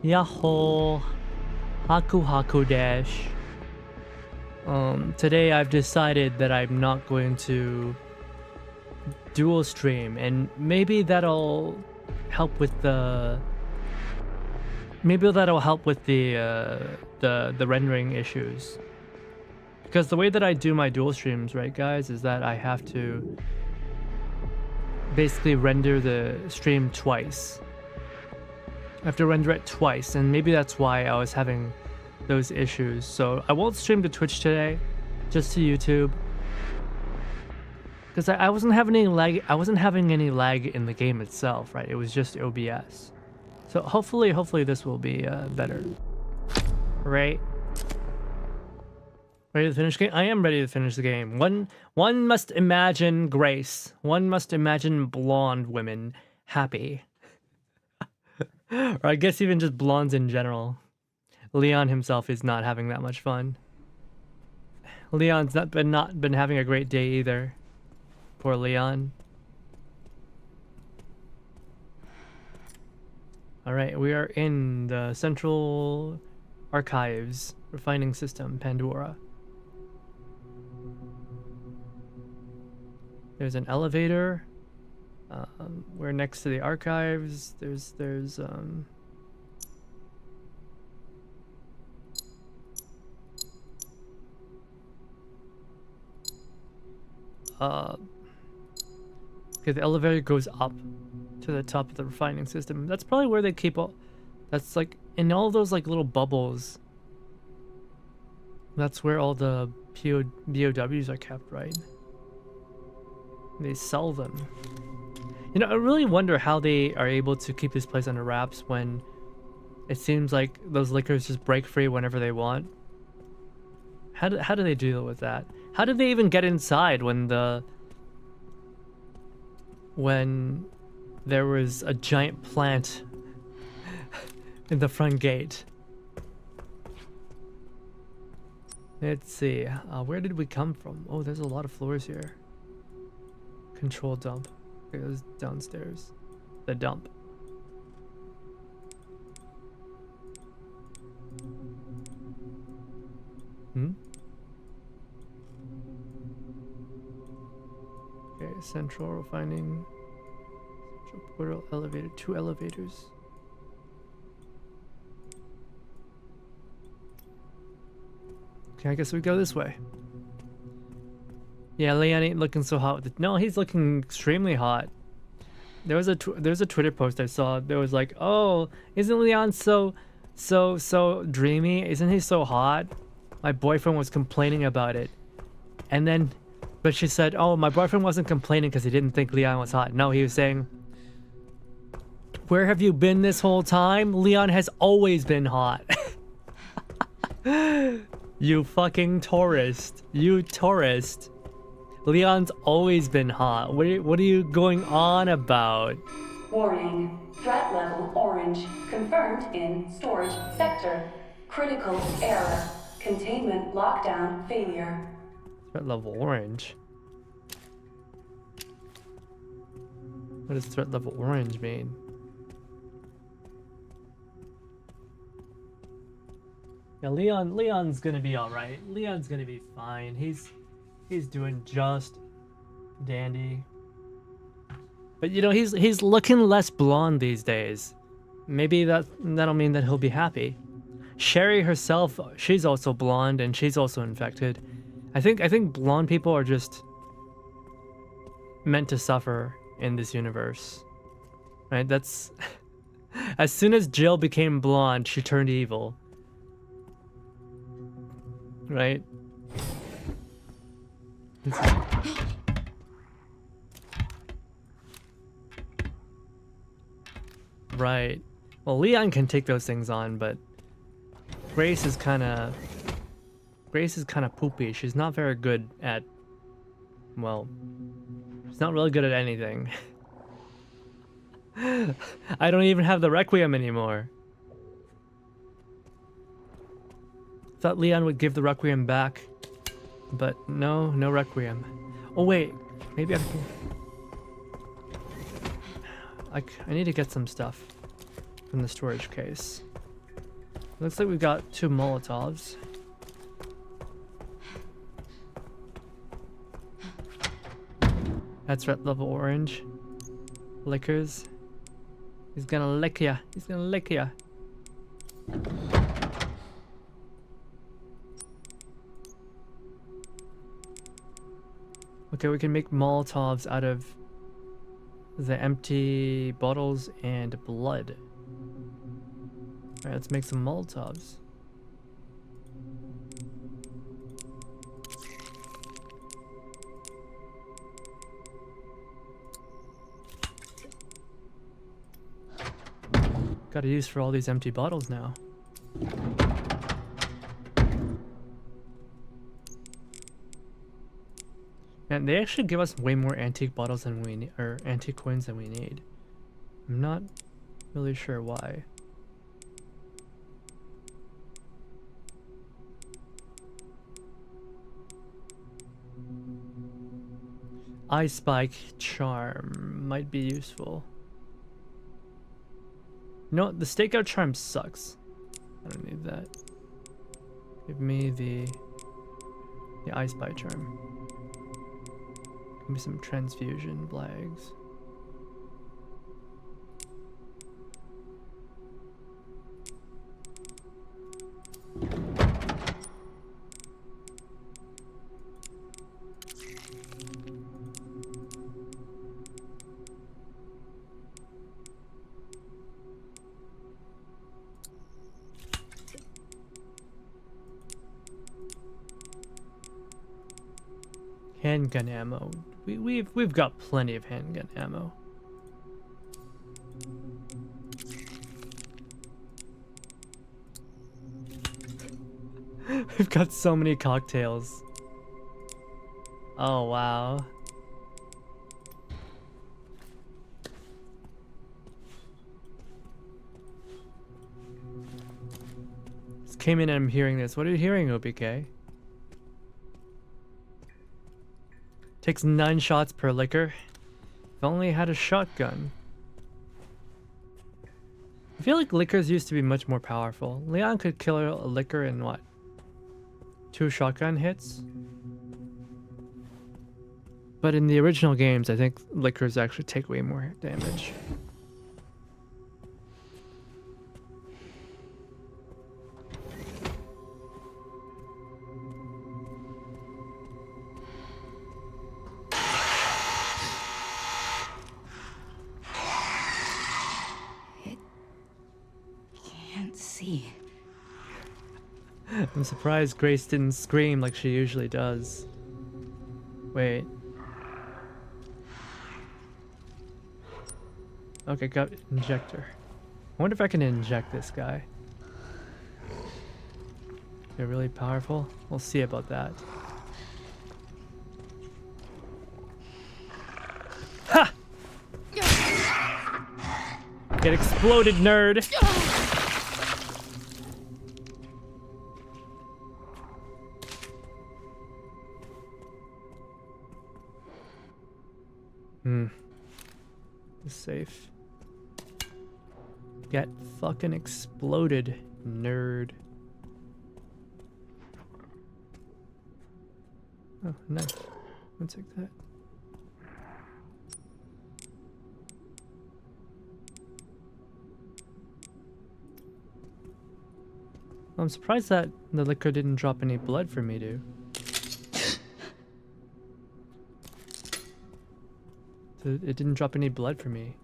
Yahoo! Haku Haku Dash. Today I've decided that I'm not going to dual stream, and maybe that'll help with the rendering issues. Because the way that I do my dual streams, right guys, is that I have to basically render the stream twice. I have to render it twice, and maybe that's why I was having those issues. So I won't stream to Twitch today, just to YouTube. Because I wasn't having any lag. I wasn't having any lag in the game itself, right? It was just OBS. So hopefully this will be better. Right? Ready to finish the game? I am ready to finish the game. One must imagine Grace. One must imagine blonde women happy. Or I guess even just blondes in general. Leon himself is not having that much fun. Leon's not been having a great day either. Poor Leon. Alright, we are in the Central Archives Refining System, Pandora. There's an elevator. We're next to the archives. There's okay, the elevator goes up to the top of the refining system. That's probably where they keep all. That's like in all those like little bubbles. That's where all the BOWs are kept, right? They sell them. You know, I really wonder how they are able to keep this place under wraps when it seems like those liquors just break free whenever they want. How do they deal with that? How did they even get inside when there was a giant plant in the front gate? Let's see. Where did we come from? Oh, there's a lot of floors here. Control dump. Okay, it was downstairs. The dump. Okay, central refining. Central portal elevator. 2 elevators. Okay, I guess we go this way. Yeah, Leon ain't looking so hot with it. No, he's looking extremely hot. There was a Twitter post I saw. There was like, oh, isn't Leon so dreamy? Isn't he so hot? My boyfriend was complaining about it. And then, but she said, oh, my boyfriend wasn't complaining because he didn't think Leon was hot. No, he was saying, where have you been this whole time? Leon has always been hot. You fucking tourist. You tourist. Leon's always been hot. What are you going on about? Warning. Threat level orange. Confirmed in storage sector. Critical error. Containment lockdown failure. Threat level orange? What does threat level orange mean? Yeah, Leon's gonna be alright. Leon's gonna be fine. He's doing just dandy. But you know, he's looking less blonde these days. Maybe that'll mean that he'll be happy. Sherry herself, she's also blonde and she's also infected. I think blonde people are just meant to suffer in this universe. Right? That's as soon as Jill became blonde, she turned evil. Right? Right. Well, Leon can take those things on, but Grace is kind of poopy. She's not very good at, well, she's not really good at anything. I don't even have the Requiem anymore. Thought Leon would give the Requiem back, but no Requiem. Oh wait, maybe I need to get some stuff from the storage case. Looks like we got 2 Molotovs. That's red level orange. Lickers. He's gonna lick ya. He's gonna lick ya. Okay, we can make Molotovs out of the empty bottles and blood. Alright, let's make some Molotovs. Got a use for all these empty bottles now. And they actually give us way more antique bottles than we need, or antique coins than we need. I'm not really sure why. Ice Spike Charm might be useful. No, the Stakeout Charm sucks. I don't need that. Give me the Ice Spike Charm. Give me some Transfusion Blags. Handgun ammo. We've got plenty of handgun ammo. We've got so many cocktails. Oh wow. Just came in and I'm hearing this. What are you hearing, OBK? Takes 9 shots per liquor. If only I had a shotgun. I feel like liquors used to be much more powerful. Leon could kill a liquor in what? 2 shotgun hits? But in the original games, I think liquors actually take way more damage. I'm surprised Grace didn't scream like she usually does. Wait. Okay, got injector. I wonder if I can inject this guy. They're really powerful. We'll see about that. Ha! Get exploded, nerd! Safe. Get fucking exploded, nerd. Oh, nice. I'll take that. I'm surprised that the liquor didn't drop any blood for me to. It didn't drop any blood for me.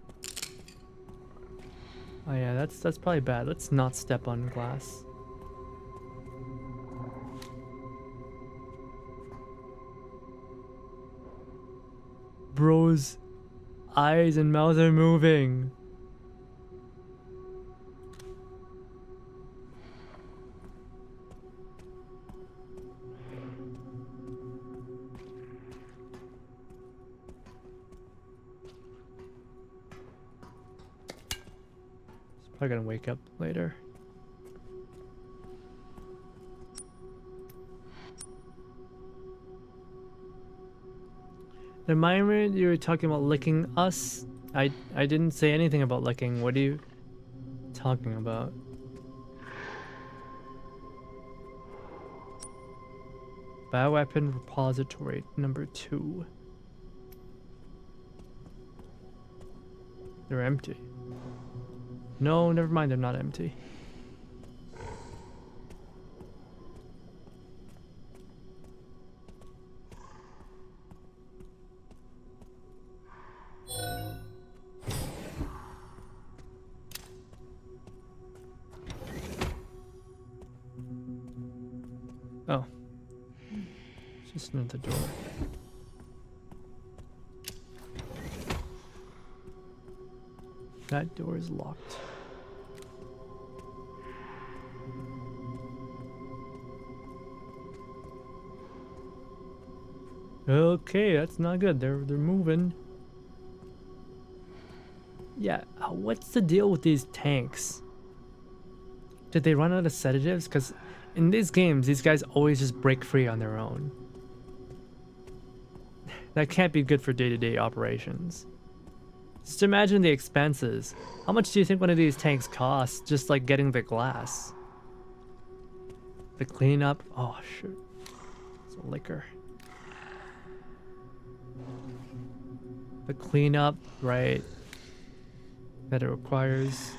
Oh yeah, that's probably bad. Let's not step on glass. Bro's eyes and mouth are moving. Probably gonna wake up later. Remind me you were talking about licking us. I didn't say anything about licking. What are you talking about? Bioweapon repository number 2. They're empty. No, never mind, they're not empty. Oh. It's just another door. That door is locked. Okay, that's not good. They're moving. Yeah, what's the deal with these tanks? Did they run out of sedatives? Because in these games, these guys always just break free on their own. That can't be good for day-to-day operations. Just imagine the expenses. How much do you think one of these tanks costs just like getting the glass? The cleanup? Oh, shoot. It's a liquor. The cleanup, right? That it requires.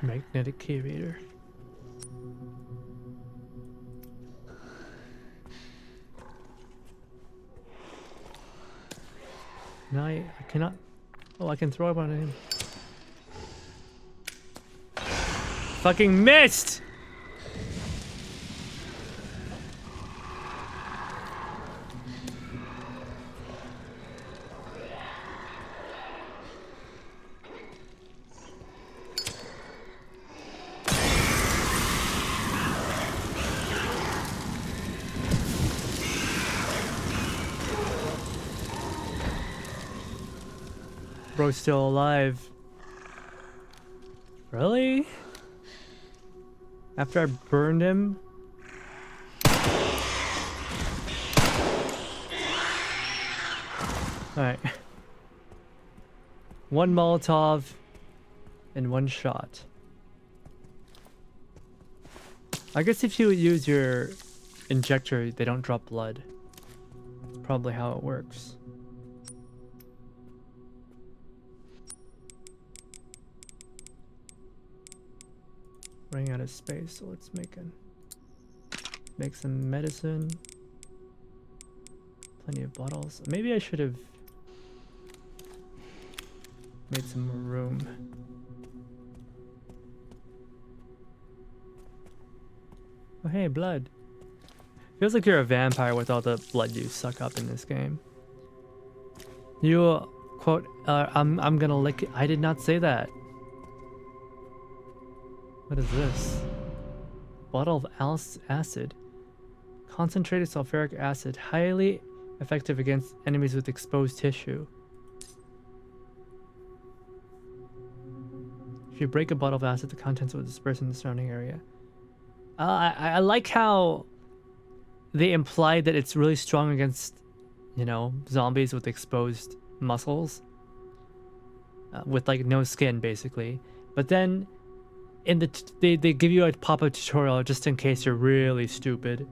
Magnetic curator. No, I cannot. Oh, I can throw it on him. Fucking missed! Bro's still alive. Really? After I burned him? Alright. One Molotov and one shot. I guess if you use your injector, they don't drop blood. That's probably how it works. Running out of space, so let's make some medicine. Plenty of bottles. Maybe I should have made some more room. Oh hey, blood. Feels like you're a vampire with all the blood you suck up in this game. You quote, I'm gonna lick it. I did not say that. What is this? Bottle of acid. Concentrated sulfuric acid. Highly effective against enemies with exposed tissue. If you break a bottle of acid, the contents will disperse in the surrounding area. I like how they imply that it's really strong against, you know, zombies with exposed muscles. With like no skin, basically. But then in the they give you a pop-up tutorial just in case you're really stupid.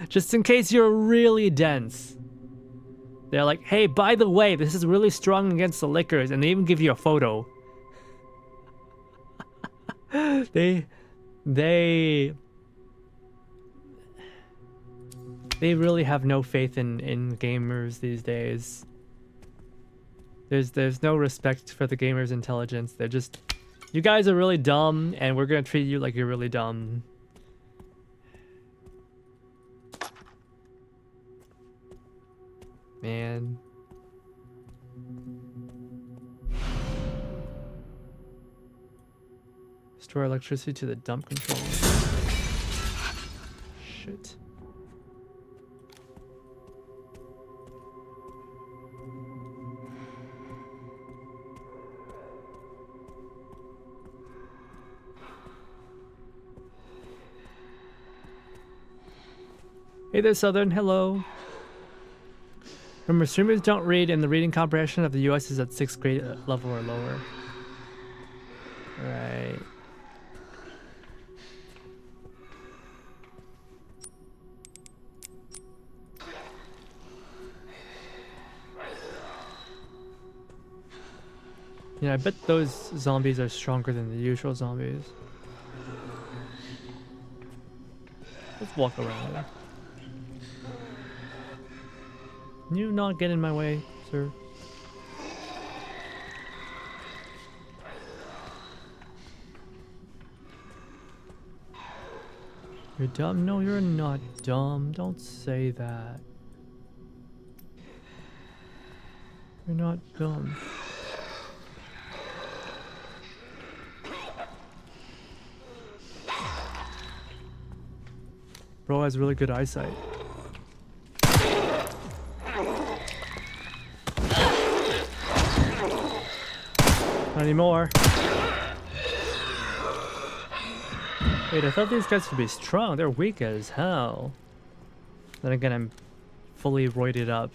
Just in case you're really dense. They're like, hey, by the way, this is really strong against the liquors, and they even give you a photo. They really have no faith in gamers these days. There's no respect for the gamers' intelligence. They're just, you guys are really dumb, and we're gonna treat you like you're really dumb. Man. Store electricity to the dump controller. Shit. Hey there, Southern. Hello. Remember, streamers don't read, and the reading comprehension of the US is at 6th grade level or lower. Right. Yeah, I bet those zombies are stronger than the usual zombies. Let's walk around there. Can you not get in my way, sir? You're dumb? No, you're not dumb. Don't say that. You're not dumb. Bro has really good eyesight. Not anymore. Wait, I thought these guys would be strong. They're weak as hell. Then again, I'm fully roided up.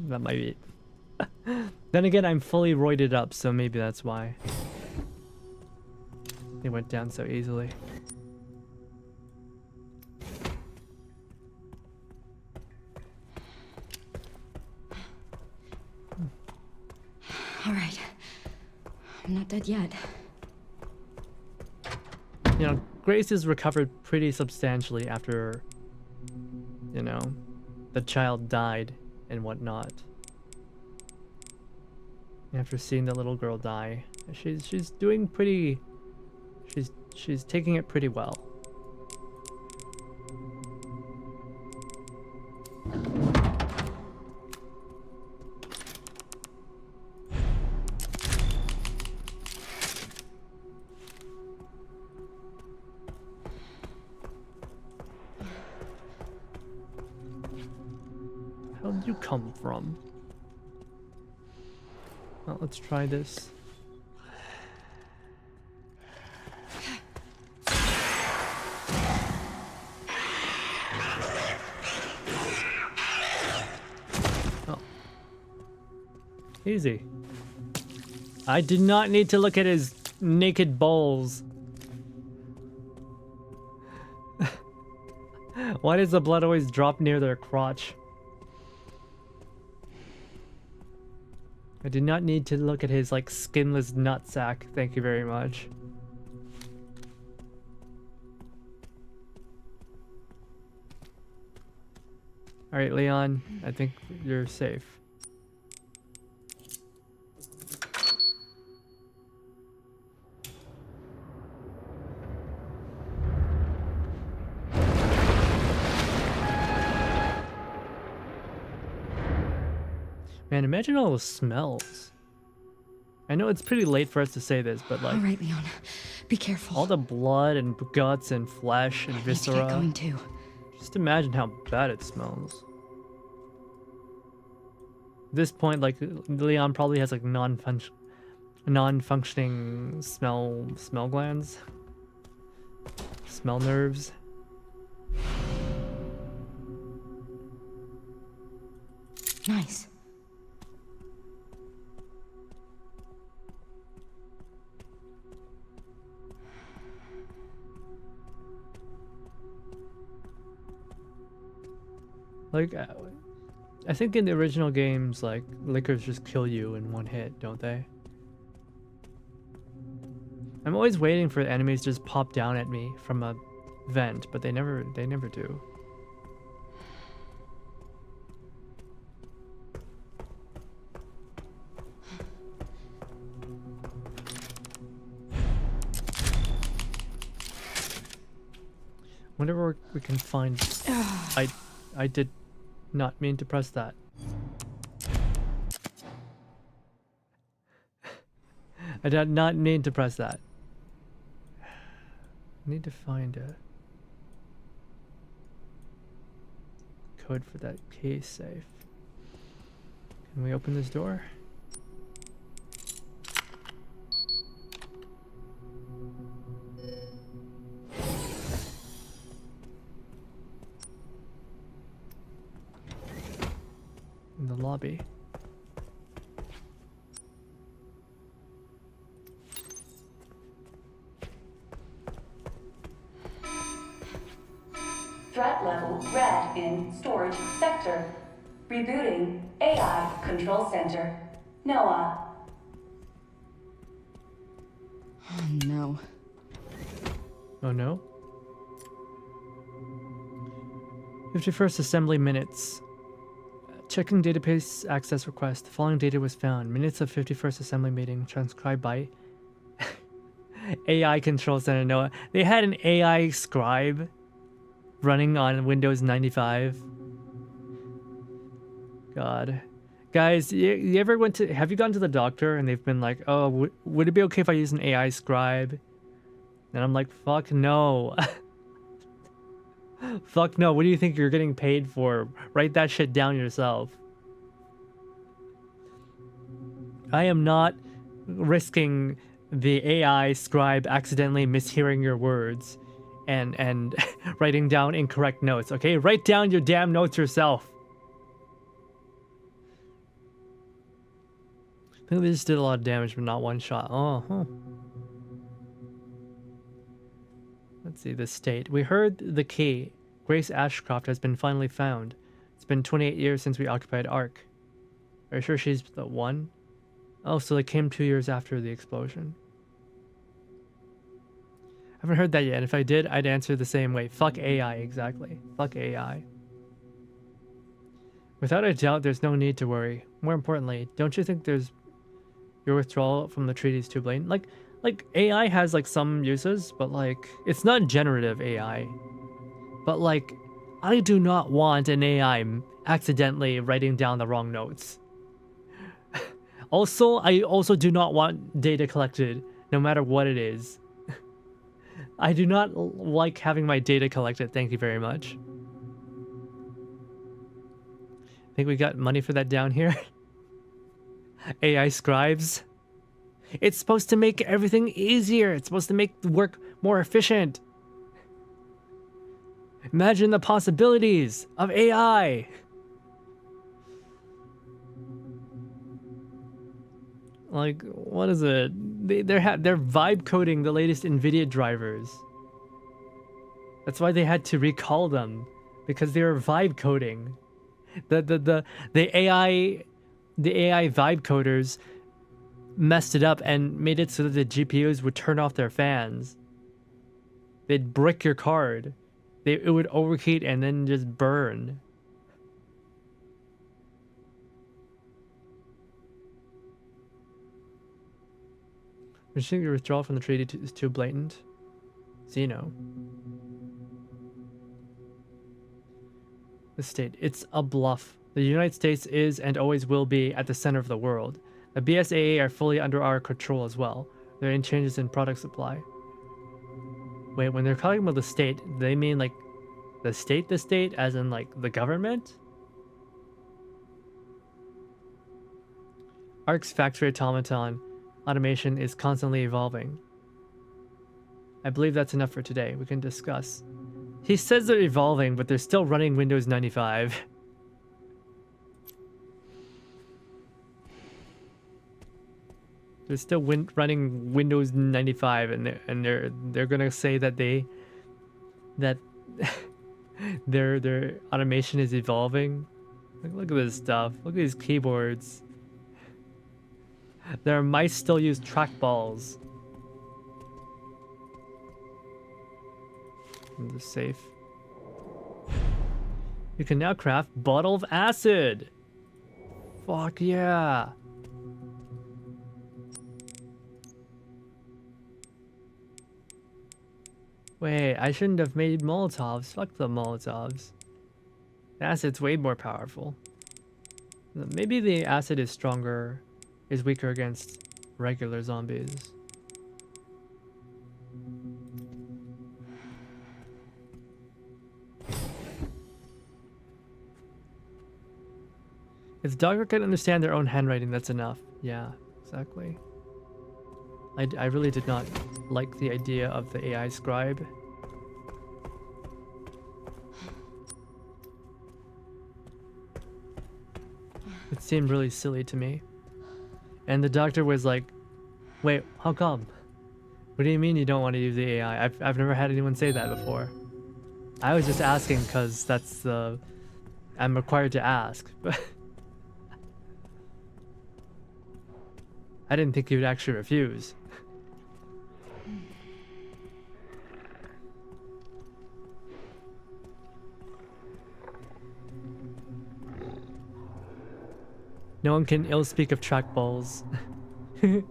That might be it. Then again, I'm fully roided up, so maybe that's why. They went down so easily. All right. I'm not dead yet. You know, Grace has recovered pretty substantially after, you know, the child died and whatnot. After seeing the little girl die, she's doing pretty. She's taking it pretty well. Where did you come from? Well, let's try this. Oh. Easy. I did not need to look at his naked balls. Why does the blood always drop near their crotch? I did not need to look at his, like, skinless nutsack. Thank you very much. Alright, Leon. I think you're safe. Man, imagine all the smells. I know it's pretty late for us to say this, but like... All right, Leon. Be careful. all the blood and guts and flesh and I need to get viscera. going too. Just imagine how bad it smells. At this point, like, Leon probably has like non-functioning smell glands. Smell nerves. Nice. Like, I think in the original games, like, liquors just kill you in one hit, don't they? I'm always waiting for enemies to just pop down at me from a vent, but they never do. Wonder where we can find... I did not mean to press that. I did not mean to press that. I need to find a code for that case safe. Can we open this door? lobby. Threat level red in storage sector. Rebooting AI control center. Noah. Oh no. Oh no. 51st assembly minutes. Checking database access request. The following data was found. Minutes of 51st assembly meeting transcribed by AI control center Noah. They had an AI scribe running on Windows 95. God. Guys, you ever have you gone to the doctor and they've been like, oh, would it be okay if I use an AI scribe? And I'm like, fuck no. Fuck no, what do you think you're getting paid for? Write that shit down yourself. I am not risking the AI scribe accidentally mishearing your words and writing down incorrect notes, okay? Write down your damn notes yourself. I think they just did a lot of damage, but not one shot. Oh, huh. Let's see, the state. We heard the key. Grace Ashcroft has been finally found. It's been 28 years since we occupied Ark. Are you sure she's the one? Oh, so they came 2 years after the explosion. I haven't heard that yet. If I did, I'd answer the same way. Fuck AI, exactly. Fuck AI. Without a doubt, there's no need to worry. More importantly, don't you think your withdrawal from the treaty is too blatant? Like AI has like some uses, but like it's not generative AI. But like I do not want an AI accidentally writing down the wrong notes. Also, I also do not want data collected no matter what it is. I do not like having my data collected. Thank you very much. Think we got money for that down here? AI scribes. It's supposed to make everything easier. It's supposed to make the work more efficient. Imagine the possibilities of AI. Like, what is it? They're vibe coding the latest NVIDIA drivers. That's why they had to recall them, because they were vibe coding. The AI vibe coders messed it up and made it so that the GPUs would turn off their fans. They'd brick your card. It would overheat and then just burn. You think your withdrawal from the treaty is too blatant? Xeno. The state. It's a bluff. The United States is and always will be at the center of the world. The BSAA are fully under our control as well. There are any changes in product supply. Wait, when they're talking about the state, they mean like the state as in like the government? Ark's factory automaton automation is constantly evolving. I believe that's enough for today. We can discuss. He says they're evolving, but they're still running Windows 95. They're still running Windows 95, and they're gonna say that their automation is evolving. Look at this stuff. Look at these keyboards. Their mice still use trackballs. In the safe. You can now craft bottle of acid. Fuck yeah. Wait, I shouldn't have made Molotovs. Fuck the Molotovs. The acid's way more powerful. Maybe the acid is stronger, is weaker against regular zombies. If the doctor can understand their own handwriting, that's enough. Yeah, exactly. I really did not like the idea of the AI scribe. It seemed really silly to me. And the doctor was like, wait, how come? What do you mean you don't want to use the AI? I've never had anyone say that before. I was just asking because that's the... I'm required to ask. But I didn't think he would actually refuse. No one can ill speak of trackballs.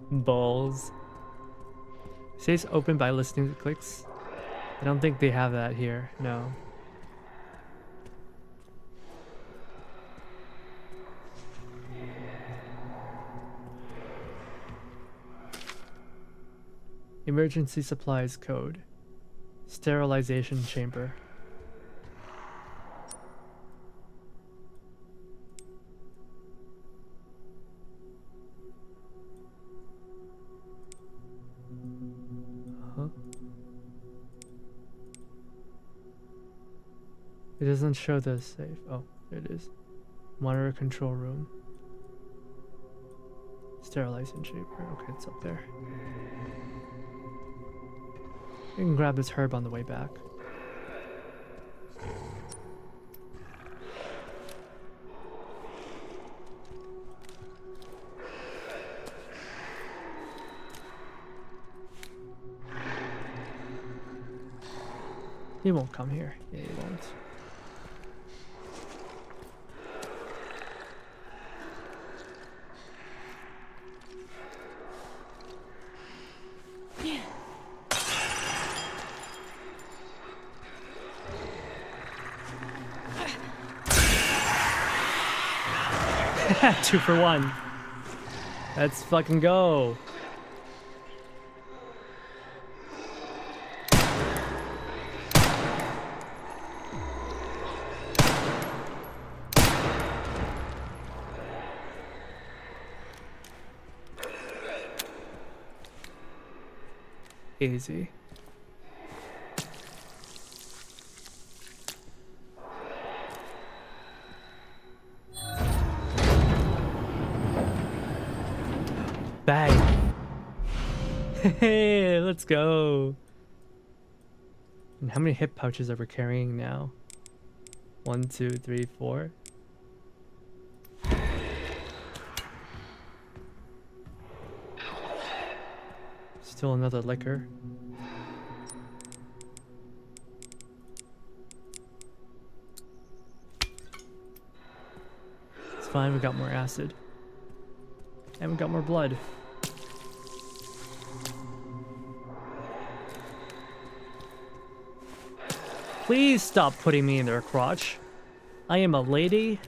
Balls. Stays open by listening to clicks. I don't think they have that here, no. Emergency supplies code. Sterilization chamber. It doesn't show the safe. Oh, there it is. Monitor control room. Sterilizing chamber. Okay, it's up there. You can grab this herb on the way back. He won't come here. Yeah, he won't. Two for one. Let's fucking go. Easy. Bag. Hey, let's go. And how many hip pouches are we carrying now? 1, 2, 3, 4. Still another liquor. It's fine, we got more acid. And we got more blood. Please stop putting me in their crotch. I am a lady.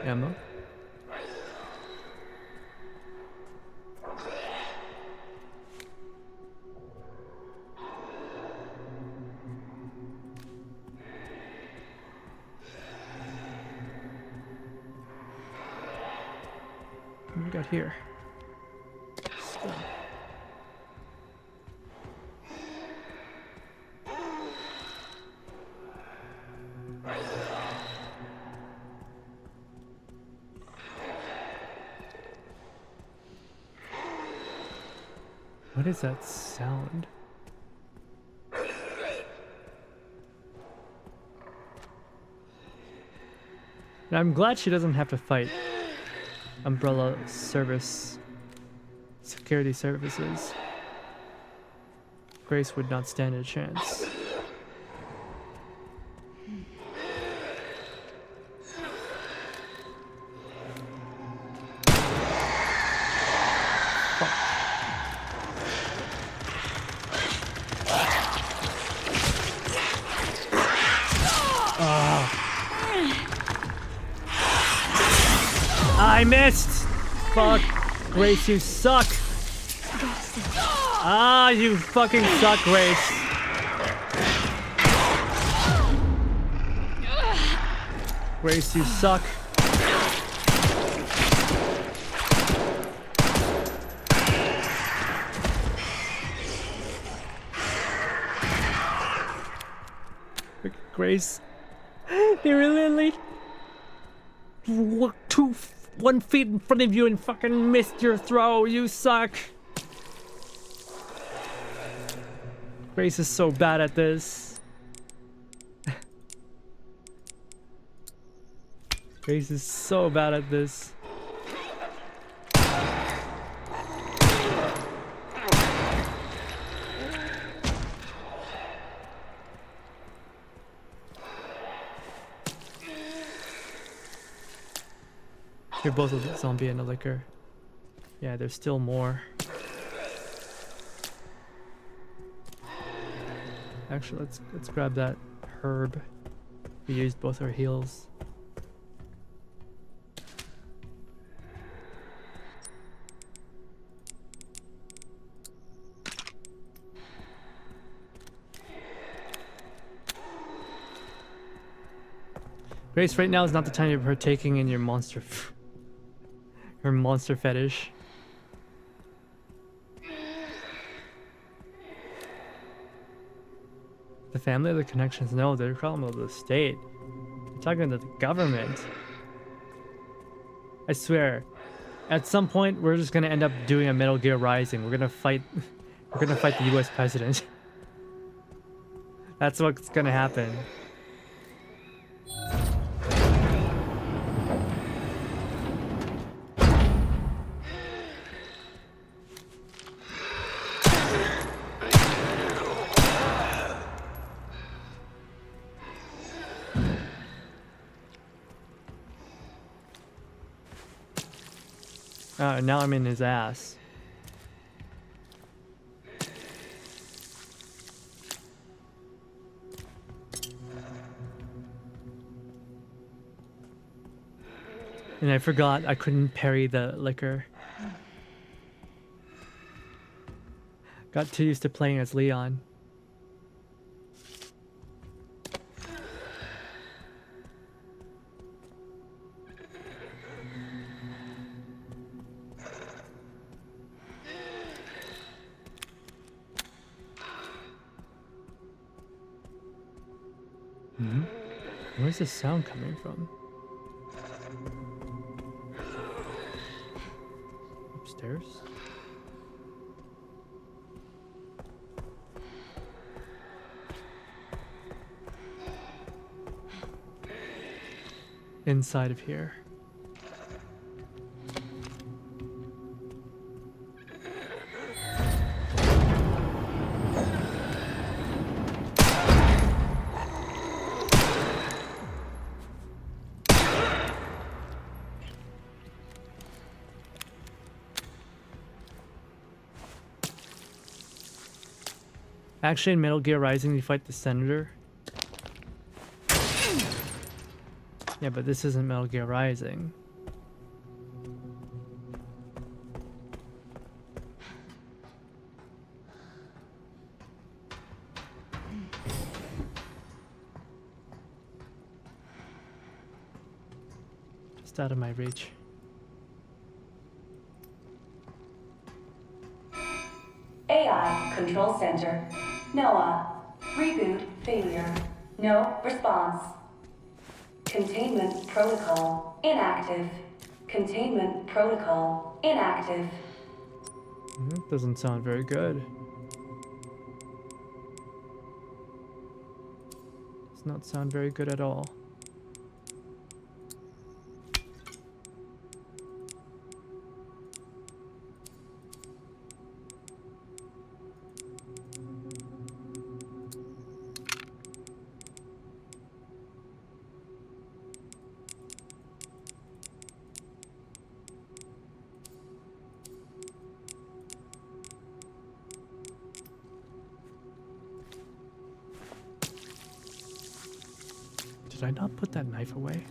Ammo. What do we got here? Still. What is that sound? And I'm glad she doesn't have to fight Umbrella Service Security Services. Grace would not stand a chance. I missed! Fuck. Grace, you suck! Ah, you fucking suck, Grace. Grace, you suck. Grace, they were literally 1 feet in front of you and fucking missed your throw. You suck. Grace is so bad at this. Grace is so bad at this. You're both a zombie and a liquor. Yeah, there's still more. Actually, let's grab that herb. We used both our heals. Grace, right now is not the time you're partaking in your monster her monster fetish. The family or the connections? No, they're calling of the state. They're talking to the government. I swear, at some point we're just gonna end up doing a Metal Gear Rising. We're gonna fight the US president. That's what's gonna happen. Now I'm in his ass. And I forgot I couldn't parry the liquor. Got too used to playing as Leon. Where's this sound coming from? Upstairs? Inside of here. Actually, in Metal Gear Rising, you fight the senator. Yeah, but this isn't Metal Gear Rising. Just out of my reach. AI Control Center. NOAA. Reboot failure. No response. Containment protocol inactive. Containment protocol inactive. That doesn't sound very good. Does not sound very good at all. Did I not put that knife away?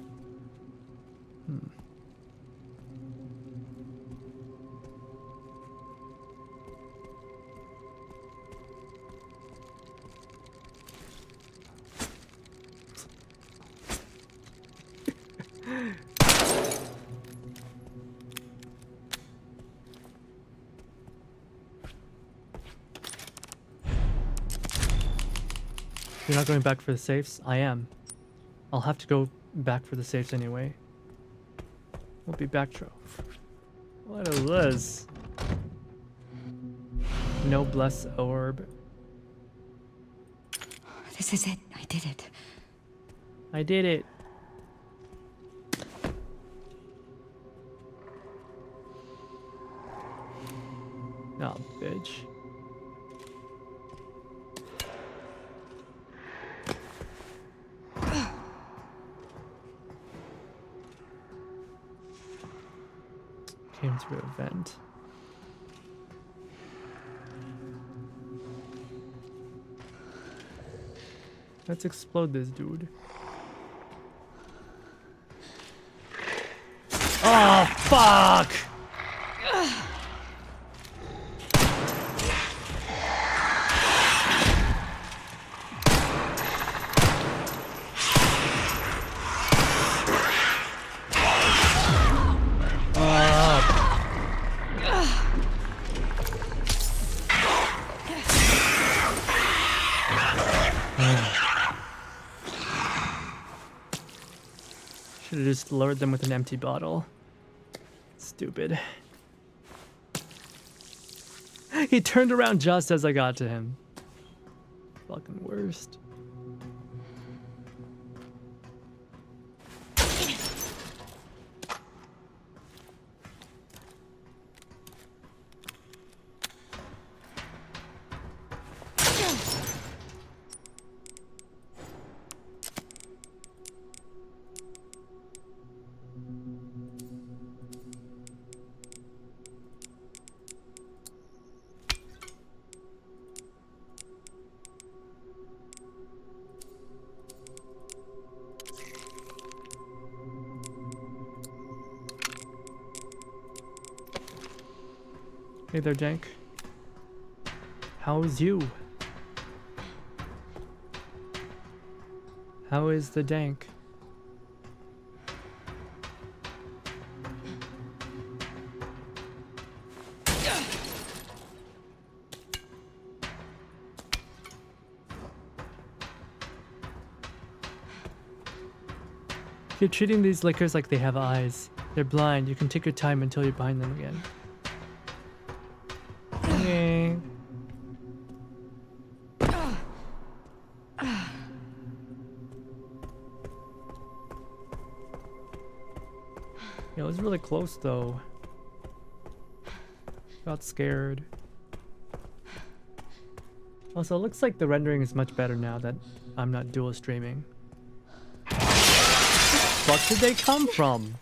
You're not going back for the safes? I am. I'll have to go back for the safes anyway. We'll be back. What is this? No bless orb. This is it. I did it. I did it. Oh, bitch. Came through a vent. Let's explode this dude. Oh, fuck! Should have just lured them with an empty bottle. Stupid. He turned around just as I got to him. Fucking worst. Hey there, Jank. How's you? How is the dank? You're treating these lickers like they have eyes. They're blind. You can take your time until you're behind them again. Okay. Yeah, it was really close though. Got scared. Also, it looks like the rendering is much better now that I'm not dual streaming. What did they come from?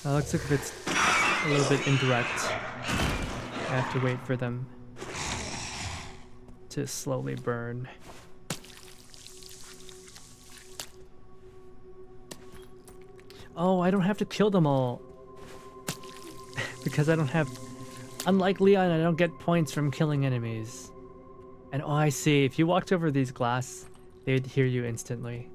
Looks like it's a little bit indirect. I have to wait for them to slowly burn. Oh, I don't have to kill them all. Because I don't have... Unlike Leon, I don't get points from killing enemies. And oh, I see. If you walked over these glass, they'd hear you instantly.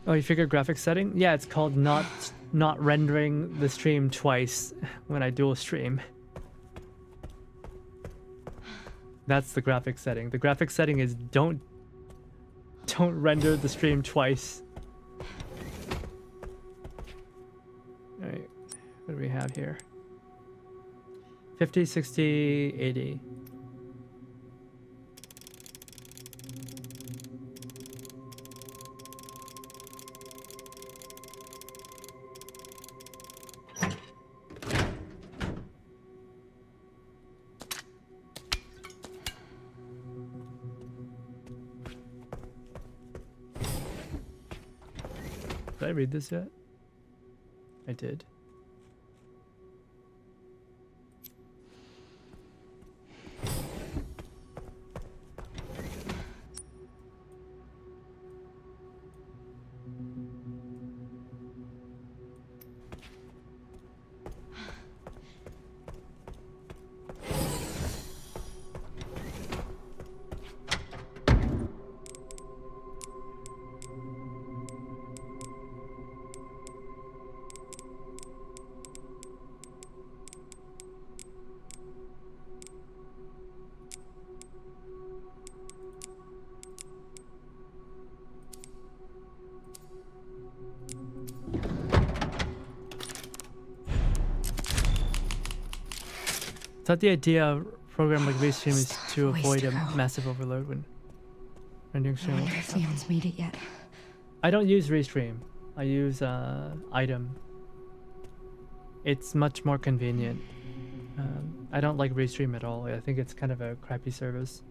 Oh, you figured graphics setting? Yeah, it's called not rendering the stream twice when I dual stream. That's the graphics setting. The graphics setting is don't render the stream twice. Alright, what do we have here? 50, 60, 80. Did I read this yet? I did. thought the idea of program like Restream is to Ways avoid to a go. massive overload when rendering I stream. wonder if Leon's made it yet. I don't use Restream. I use Item. It's much more convenient. I don't like Restream at all. I think it's kind of a crappy service.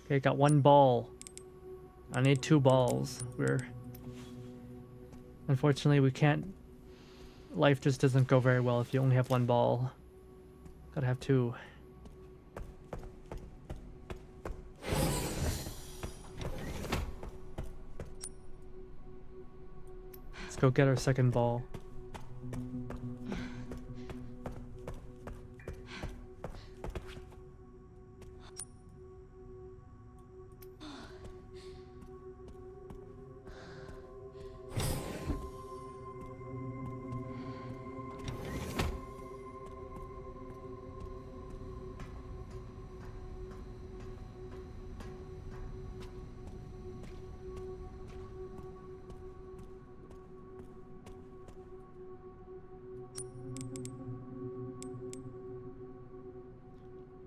Okay, got 1 ball. I need 2 balls. Unfortunately, we can't... Life just doesn't go very well if you only have 1 ball. Gotta have 2. Let's go get our second ball.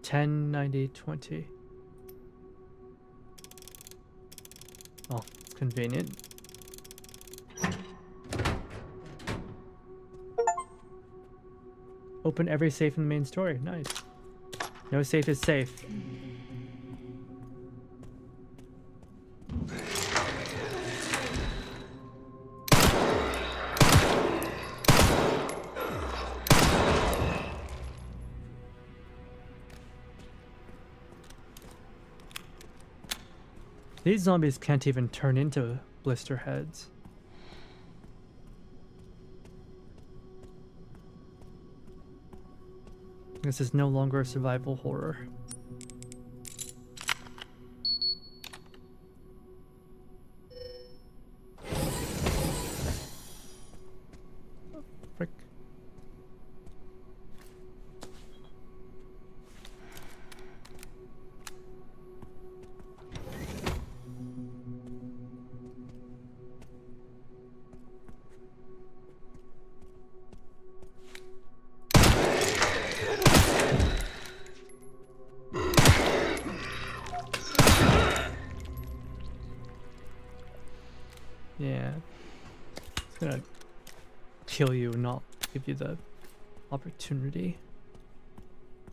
$10, $90, $20. Oh, it's convenient. Open every safe in the main story. Nice. No safe is safe. These zombies can't even turn into blister heads. This is no longer a survival horror. Frick. Yeah. It's gonna kill you and not give you the opportunity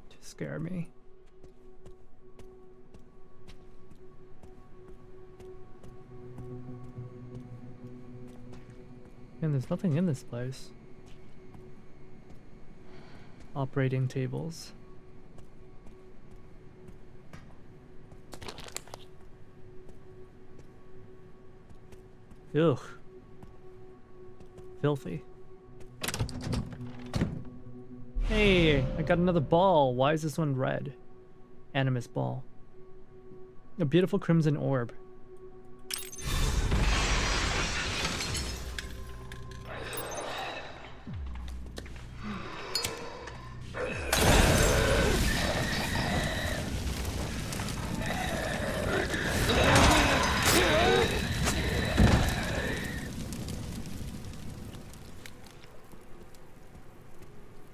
to scare me. And there's nothing in this place. Operating tables. Ugh. Filthy. Hey, I got another ball. Why is this one red? Animus ball. A beautiful crimson orb.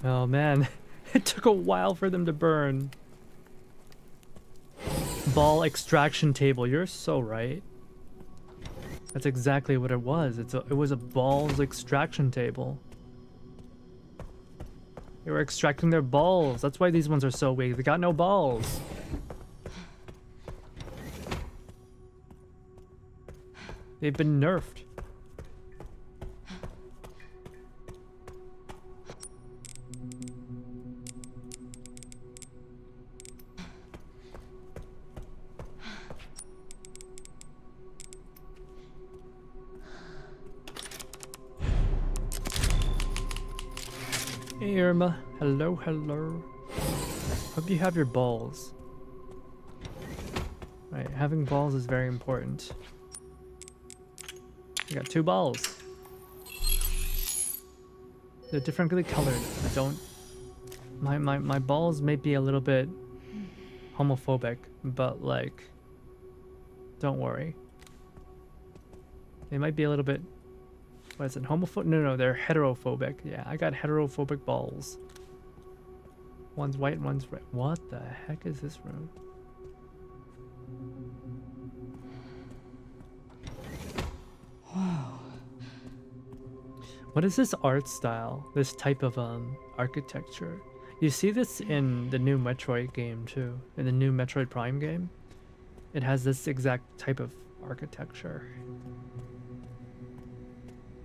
Oh man, it took a while for them to burn. Ball extraction table, you're so right. That's exactly what it was. It was a balls extraction table. They were extracting their balls. That's why these ones are so weak. They got no balls. They've been nerfed. Hey Irma, hello, hello. Hope you have your balls. Right, having balls is very important. I got 2 balls. They're differently colored. I don't... My balls may be a little bit homophobic, but like... Don't worry. They might be a little bit... What is it? Homophobic? No, they're heterophobic. Yeah, I got heterophobic balls. One's white, one's red. What the heck is this room? Whoa. What is this art style? This type of architecture? You see this in the new Metroid game too. In the new Metroid Prime game. It has this exact type of architecture.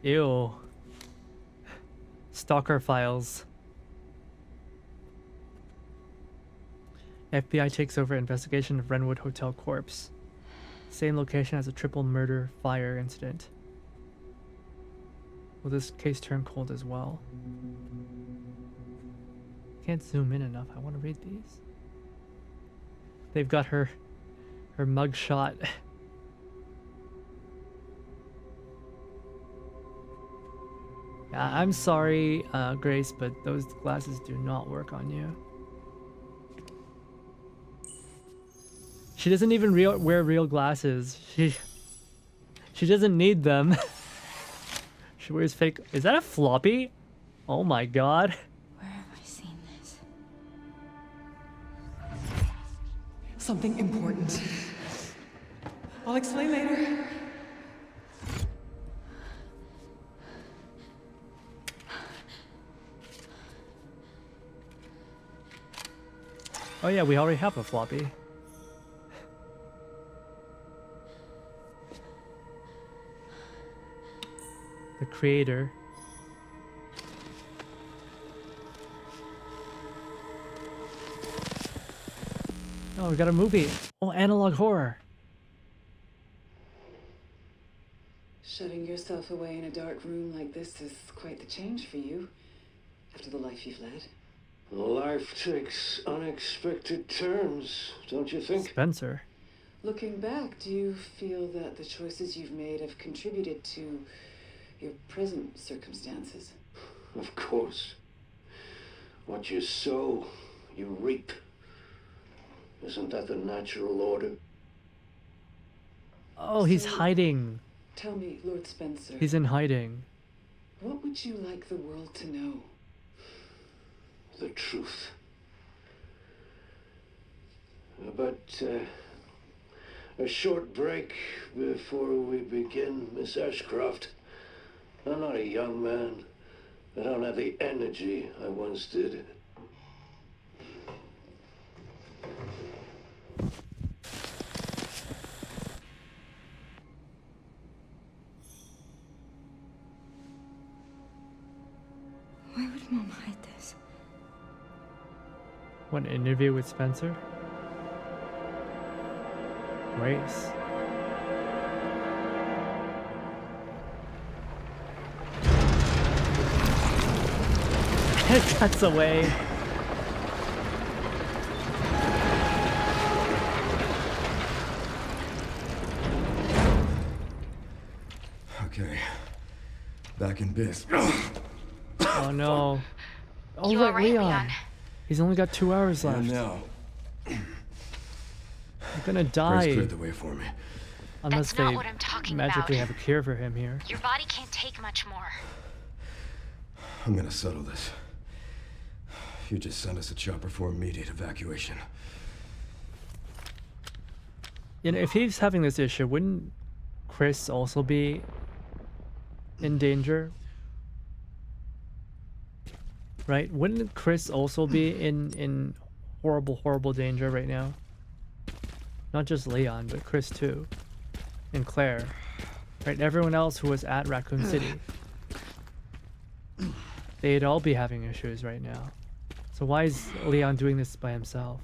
Ew. Stalker files. FBI takes over investigation of Renwood Hotel corpse. Same location as a triple murder fire incident. Will this case turn cold as well? Can't zoom in enough. I want to read these. They've got her mugshot. I'm sorry, Grace, but those glasses do not work on you. She doesn't even wear real glasses. She doesn't need them. She wears fake. Is that a floppy? Oh my god. Where have I seen this? Something important. I'll explain later. Oh yeah, we already have a floppy. The creator. Oh, we got a movie. Oh, analog horror. Shutting yourself away in a dark room like this is quite the change for you, after the life you've led. Life takes unexpected turns, don't you think? Spencer. Looking back, do you feel that the choices you've made have contributed to your present circumstances? Of course. What you sow, you reap. Isn't that the natural order? Oh, he's hiding. Tell me, Lord Spencer, He's in hiding. what would you like the world to know? The truth. But a short break before we begin, Miss Ashcroft. I'm not a young man. I don't have the energy I once did. Why would Mom hide this? What, an interview with Spencer? Grace. It cuts away. Okay. Back in biz. Oh no. Oh, You right, alright, Leon? He's only got 2 hours left. And now, You're gonna Grace die cleared the way for me. unless That's not they what I'm talking magically about. have a cure for him here. Your body can't take much more. I'm gonna settle this. You just send us a chopper for immediate evacuation. You know, if he's having this issue, wouldn't Chris also be in danger? Right? Wouldn't Chris also be in horrible danger right now? Not just Leon, but Chris too. And Claire. Right? Everyone else who was at Raccoon City. They'd all be having issues right now. So why is Leon doing this by himself?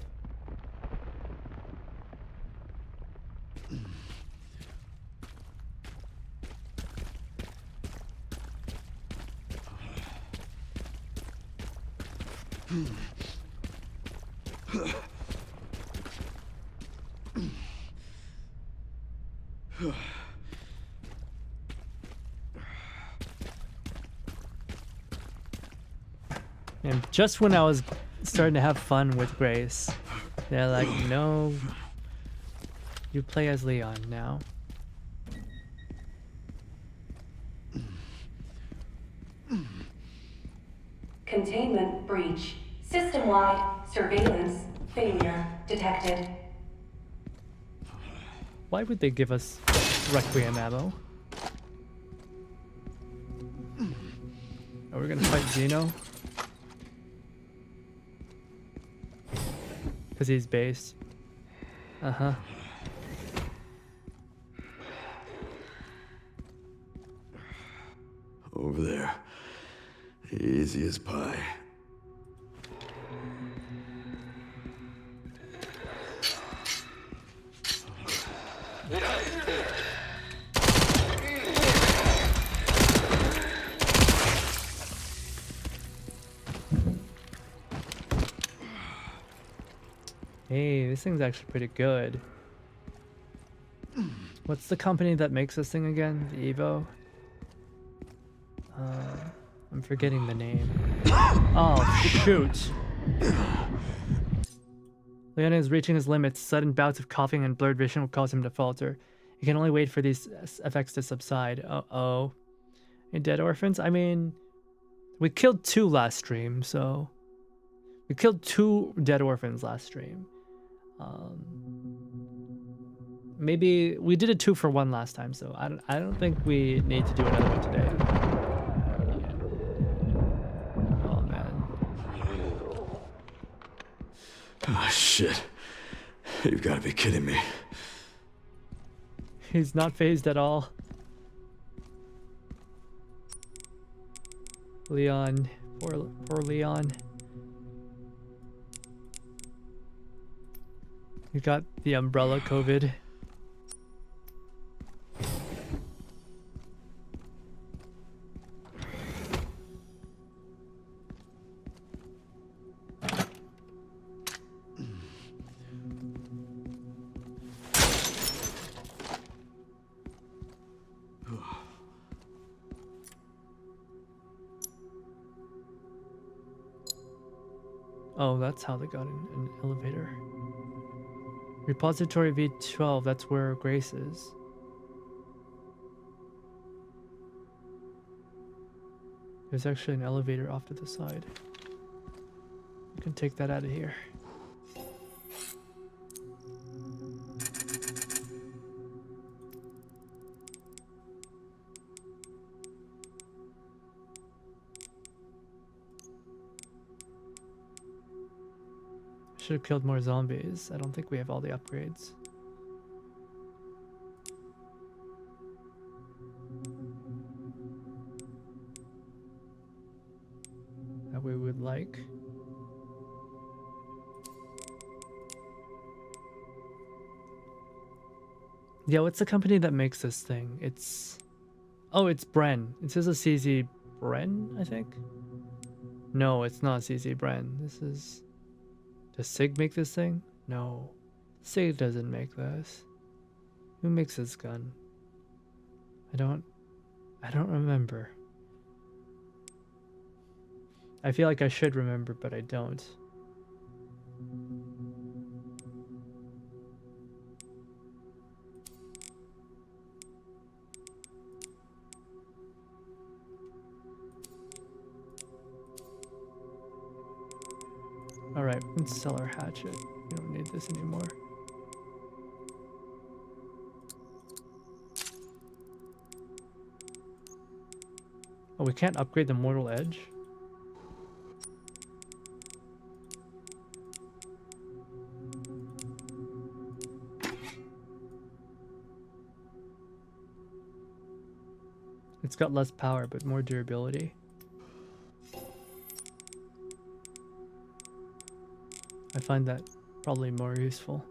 And just when I was starting to have fun with Grace, they're like, no, You play as Leon now. Containment breach. System-wide surveillance failure detected. Why would they give us Requiem ammo? Are we gonna fight Zeno? Because he's based. Uh-huh. Over there. Easy as pie. Hey, this thing's actually pretty good. What's the company that makes this thing again? The Evo? I'm forgetting the name. Oh, shoot. Leon is reaching his limits. Sudden bouts of coughing and blurred vision will cause him to falter. He can only wait for these effects to subside. Uh-oh. In Dead Orphans? I mean, we killed 2 last stream, so... We killed 2 Dead Orphans last stream. Maybe we did a 2 for 1 last time, so I don't think we need to do another one today. Oh man. Oh shit. You've got to be kidding me. He's not phased at all. Leon, poor Leon. You got the umbrella COVID. Oh, that's how they got in an elevator. Repository V12, that's where Grace is. There's actually an elevator off to the side. You can take that out of here. Should have killed more zombies. I don't think we have all the upgrades that we would like. Yeah, what's the company that makes this thing? It's... Oh, it's Bren. It says a CZ Bren, I think? No, it's not CZ Bren. This is... Does Sig make this thing? No. Sig doesn't make this. Who makes this gun? I don't remember. I feel like I should remember, but I don't. Alright, let's sell our hatchet. We don't need this anymore. Oh, we can't upgrade the Mortal Edge? It's got less power, but more durability. I find that probably more useful.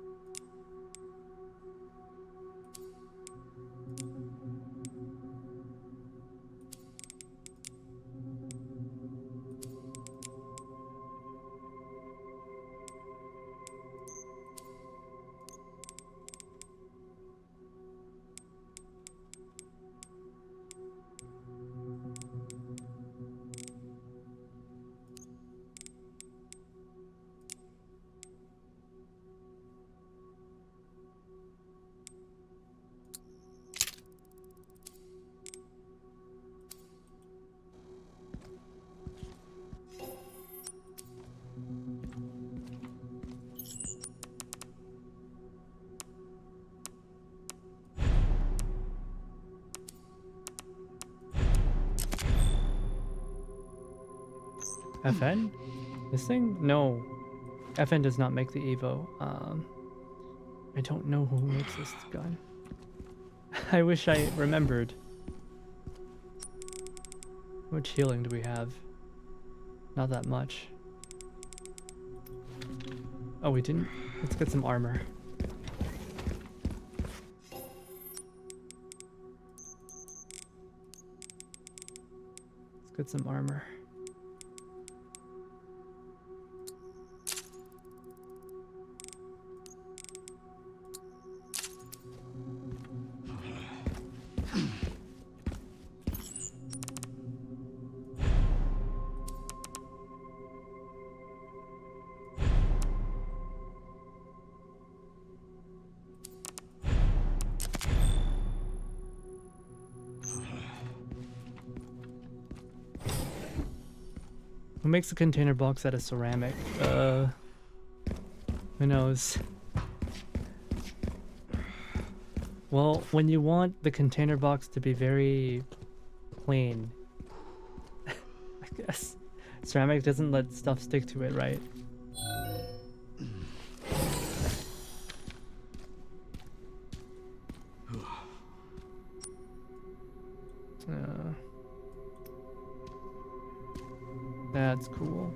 FN? This thing? No. FN does not make the Evo. I don't know who makes this gun. I wish I remembered. How much healing do we have? Not that much. Oh, we didn't? Let's get some armor. Let's get some armor. Who makes a container box out of ceramic? Who knows? Well, when you want the container box to be very plain, I guess ceramic doesn't let stuff stick to it, right? That's cool.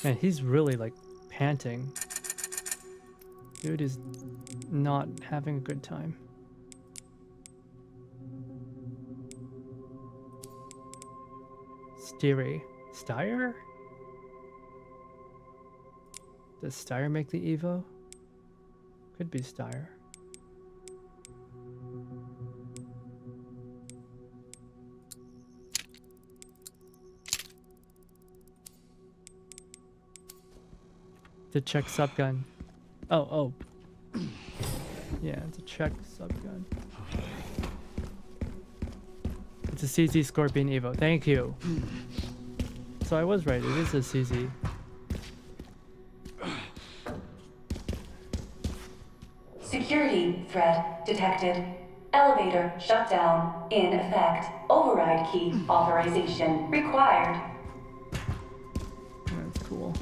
Man, he's really like panting. Dude is not having a good time. Steyr? Does Steyr make the Evo? Could be Steyr. To check subgun. Oh. Yeah, it's a check subgun. It's a CZ Scorpion Evo. Thank you. So I was right. It is a CZ. Security threat detected. Elevator shutdown in effect. Override key authorization required. That's cool.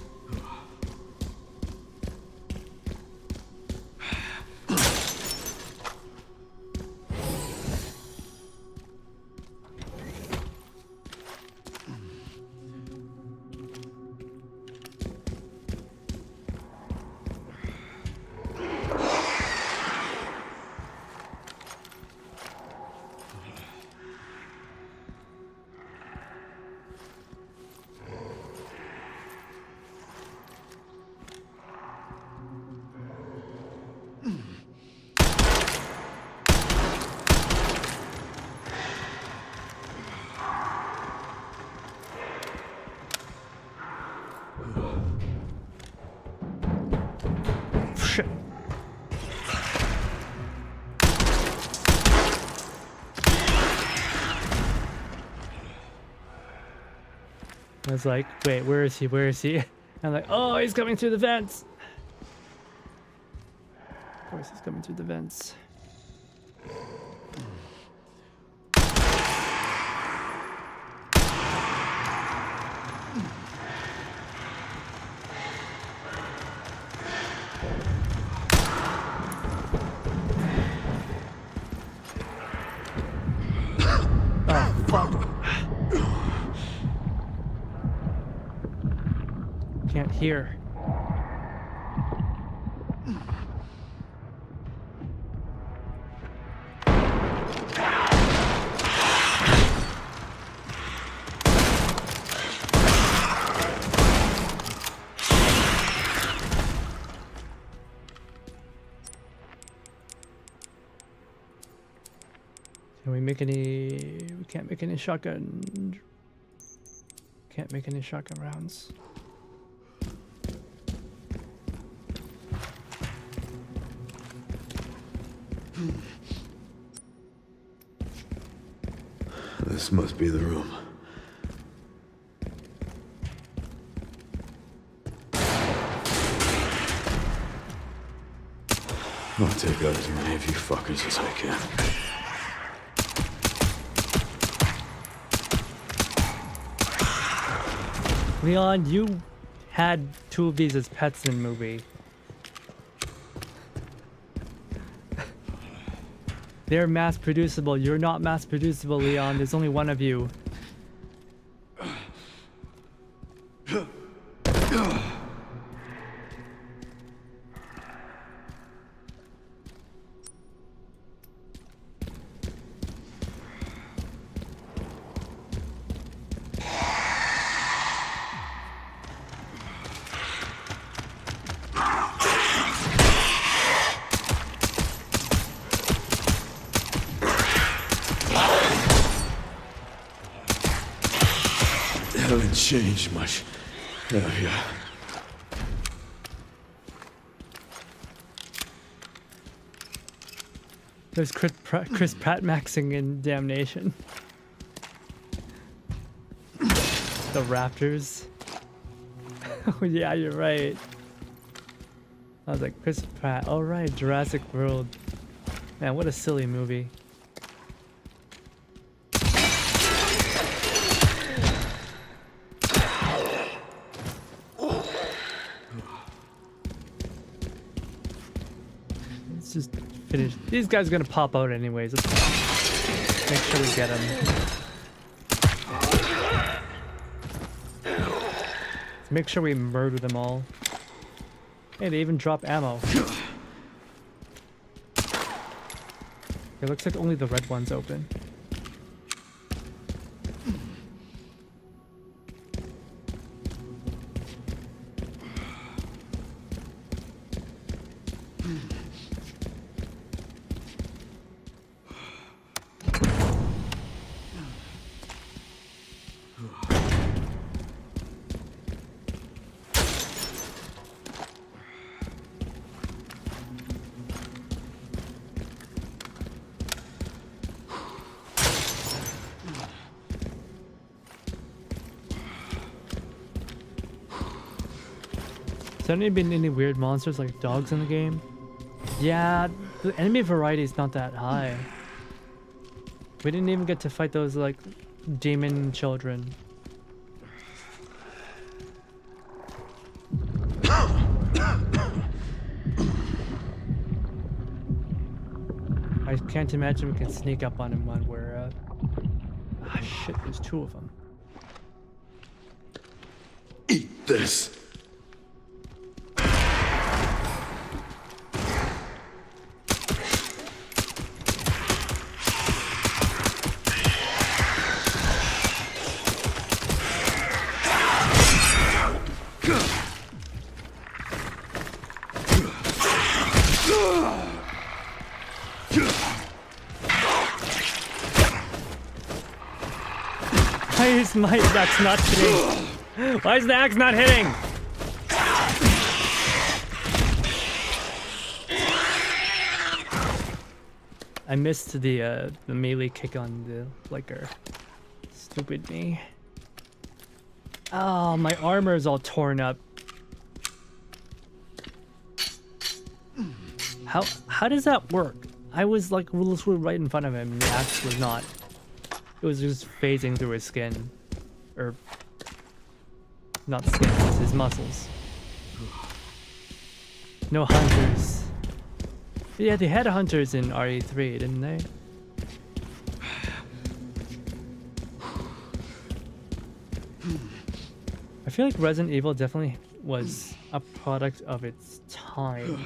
I was like, wait, where is he? Where is he? I'm like, oh, he's coming through the vents. Of course, he's coming through the vents. Oh, fuck. Can't hear. Can we make any? We can't make any shotgun can't make any shotgun rounds. This must be the room. I'll take out as many of you fuckers as I can. Leon, you had two of these as pets in the movie. They're mass producible. You're not mass producible, Leon. There's only one of you. Haven't changed much, have ya? There's Chris Pratt maxing in Damnation. The Raptors. Oh yeah, you're right. I was like, Chris Pratt. All right, Jurassic World. Man, what a silly movie. Let's just finish. These guys are gonna pop out anyways. Let's make sure we get them. Let's make sure we murder them all. Hey, they even drop ammo. It looks like only the red one's open. Has there been any weird monsters like dogs in the game? Yeah, the enemy variety is not that high. We didn't even get to fight those like demon children. I can't imagine we can sneak up on him when we're ah shit, there's two of them. Eat this! Why is my axe not hitting? Why is the axe not hitting? I missed the melee kick on the flicker. Stupid me. Oh, my armor is all torn up. How does that work? I was like literally right in front of him and the axe was not. It was just phasing through his skin. Or not skin, it was his muscles. No hunters. Yeah, they had hunters in RE3, didn't they? I feel like Resident Evil definitely was a product of its time.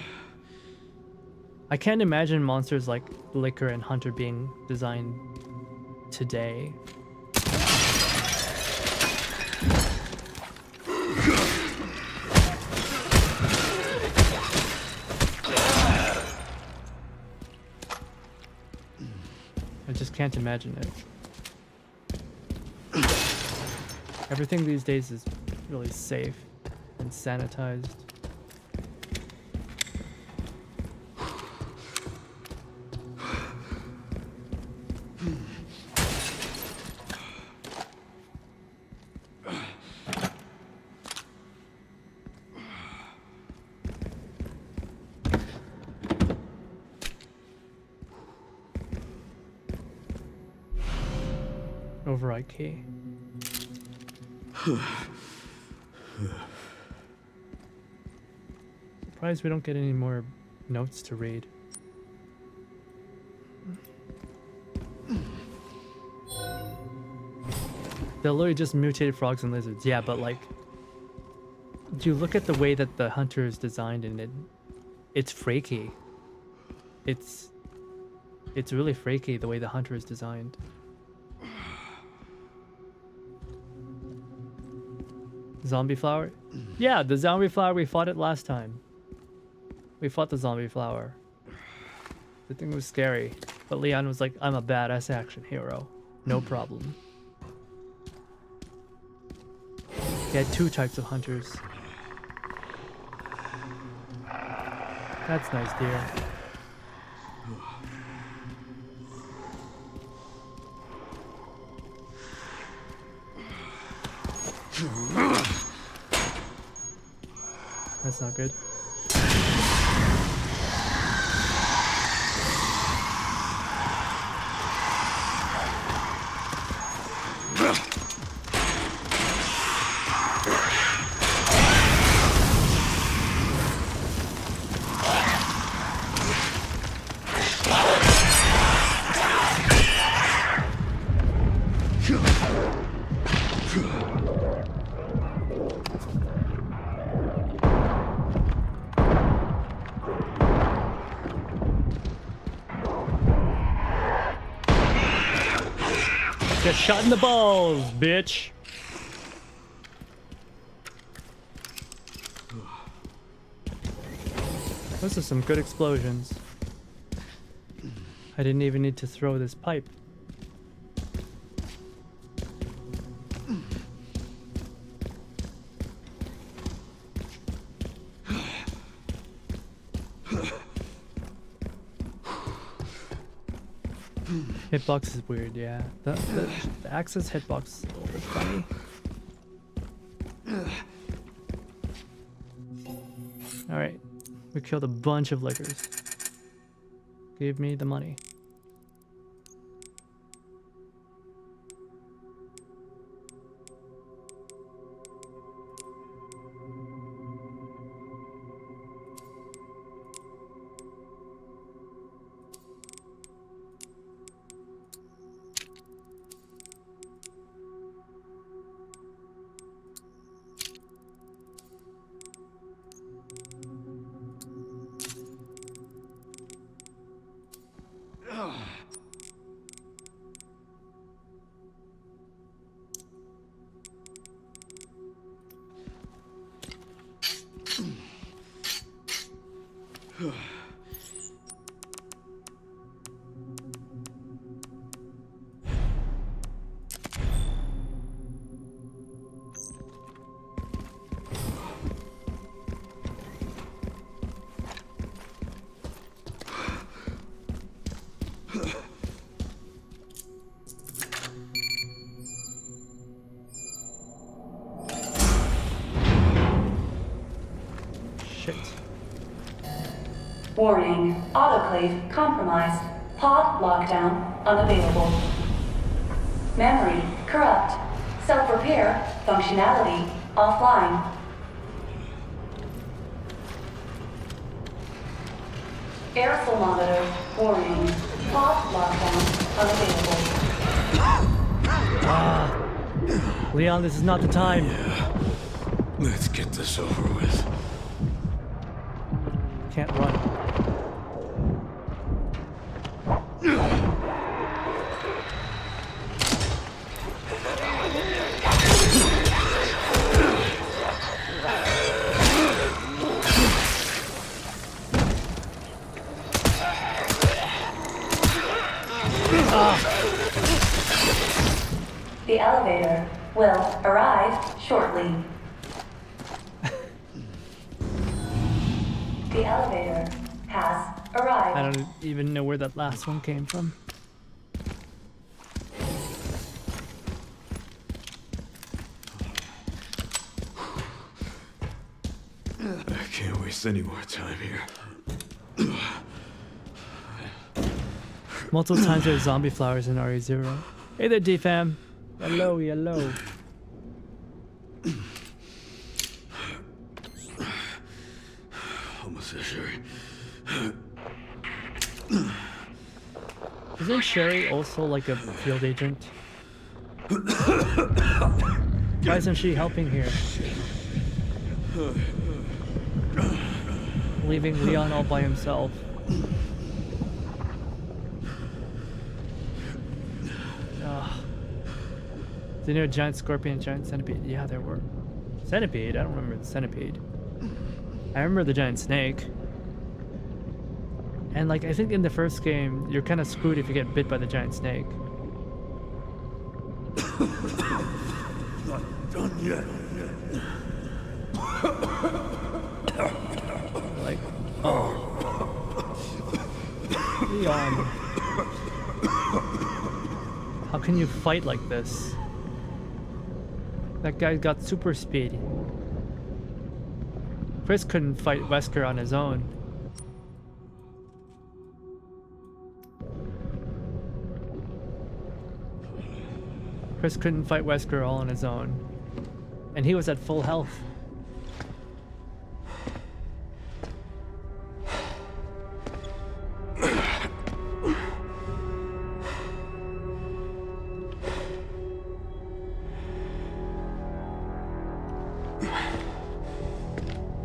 I can't imagine monsters like Licker and Hunter being designed today. I just can't imagine it. Everything these days is really safe and sanitized. Override key. Surprised we don't get any more notes to read. They're literally just mutated frogs and lizards. Yeah, but like, do you look at the way that the hunter is designed and it's freaky. It's really freaky the way the hunter is designed. Zombie flower? Yeah, the zombie flower, we fought it last time. We fought the zombie flower. The thing was scary. But Leon was like, I'm a badass action hero. No problem. He had 2 types of hunters. That's nice, dear. That's not good. Get shot in the balls, bitch. Those are some good explosions. I didn't even need to throw this pipe. Hitbox is weird, yeah. The Axe's hitbox is a little bit funny. Alright. We killed a bunch of lickers. Give me the money. Shit. Warning, autoclave compromised. Pod lockdown unavailable. Memory corrupt. Self-repair functionality offline. Air thermometer warning. Pod lockdown unavailable. Leon, this is not the time. Yeah. Let's get this over with. Can't run. The elevator will arrive shortly. The elevator has arrived. I don't even know where that last one came from. I can't waste any more time here. Multiple times there's zombie flowers in RE0. Hey there, D-Fam. Hello, hello. Almost there, Sherry. Isn't Sherry also like a field agent? Why isn't she helping here? Leaving Leon all by himself. Is there a giant scorpion, giant centipede? Yeah, there were. Centipede? I don't remember the centipede. I remember the giant snake. And like, I think in the first game, you're kind of screwed if you get bit by the giant snake. Not done yet. Like, oh. Leon. How can you fight like this? That guy got super speed. Chris couldn't fight Wesker on his own. Chris couldn't fight Wesker all on his own. And he was at full health.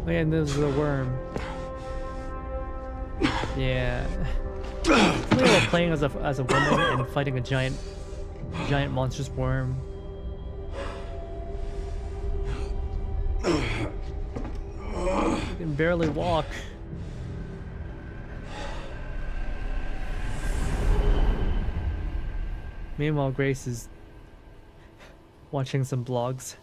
Oh yeah, and this is a worm. Yeah. Leo playing as a woman and fighting a giant monstrous worm. You can barely walk. Meanwhile, Grace is watching some blogs.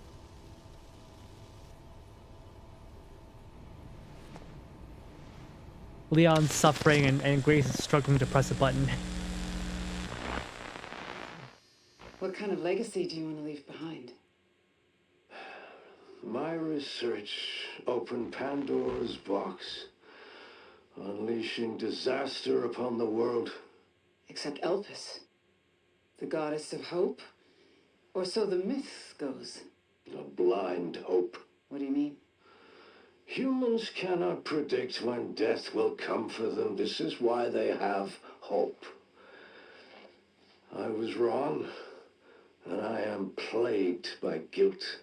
Leon's suffering and Grace is struggling to press a button. What kind of legacy do you want to leave behind? My research opened Pandora's box, unleashing disaster upon the world. Except Elpis, the goddess of hope? Or so the myth goes. A blind hope. What do you mean? Humans cannot predict when death will come for them. This is why they have hope. I was wrong, and I am plagued by guilt.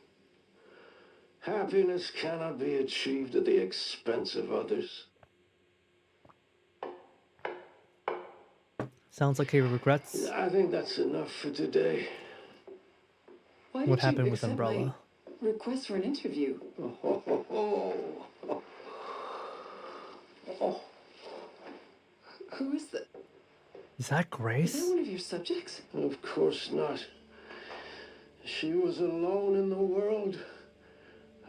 Happiness cannot be achieved at the expense of others. Sounds like he regrets I think that's enough for today. Why what did happened you with accept Umbrella. my request for an interview? Who is that? Is that Is Grace? that one of your subjects? Of course not. She was alone in the world.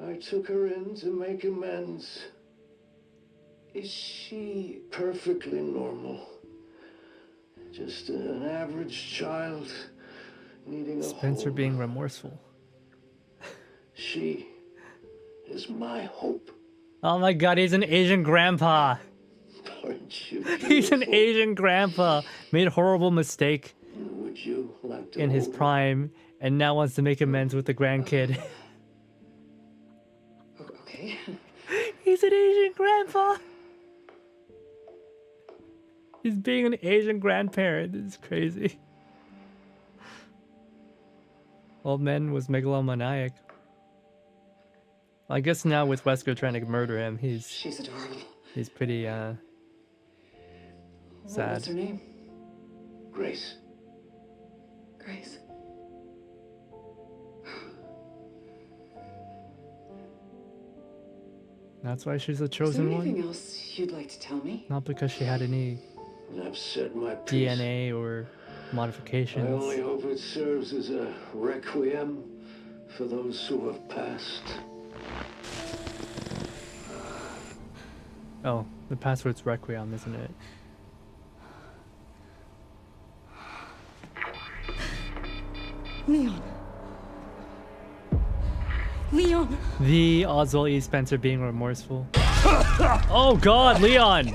I took her in to make amends. Is she... Perfectly normal. Just an average child needing a Spencer home. being remorseful. She is my hope. Oh my god, he's an Asian grandpa. Aren't you He's an beautiful? Asian grandpa. Made a horrible mistake Would you like to in his hold me? prime and now wants to make amends with the grandkid. Okay. He's an Asian grandpa. He's being an Asian grandparent. This is crazy. Old man was megalomaniac. I guess now with Wesker trying to murder him, She's adorable. he's pretty What's sad. her name? Grace. Grace. That's why she's the Is there chosen anything one. else you'd like to tell me? Not because she had any I've said my piece. DNA or I modifications. only hope it serves as a requiem for those who have passed. Oh, the password's Requiem, isn't it? Leon. Leon. The Oswald E. Spencer being remorseful. Oh god, Leon!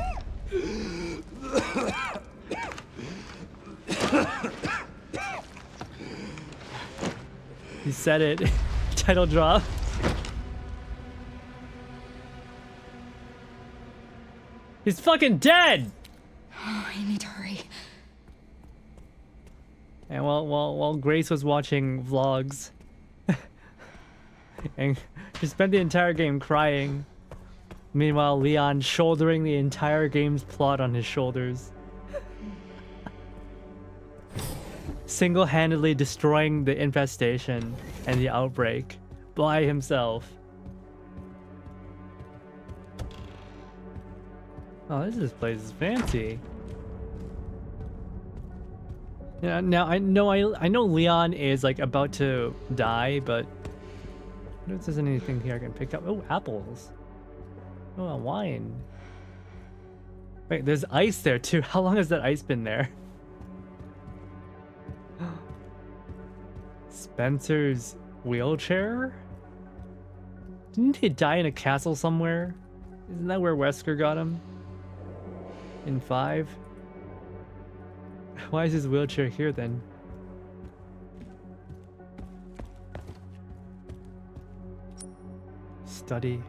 He said it. Title drop. He's fucking dead! Oh, I need to hurry. And while Grace was watching vlogs, and she spent the entire game crying. Meanwhile, Leon shouldering the entire game's plot on his shoulders. Single-handedly destroying the infestation and the outbreak by himself. Oh, this place is fancy. Yeah, now I know Leon is like about to die, but I don't know if there's anything here I can pick up. Oh, apples. Oh, a wine. Wait, there's ice there too. How long has that ice been there? Spencer's wheelchair? Didn't he die in a castle somewhere? Isn't that where Wesker got him? In 5? Why is his wheelchair here then? Study.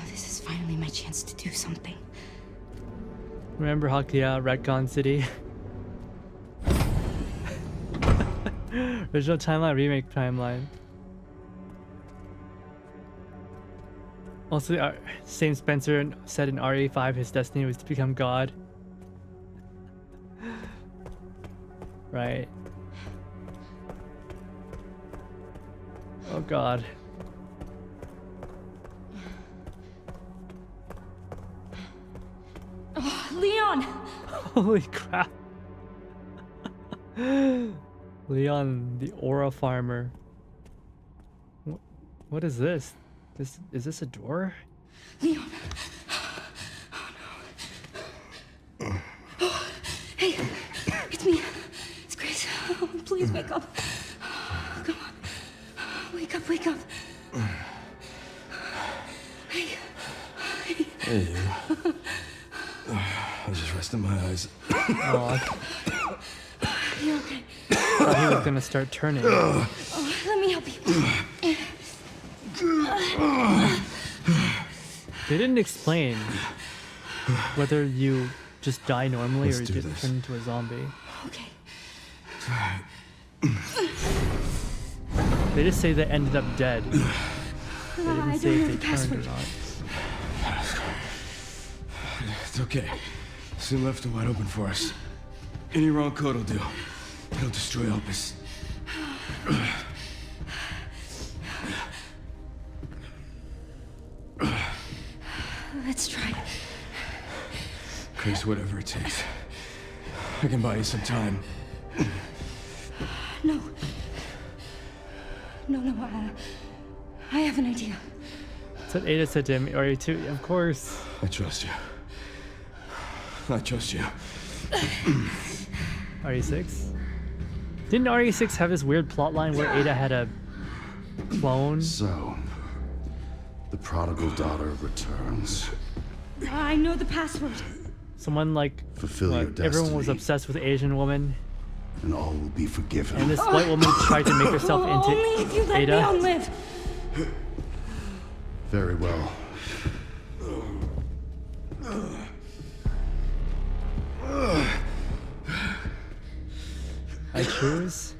This is finally my chance to do something. Remember Hakia, Retcon City? Original timeline, remake timeline. Also, same Spencer said in RE5 his destiny was to become God. Right. Oh god. Oh, Leon! Holy crap. Leon, the aura farmer. What is this? Is this a door? Leon! Oh no. Hey, it's me. It's Grace. Oh, please wake up. Come on. Wake up, wake up. Hey. Hey, you. I was just resting my eyes. Oh, You okay? I thought he was gonna start turning. Oh, let me help you. They didn't explain whether you just die normally Let's or you do get this. turned into a zombie. Okay. They just say they ended up dead. They didn't I say don't if know they the turned or password. not. It's okay. Soon left wide open for us. Any wrong code will do. It'll destroy Opus. Let's try. Grace, whatever it takes. I can buy you some time. No. No, I have an idea. That's what Ada said to him, or too, of course. I trust you. I trust you. RE6? Didn't RE6 have this weird plotline where Ada had a clone? So, the prodigal daughter returns. I know the password. Someone like, Fulfill your destiny, everyone was obsessed with Asian woman, and all will be forgiven. and this white woman tried to make herself into Only if you let Ada. Leon live. Very well. I choose.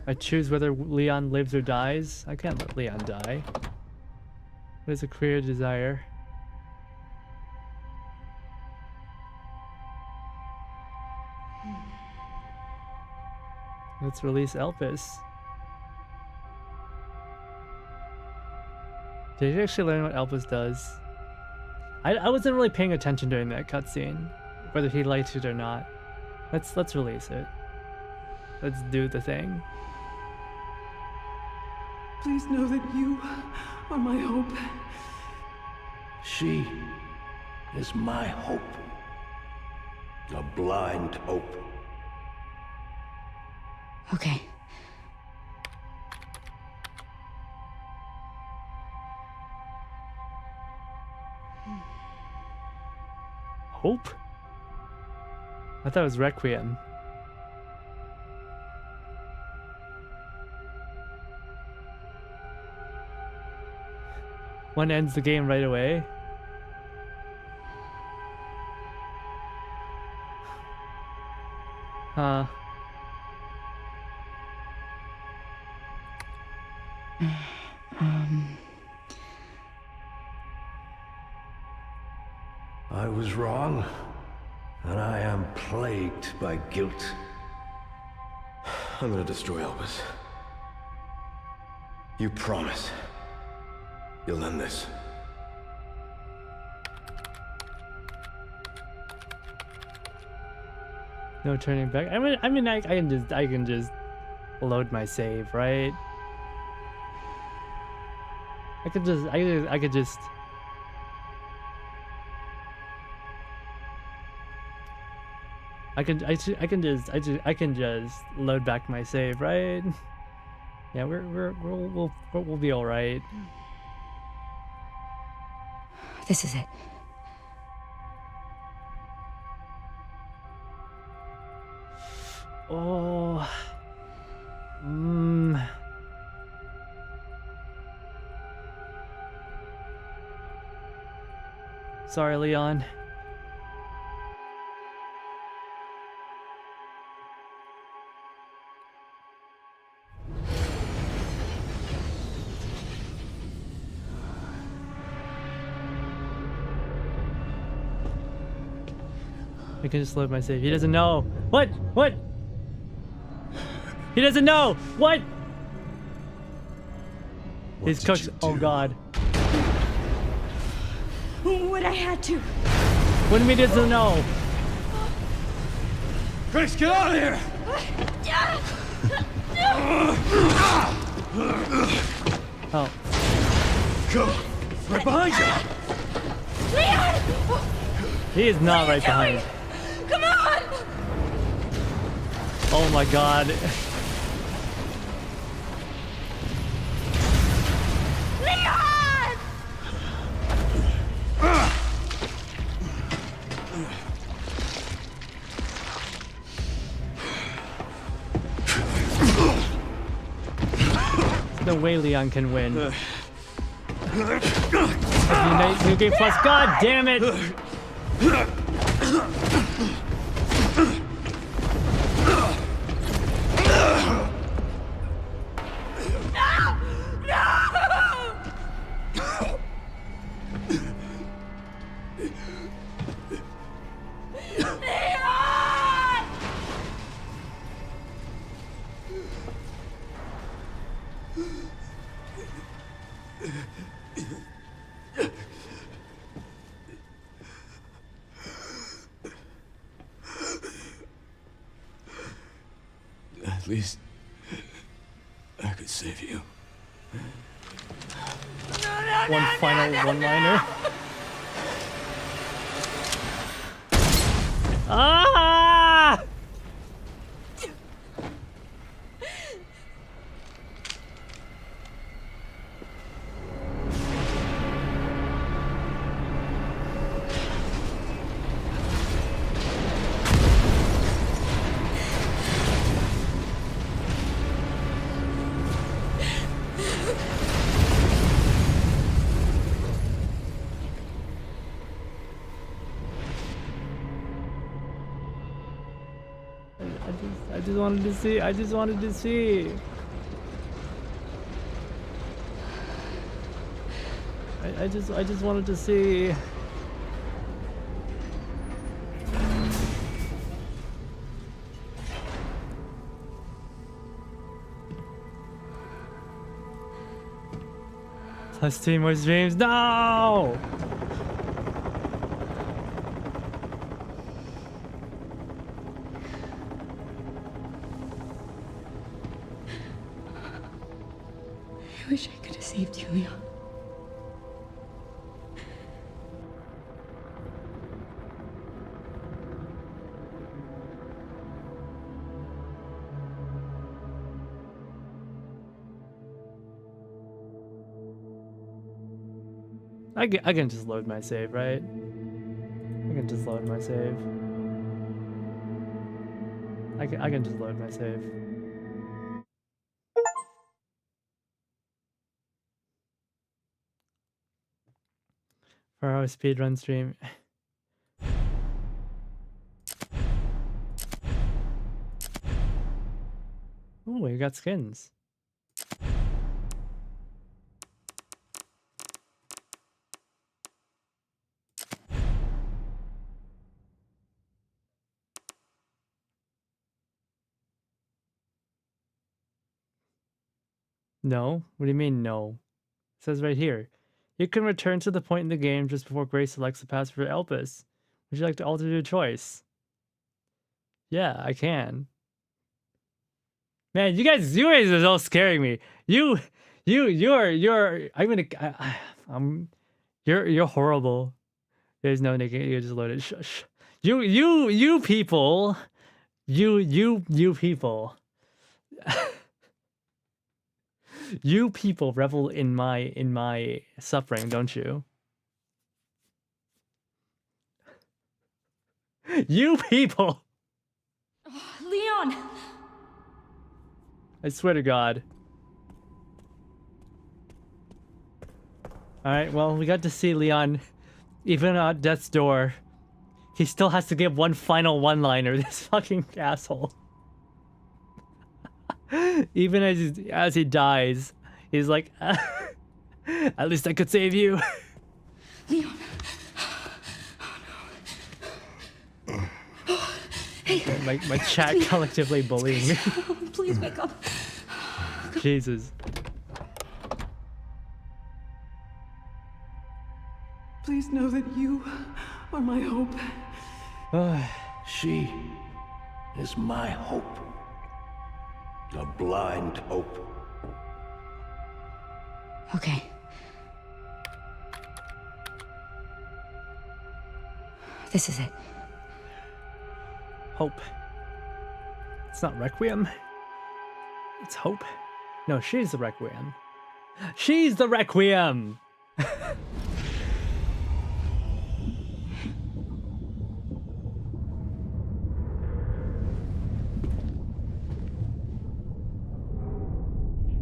I choose whether Leon lives or dies. I can't let Leon die. What is a career desire? Let's release Elpis. Did you actually learn what Elvis does? I wasn't really paying attention during that cutscene, whether he liked it or not. Let's release it. Let's do the thing. Please know that you are my hope. She is my hope. A blind hope. Okay. Hope? I thought it was Requiem. One ends the game right away. Huh. I was wrong, and I am plagued by guilt. I'm gonna destroy Elvis. You promise you'll end this. No turning back. I mean, I can just load my save, right? I could just load back my save, right? Yeah, we'll be all right. This is it. Oh. Sorry, Leon. I can just load my save. He doesn't know. What? What? He doesn't know. What? He's cooked. Oh God. What I had to. What do you mean he doesn't know? Grace, get out of here! Oh. Go! Right behind you! Leon! He is not right behind. Come on! Oh my God. Leon! There's no way Leon can win. New game plus. God damn it! At least I could save you. One final one-liner. Ah! I just wanted to see. I just wanted to see. I just wanted to see. Plus 2 more streams. No! I wish I could have saved you, Leon. I can just load my save, right? I can just load my save. I can just load my save. For our speedrun stream. Ooh, we got skins. No? What do you mean, no? It says right here. You can return to the point in the game just before Grace selects the password for Elpis. Would you like to alter your choice? Yeah, I can. Man, you guys are all scaring me. You're you're horrible. There's no Nick, you just loaded. Shush. You people. You people. You people revel in my suffering, don't you? You people! Oh, Leon! I swear to God. Alright, well, we got to see Leon, even at death's door. He still has to give one final one-liner, this fucking asshole. Even as he dies, he's like, at least I could save you. Leon. Oh no. Hey. My chat collectively bullying me. Please wake up. Jesus. Please know that you are my hope. She is my hope. A blind hope. Okay. This is it. Hope. It's not Requiem. It's Hope. No, she's the Requiem. She's the Requiem!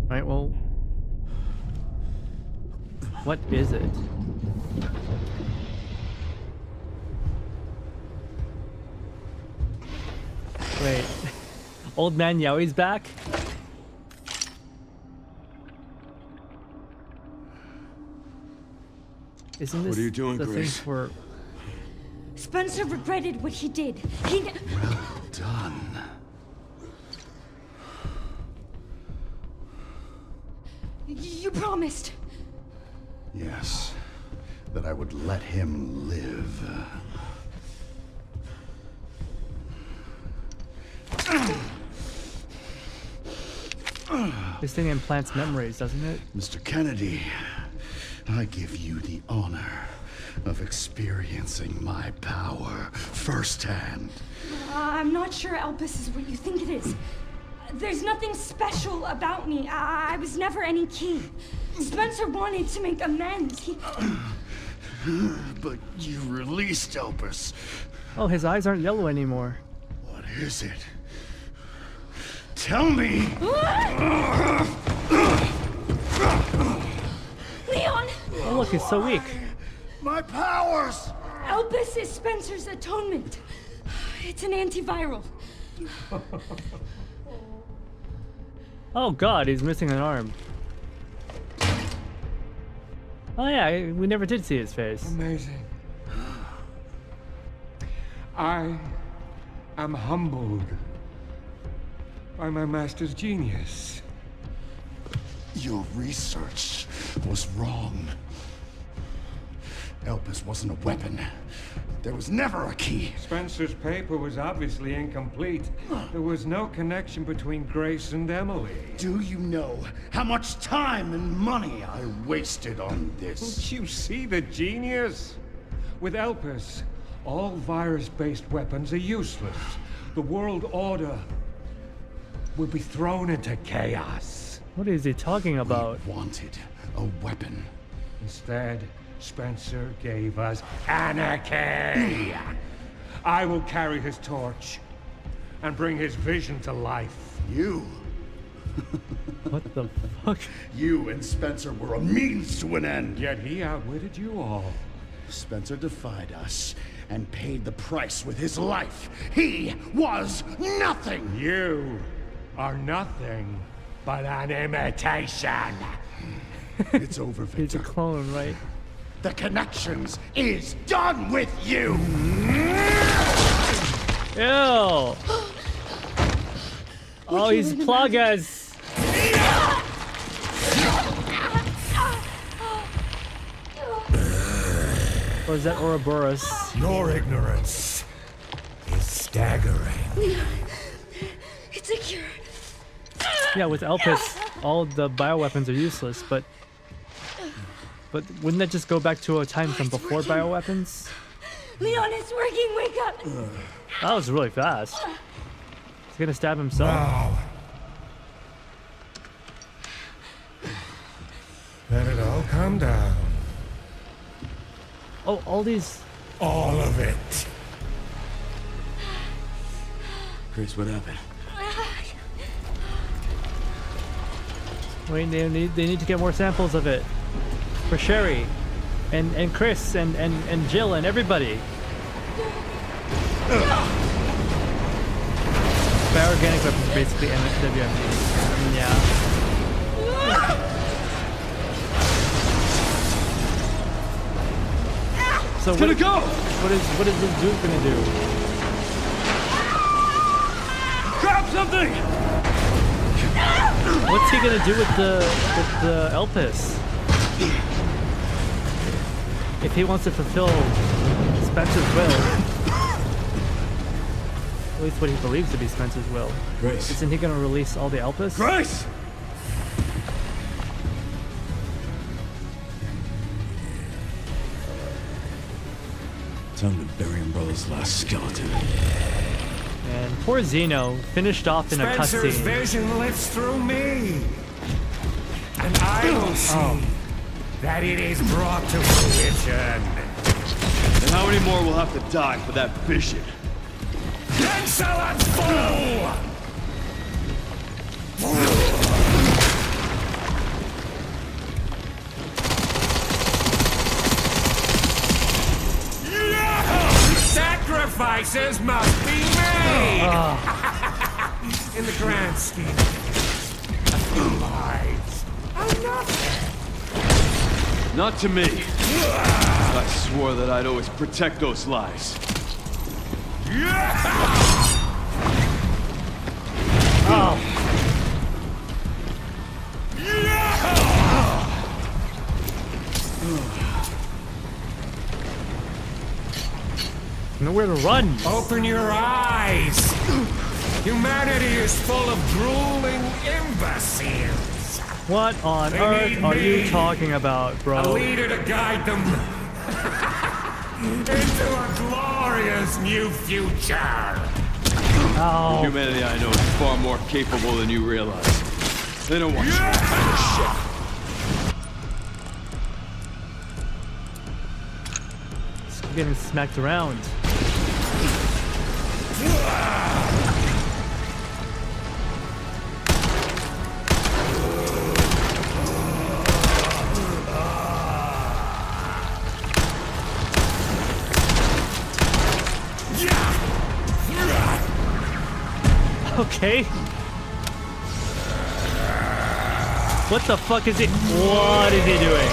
Right, well... What is it? Wait. Old Man Yowie's back? Isn't this What are you doing, the Grace? thing for... Spencer regretted what he did. He... Well done. You promised. Yes, that I would let him live. This thing implants memories, doesn't it? Mr. Kennedy, I give you the honor of experiencing my power firsthand. I'm not sure Elpis is what you think it is. There's nothing special about me. I was never any king. Spencer wanted to make amends. He... But you released Elpis. Oh, his eyes aren't yellow anymore. What is it? Tell me! Leon! Oh, look, he's so weak. My powers! Elpis is Spencer's atonement. It's an antiviral. Oh god, he's missing an arm. Oh yeah, we never did see his face. Amazing. I am humbled by my master's genius. Your research was wrong. Elpis wasn't a weapon. There was never a key. Spencer's paper was obviously incomplete. There was no connection between Grace and Emily. Do you know how much time and money I wasted on this? Don't you see the genius? With Elpis, all virus-based weapons are useless. The world order will be thrown into chaos. What is he talking about? We wanted a weapon. Instead, Spencer gave us anarchy. I will carry his torch and bring his vision to life. You. What the fuck? You and Spencer were a means to an end. Yet he outwitted you all. Spencer defied us and paid the price with his life. He was nothing. You are nothing but an imitation. It's over, He's a Victor. clone, right? The connections is done with you. Ew! Oh, he's Plagas! Or is that Ouroboros? Your ignorance is staggering. It's a cure. Yeah, with Elpis, all the bioweapons are useless, but wouldn't that just go back to a time from before bioweapons? Leon, it's working. Wake up. That was really fast. He's gonna stab himself. Now, let it all calm down. Oh, all these. All of it. Grace, what happened? Wait, they need to get more samples of it. For Sherry. And Chris and Jill and everybody. Bioorganic weapons basically WMD. Yeah. So It's gonna go! What is this dude gonna do? Grab something! What's he gonna do with the Elpis? If he wants to fulfill Spencer's will, at least what he believes to be Spencer's will, Grace. isn't he gonna release all the Elpis? Grace! Time to bury Umbrella's last skeleton. And poor Zeno finished off in a Spencer's cutscene. vision lives through me. And I will see that it is brought to fruition. And how many more will have to die for that vision? Excellent fool! Sacrifices must be made! In the grand scheme of things, a few lives are nothing. Not to me. I swore that I'd always protect those lives. Oh. Nowhere to run. Open your eyes! Humanity is full of drooling imbeciles. What on They earth need are you me. talking about, A bro? leader to guide them into a glorious new future. The Oh. humanity I know is far more capable than you realize. They don't want you to shit. He's getting smacked around. Okay. What the fuck is he? What is he doing?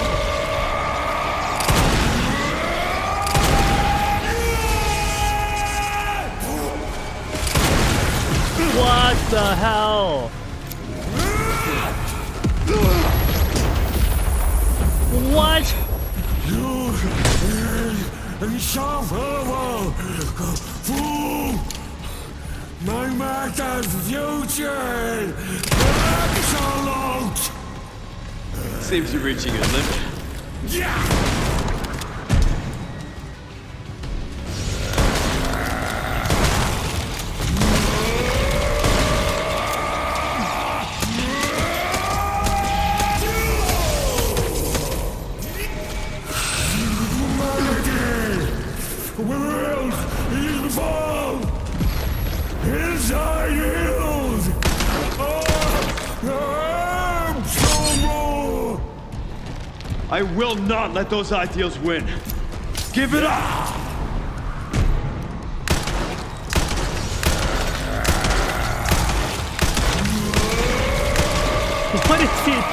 What the hell? What? My master's future absolute. Seems you're reaching your limit. Yeah. I will not let those ideals win. Give it up! What is it?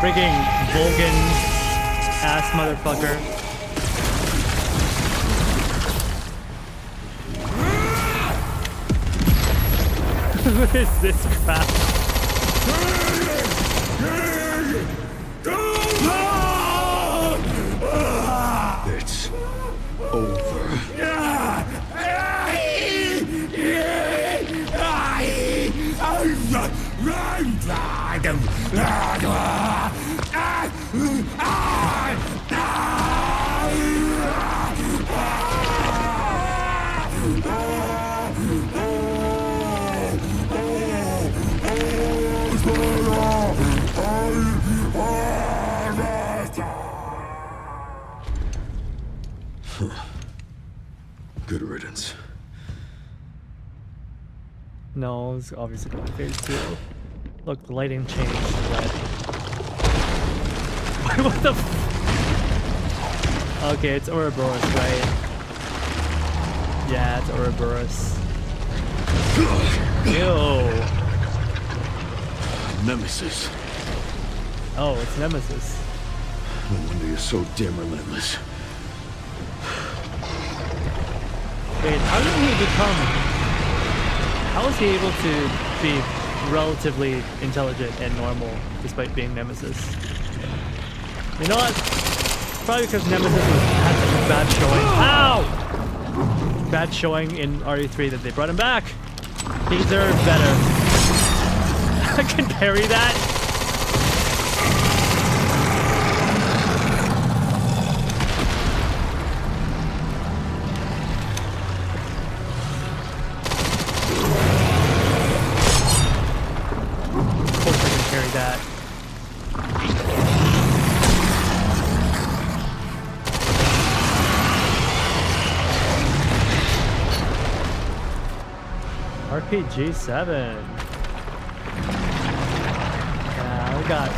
Freaking Vulcan ass motherfucker. What is this crap? It's over. Good riddance. No, it's obviously going to phase 2. Look, the lighting changed to red. What the f- Okay, it's Ouroboros, right? Yeah, it's Ouroboros. Ew. Nemesis. Oh, it's Nemesis. No wonder you're so damn relentless. Wait, how did he become... How was he able to be relatively intelligent and normal despite being Nemesis? You know what? Probably because Nemesis had such a bad showing. Ow! Bad showing in RE3 that they brought him back. He deserved better. I can parry that. That. RPG 7. Yeah, we got.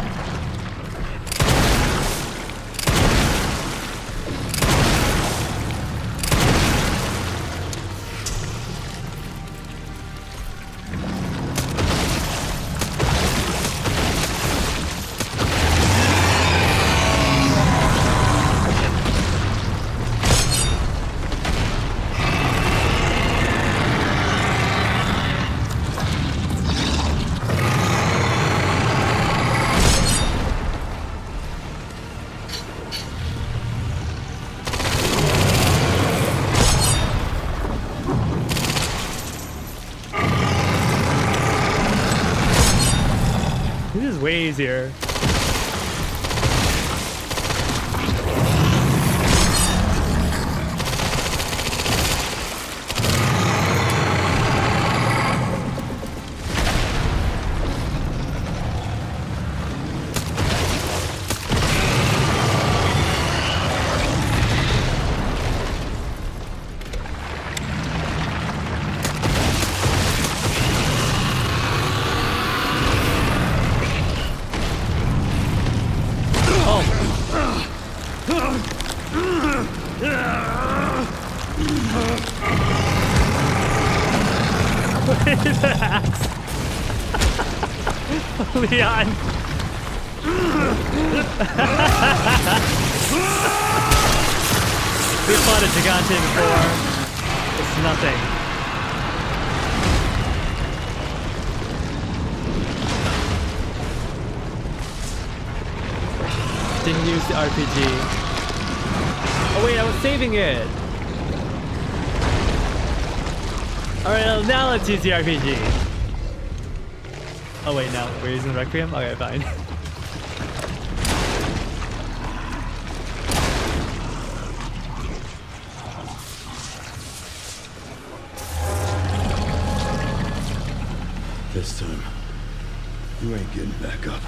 This is way easier. Leon. We fought a Gigante before. It's nothing. didn't use the RPG. Oh wait, I was saving it. Alright, now let's use the RPG. Oh wait, no, we're using Requiem? Okay, fine. This time, you ain't getting back up.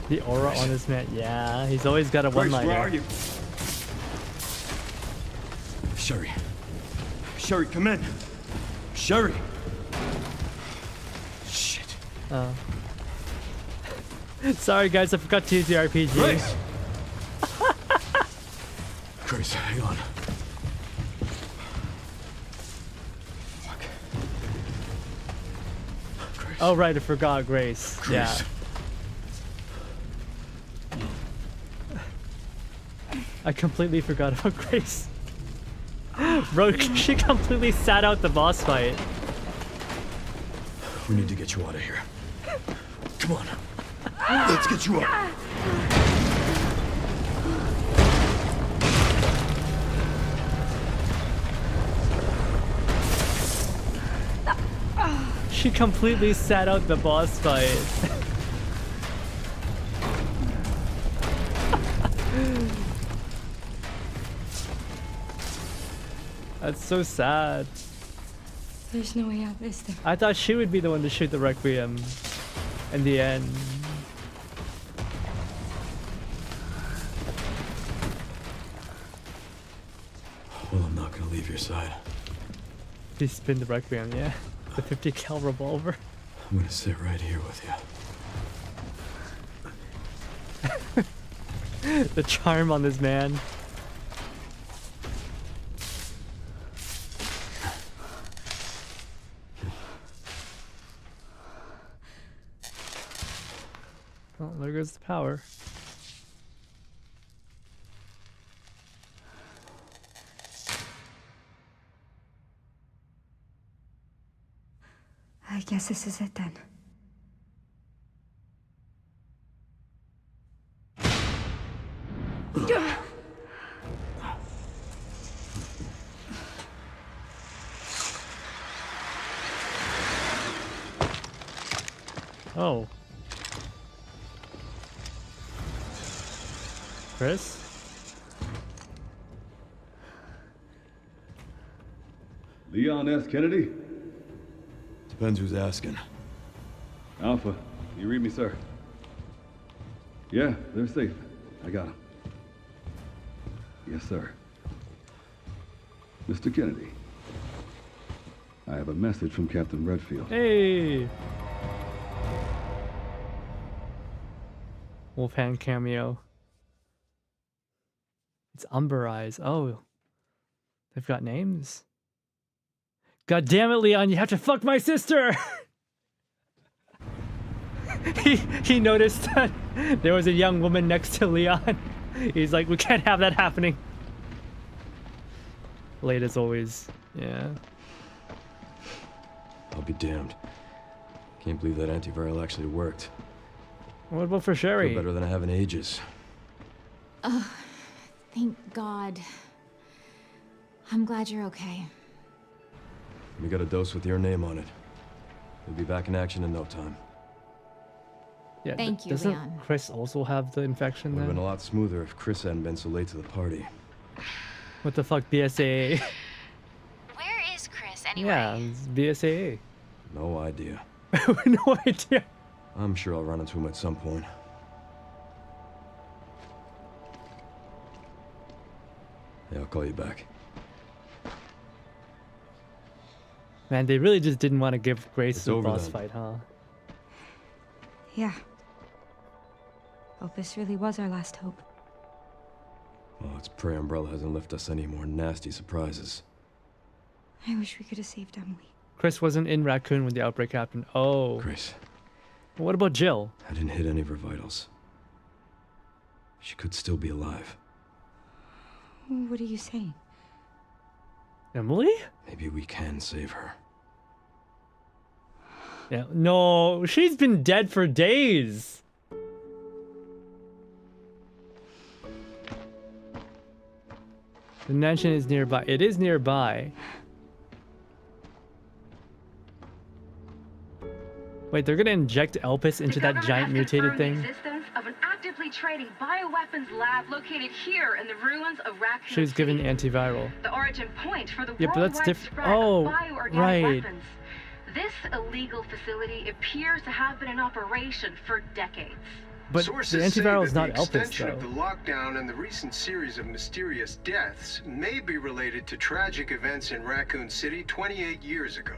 The aura on this man, yeah, he's always got a one-liner. Where are you? Sherry. Sherry, come in. Sherry. Shit. Oh. Sorry guys, I forgot to use the RPG. Grace! Grace, hang on. Fuck. Grace. Oh right, I forgot Grace. Grace. Yeah. I completely forgot about Grace. Bro, she completely sat out the boss fight. We need to get you out of here. Come on. Let's get you out. She completely sat out the boss fight. That's so sad. There's no way out, is there? I thought she would be the one to shoot the Requiem in the end. Well, I'm not gonna leave your side. He spin the Requiem, yeah. The 50 cal revolver. I'm gonna sit right here with you. The charm on this man. Oh, there goes the power. I guess this is it then. Oh. Chris? Leon S. Kennedy? Depends who's asking. Alpha, you read me, sir? Yeah, they're safe. I got them. Yes, sir. Mr. Kennedy, I have a message from Captain Redfield. Hey! Wolfhand cameo. It's Umber Eyes. Oh. They've got names. God damn it, Leon, you have to fuck my sister! he noticed that there was a young woman next to Leon. He's like, we can't have that happening. Late as always. Yeah. I'll be damned. Can't believe that antiviral actually worked. What about for Sherry? Feel better than I have in ages. Oh, thank God. I'm glad you're okay. We got a dose with your name on it. We'll be back in action in no time. Yeah, Thank you, doesn't Leon. Chris also have the infection Would have then? been a lot smoother if Chris hadn't been so late to the party. What the fuck, BSAA? Where is Chris anyway? Yeah, it's BSAA. No idea. No idea. I'm sure I'll run into him at some point. Yeah, I'll call you back. Man, they really just didn't want to give Grace It's the over boss then. fight, huh? Yeah. Hope this really was our last hope. Well, let's pray Umbrella hasn't left us any more nasty surprises. I wish we could have saved Emily. Chris wasn't in Raccoon when the outbreak happened. Oh. Grace, What about Jill? I didn't hit any of her vitals. She could still be alive. What are you saying? Emily? Maybe we can save her. Yeah, no, she's been dead for days. The mansion is nearby. It is nearby. Wait, they're gonna inject Elpis into that giant mutated thing? The existence of an actively trading bioweapons lab located here in the ruins of Raccoon She was given City. antiviral. The origin point for the Yeah, but that's worldwide different. spread Oh, of bioorganic right. weapons. This illegal facility appears to have been in operation for decades. But Sources the antiviral is say not that the Elpis, extension though. of the lockdown and the recent series of mysterious deaths may be related to tragic events in Raccoon City 28 years ago.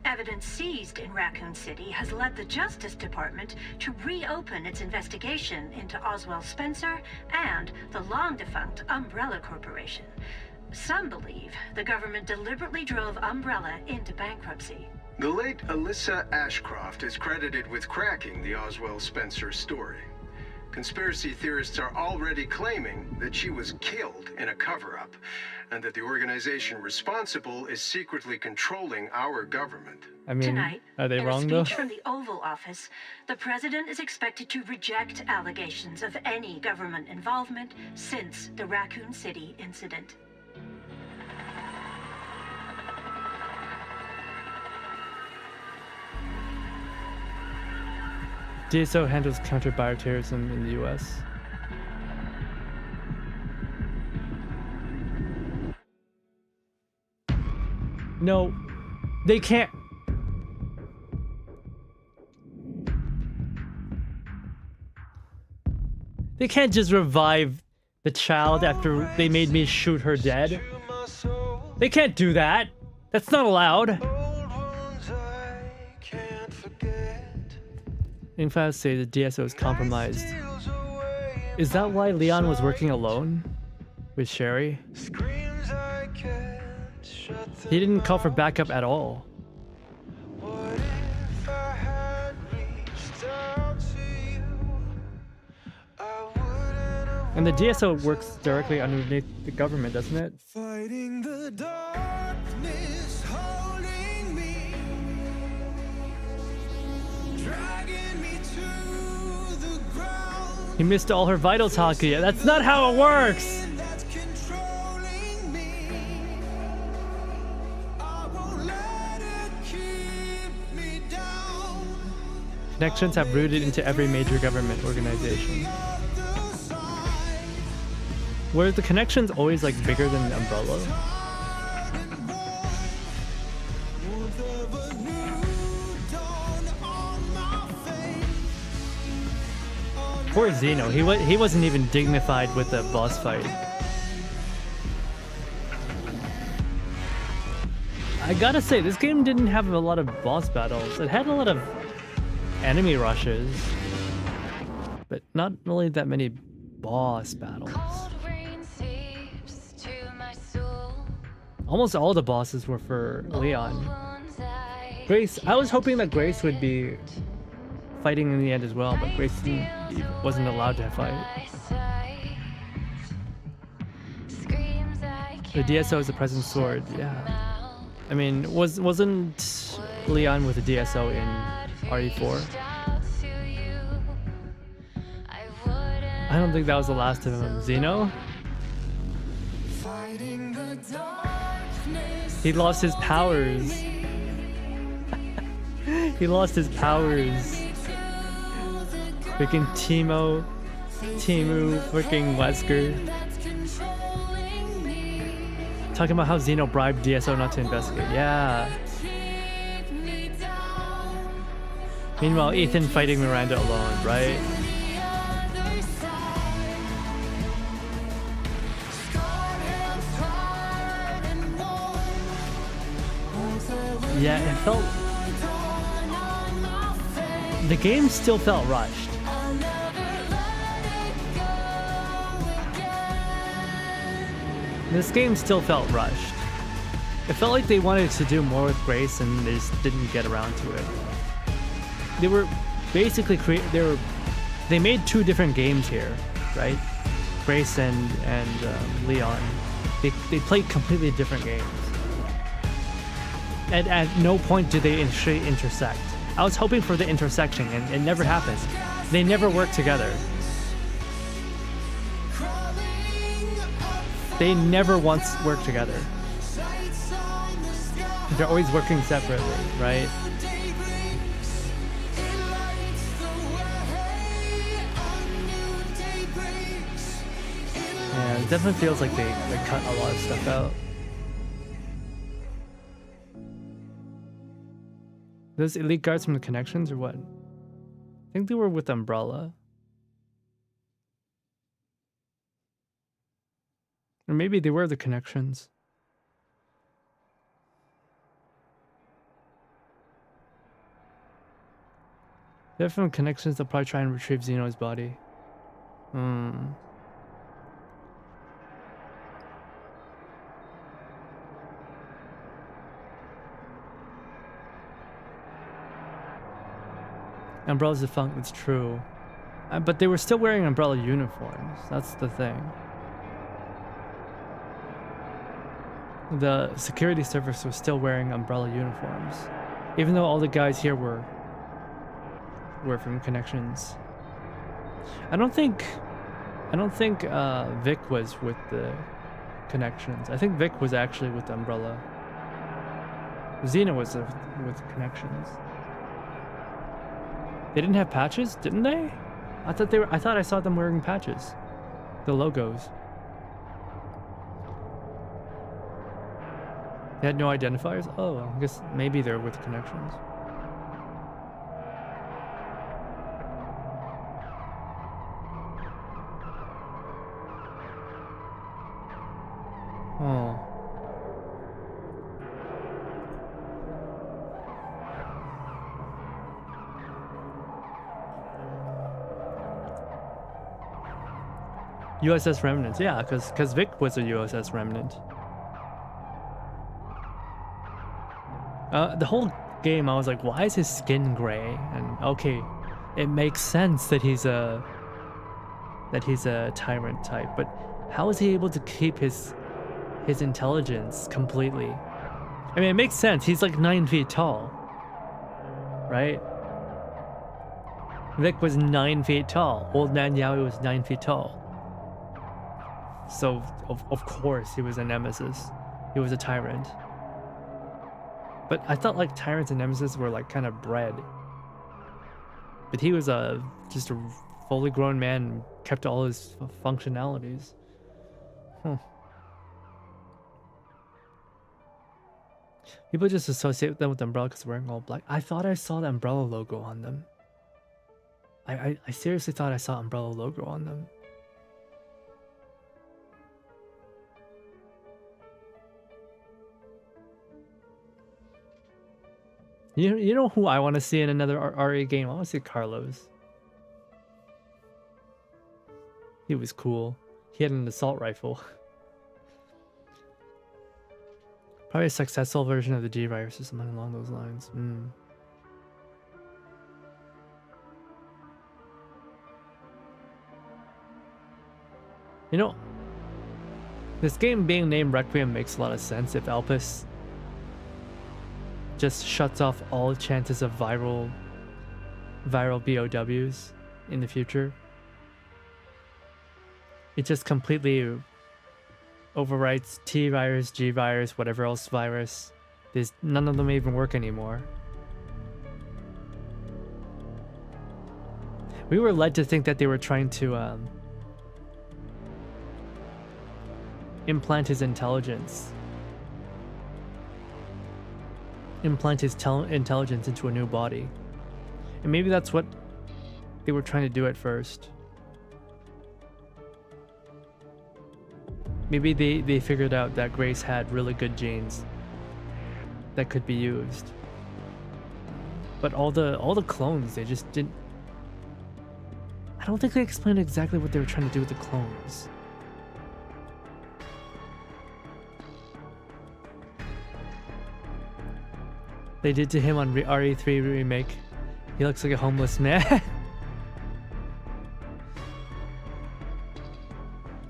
Evidence seized in Raccoon City has led the Justice Department to reopen its investigation into Oswald Spencer and the long-defunct Umbrella Corporation. Some believe the government deliberately drove Umbrella into bankruptcy. The late Alyssa Ashcroft is credited with cracking the Oswald Spencer story. Conspiracy theorists are already claiming that she was killed in a cover-up, and that the organization responsible is secretly controlling our government. I mean, Tonight, are they in wrong, a though? speech from the Oval Office, the president is expected to reject allegations of any government involvement since the Raccoon City incident. DSO handles counter-bioterrorism in the US. No, they can't. They can't just revive the child after they made me shoot her dead. They can't do that. That's not allowed. In fact, say the DSO is compromised. Is that why Leon was working alone with Sherry? He didn't call for backup at all. And the DSO works directly underneath the government, doesn't it? Fighting the darkness, holding me, dragging me to the ground. He missed all her vitals, Hakuya. That's not how it works! Connections have rooted into every major government organization. Were the connections always like bigger than the umbrella? Poor Zeno, he wasn't even dignified with the boss fight. I gotta say, this game didn't have a lot of boss battles. It had a lot of enemy rushes, but not really that many boss battles. Almost all the bosses were for Leon. Grace, I was hoping that Grace would be fighting in the end as well, but Grace wasn't allowed to fight. The DSO is the present sword, yeah. I mean, wasn't Leon with the DSO in RE4? I don't think that was the last of him. Zeno? He lost his powers. He lost his powers. Freaking Timu, freaking Wesker. Talking about how Zeno bribed DSO not to investigate. Yeah. Meanwhile, Ethan fighting Miranda alone, right? Yeah, it felt... The game still felt rushed. This game still felt rushed. It felt like they wanted to do more with Grace and they just didn't get around to it. They were basically they made 2 different games here, right? Grace and Leon. They played completely different games. And at no point do they intersect. I was hoping for the intersection, and it never happens. They never work together. They never once work together. They're always working separately, right? Yeah, it definitely feels like they cut a lot of stuff out. Those elite guards from the Connections or what? I think they were with Umbrella. Or maybe they were the Connections. They're from Connections. They'll probably try and retrieve Xeno's body. Umbrella's defunct, that's true. But they were still wearing Umbrella uniforms. That's the thing. The security service was still wearing Umbrella uniforms. Even though all the guys here were from Connections. I don't think Vic was with the Connections. I think Vic was actually with Umbrella. Xena was with Connections. They didn't have patches, didn't they? I thought I saw them wearing patches. The logos. They had no identifiers? Oh, I guess maybe they're with Connections. Oh. USS Remnant, yeah, because Vic was a USS Remnant. The whole game, I was like, why is his skin gray? And okay, it makes sense that he's a tyrant type, but how is he able to keep his intelligence completely? I mean, it makes sense. He's like 9 feet tall, right? Vic was 9 feet tall. Old Man Yowie was 9 feet tall. So, of course, he was a nemesis. He was a tyrant. But I thought like tyrants and nemesis were like kind of bred. But he was just a fully grown man and kept all his functionalities. People just associate them with Umbrella because wearing all black. I thought I saw the Umbrella logo on them. I seriously thought I saw Umbrella logo on them. You know who I want to see in another RE game? I want to see Carlos. He was cool. He had an assault rifle. Probably a successful version of the G-Virus or something along those lines. You know, this game being named Requiem makes a lot of sense if Elpis just shuts off all chances of viral BOWs in the future. It just completely overwrites T-Virus, G-Virus, whatever else virus. None of them even work anymore. We were led to think that they were trying to implant his intelligence. Implant his intelligence into a new body. And maybe that's what they were trying to do at first. Maybe they figured out that Grace had really good genes that could be used. But all the clones, they just didn't... I don't think they explained exactly what they were trying to do with the clones. They did to him on RE3 Remake. He looks like a homeless man.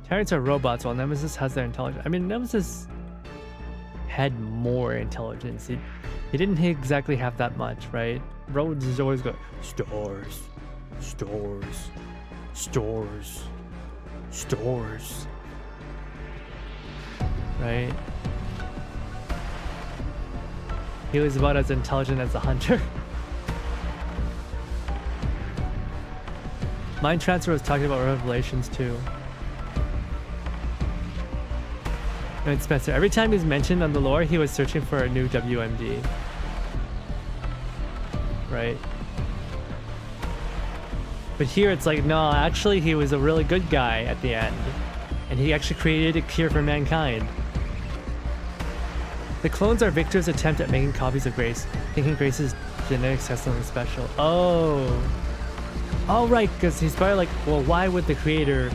Tyrants are robots while Nemesis has their intelligence. I mean, Nemesis had more intelligence. He didn't exactly have that much, right? Rhodes is always going, stores, stores, stores, stores. Right? He was about as intelligent as a hunter. Mind Transfer was talking about Revelations too. And Spencer, every time he's mentioned on the lore, he was searching for a new WMD. Right? But here it's like, no, actually he was a really good guy at the end. And he actually created a cure for mankind. The clones are Victor's attempt at making copies of Grace, thinking Grace's genetics has something special. Oh. Oh, right, because he's probably like, well, why would the creator,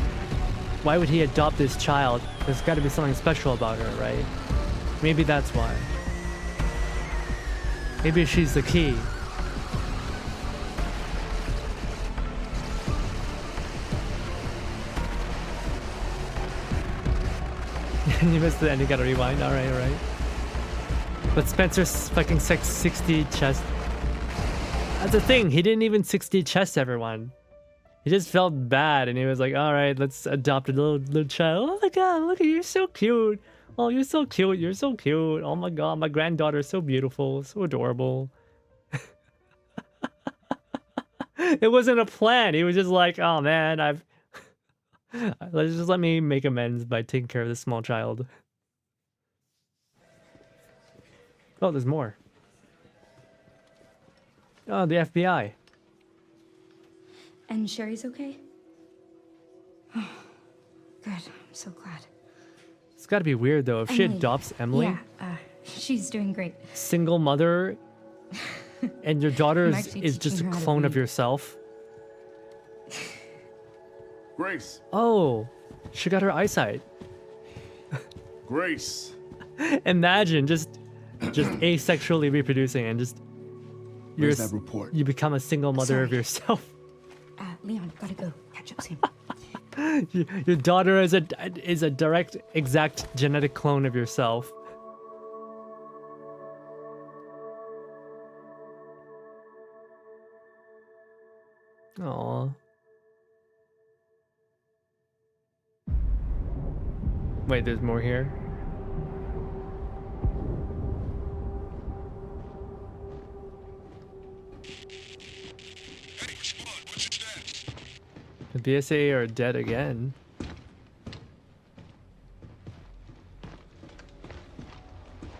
why would he adopt this child? There's got to be something special about her, right? Maybe that's why. Maybe she's the key. You missed the end, you gotta rewind. Alright, alright. But Spencer's fucking 60 chest. That's the thing, he didn't even 60 chest everyone. He just felt bad and he was like, alright, let's adopt a little child. Oh my god, look at you, you're so cute. Oh, you're so cute, you're so cute. Oh my god, my granddaughter is so beautiful, so adorable. It wasn't a plan, he was just like, oh man, let me make amends by taking care of this small child. Oh, there's more. Oh, the FBI. And Sherry's okay? Oh, good. I'm so glad. It's gotta be weird though, if she Emily. adopts Emily. Yeah, she's doing great. Single mother, and your daughter I'm is actually just a teaching her how to clone of read. yourself. Grace. Oh, she got her eyesight. Grace. Imagine just asexually reproducing and just Where's that report? You become a single mother of yourself. Leon, gotta go. Catch up soon. Your daughter is a direct, exact genetic clone of yourself. Aww. Wait, there's more here? The BSA are dead again.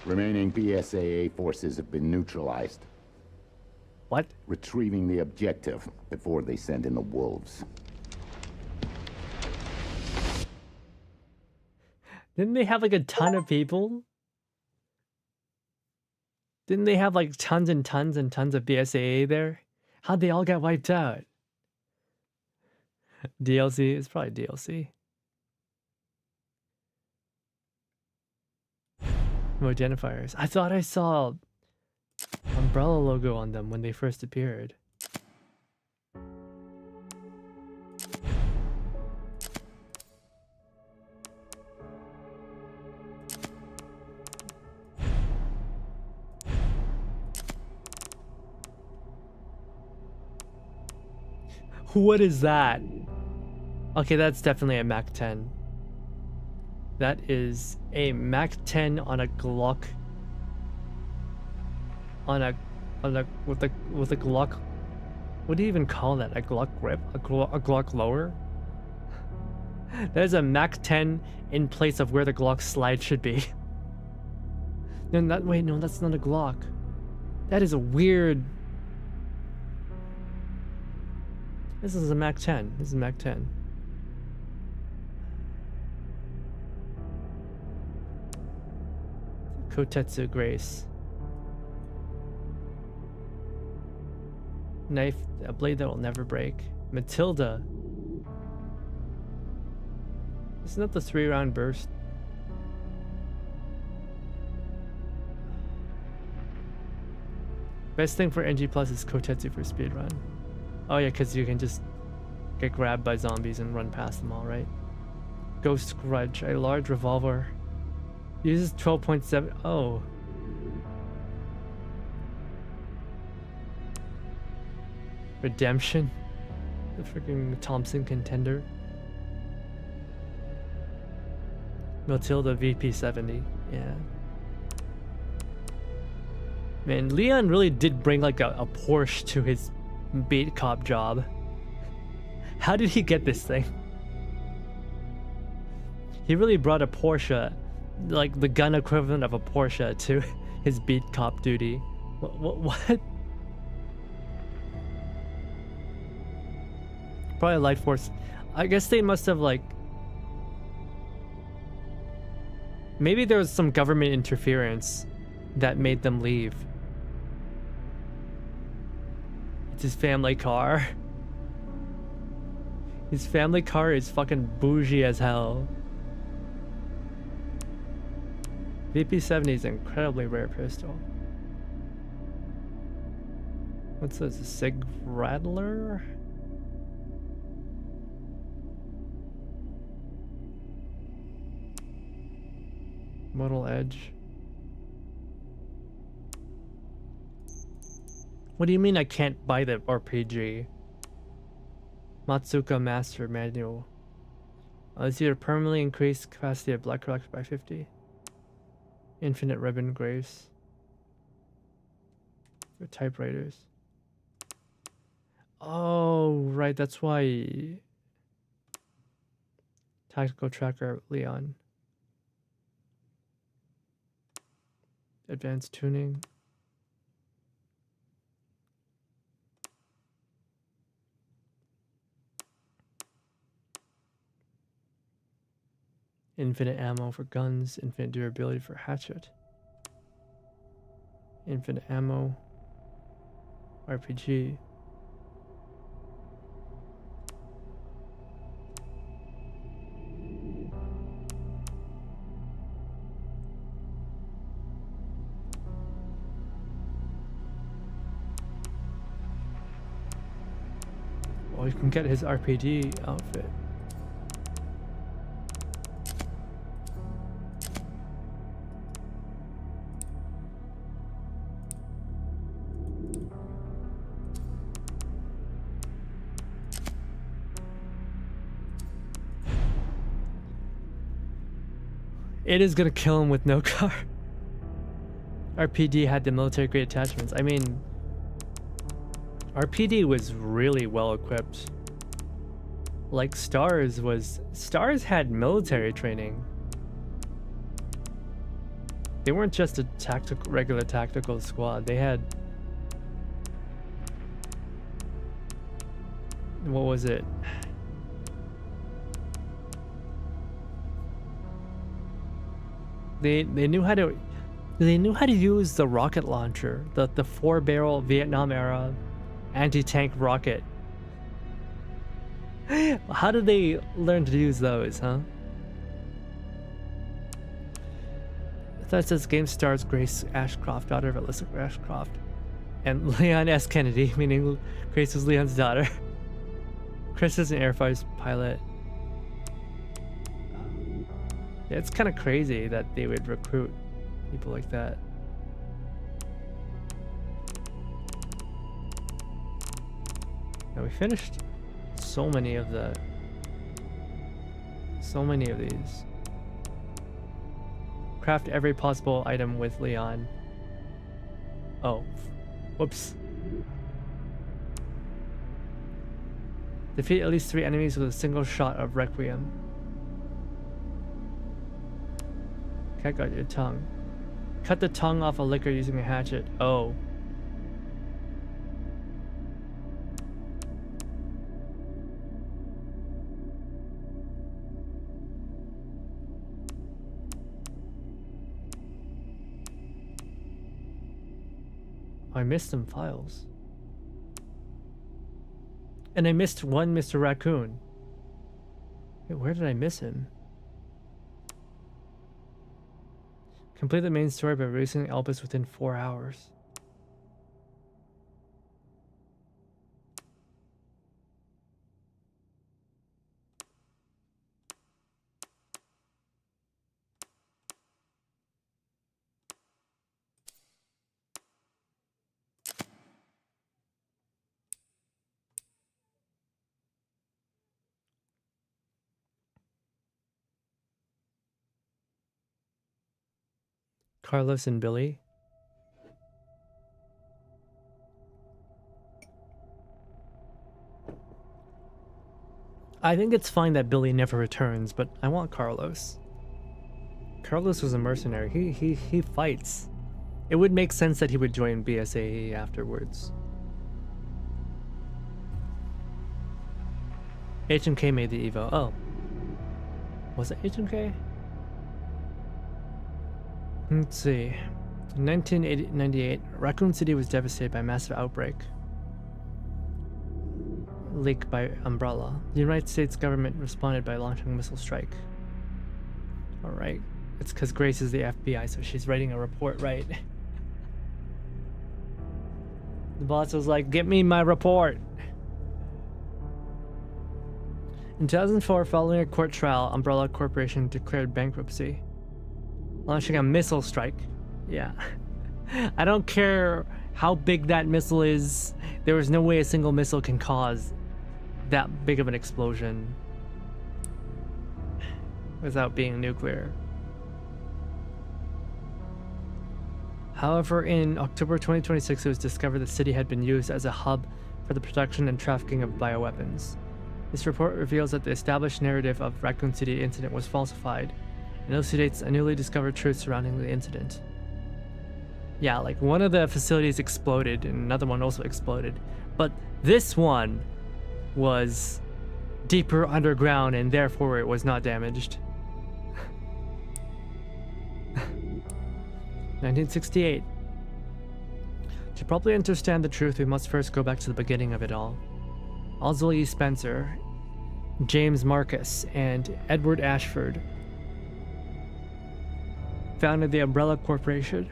Remaining BSAA forces have been neutralized. What? Retrieving the objective before they send in the wolves. Didn't they have like a ton of people? Didn't they have like tons and tons and tons of BSAA there? How'd they all get wiped out? DLC? It's probably DLC. No identifiers. I thought I saw Umbrella logo on them when they first appeared. What is that? Okay, that's definitely a Mac 10. That is a Mac 10 on a Glock. With a Glock. What do you even call that? A Glock grip? A Glock lower? There's a Mac 10 in place of where the Glock slide should be. No, wait, no, that's not a Glock. That is a weird. This is a Mac 10. This is a Mac 10. Kotetsu Grace. Knife, a blade that will never break. Matilda. Isn't that the 3-round burst? Best thing for NG Plus is Kotetsu for speedrun. Oh yeah, because you can just get grabbed by zombies and run past them all, right? Ghost Grudge, a large revolver. Uses 12.7. Oh. Redemption. The freaking Thompson contender. Matilda VP70. Yeah. Man, Leon really did bring like a Porsche to his beat cop job. How did he get this thing? He really brought a Porsche, like the gun equivalent of a Porsche, to his beat cop duty. What? Probably Light Force. I guess they must have like... Maybe there was some government interference that made them leave. It's his family car. His family car is fucking bougie as hell. VP70 is an incredibly rare pistol. What's this? A Sig Rattler? Model Edge. What do you mean I can't buy the RPG? Matsuka Master Manual. It's either permanently increased capacity of Black Collector by 50. Infinite Ribbon Grace. For typewriters. Oh, right, that's why. Tactical Tracker Leon. Advanced Tuning. Infinite ammo for guns, infinite durability for hatchet. Infinite ammo. RPG. Well, you can get his RPG outfit. It is gonna kill him with no car. RPD had the military grade attachments. I mean, RPD was really well equipped. Like Stars had military training. They weren't just a regular tactical squad. They had, what was it? They knew how to use the rocket launcher, the 4-barrel Vietnam era anti-tank rocket. How did they learn to use those, huh? That says game stars Grace Ashcroft, daughter of Alyssa Ashcroft, and Leon S. Kennedy, meaning Grace was Leon's daughter. Chris is an Air Force pilot. Yeah, it's kind of crazy that they would recruit people like that. Now we finished so many of these. Craft every possible item with Leon. Oh, whoops. Defeat at least 3 enemies with a single shot of Requiem. Cat got your tongue. Cut the tongue off a liquor using a hatchet. Oh. I missed some files. And I missed one Mr. Raccoon. Wait, where did I miss him? Complete the main story by releasing Elvis within 4 hours. Carlos and Billy. I think it's fine that Billy never returns, but I want Carlos. Carlos was a mercenary. He fights. It would make sense that he would join BSAE afterwards. HMK made the Evo. Oh. Was it HMK? Let's see. In 1998, Raccoon City was devastated by a massive outbreak. Leak by Umbrella. The United States government responded by launching a missile strike. Alright. It's because Grace is the FBI, so she's writing a report, right? The boss was like, "Get me my report." In 2004, following a court trial, Umbrella Corporation declared bankruptcy, launching a missile strike. Yeah. I don't care how big that missile is. There is no way a single missile can cause that big of an explosion without being nuclear. However, in October 2026, it was discovered the city had been used as a hub for the production and trafficking of bioweapons. This report reveals that the established narrative of Raccoon City incident was falsified and elucidates a newly discovered truth surrounding the incident. Yeah, like one of the facilities exploded and another one also exploded, but this one was deeper underground and therefore it was not damaged. 1968. To properly understand the truth, we must first go back to the beginning of it all. Oswald E. Spencer, James Marcus, and Edward Ashford founded the Umbrella Corporation.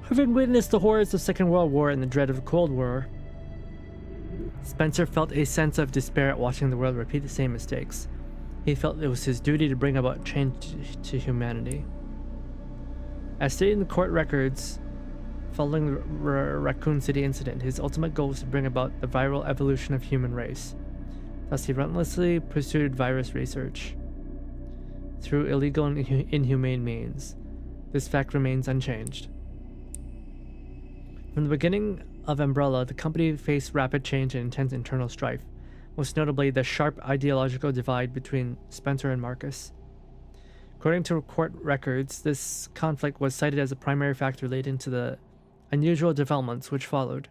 Having witnessed the horrors of the Second World War and the dread of the Cold War, Spencer felt a sense of despair at watching the world repeat the same mistakes. He felt it was his duty to bring about change to humanity. As stated in the court records, following the Raccoon City incident, his ultimate goal was to bring about the viral evolution of human race. Thus, he relentlessly pursued virus research through illegal and inhumane means. This fact remains unchanged. From the beginning of Umbrella, the company faced rapid change and intense internal strife, most notably the sharp ideological divide between Spencer and Marcus. According to court records, this conflict was cited as a primary factor relating to the unusual developments which followed.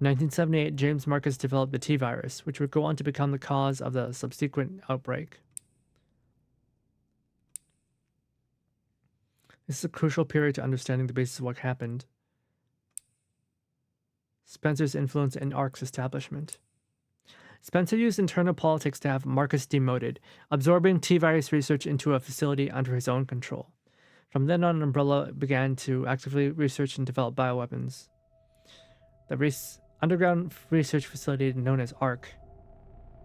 In 1978, James Marcus developed the T-virus, which would go on to become the cause of the subsequent outbreak. This is a crucial period to understanding the basis of what happened. Spencer's influence in ARC's establishment. Spencer used internal politics to have Marcus demoted, absorbing T-virus research into a facility under his own control. From then on, Umbrella began to actively research and develop bioweapons. The underground research facility known as ARC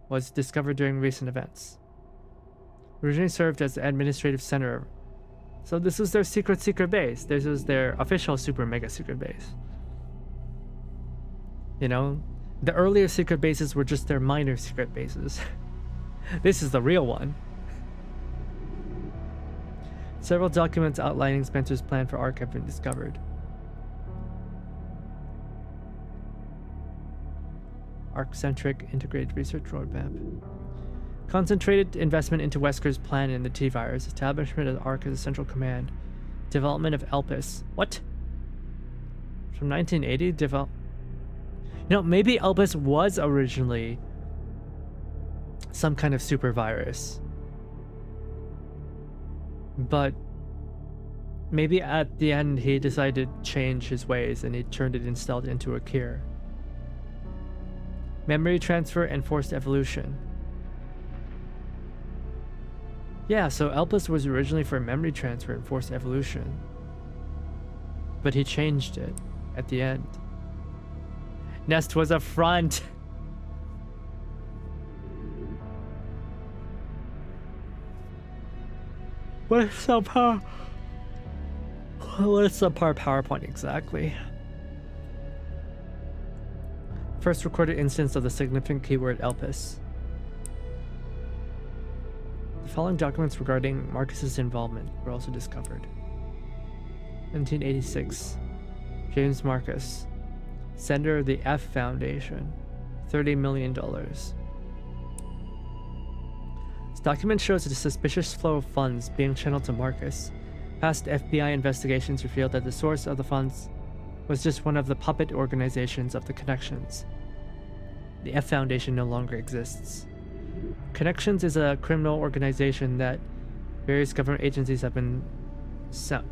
was discovered during recent events. Originally served as the administrative center. So this was their secret base. This was their official super mega secret base. You know? The earlier secret bases were just their minor secret bases. This is the real one. Several documents outlining Spencer's plan for ARC have been discovered. ARC-centric integrated research roadmap. Concentrated investment into Wesker's plan in the T-virus, establishment of ARC as a central command, development of Elpis. What? From 1980, You know, maybe Elpis was originally some kind of super virus. But maybe at the end he decided to change his ways and he turned it instead into a cure. Memory transfer and forced evolution. Yeah, so Elpis was originally for memory transfer and forced evolution. But he changed it at the end. Nest was a front. What is subpar PowerPoint exactly? First recorded instance of the significant keyword Elpis. The following documents regarding Marcus's involvement were also discovered. 1986. James Marcus, sender of the F Foundation, $30 million. This document shows a suspicious flow of funds being channeled to Marcus. Past FBI investigations revealed that the source of the funds was just one of the puppet organizations of the Connections. The F Foundation no longer exists. Connections is a criminal organization that various government agencies have been sent.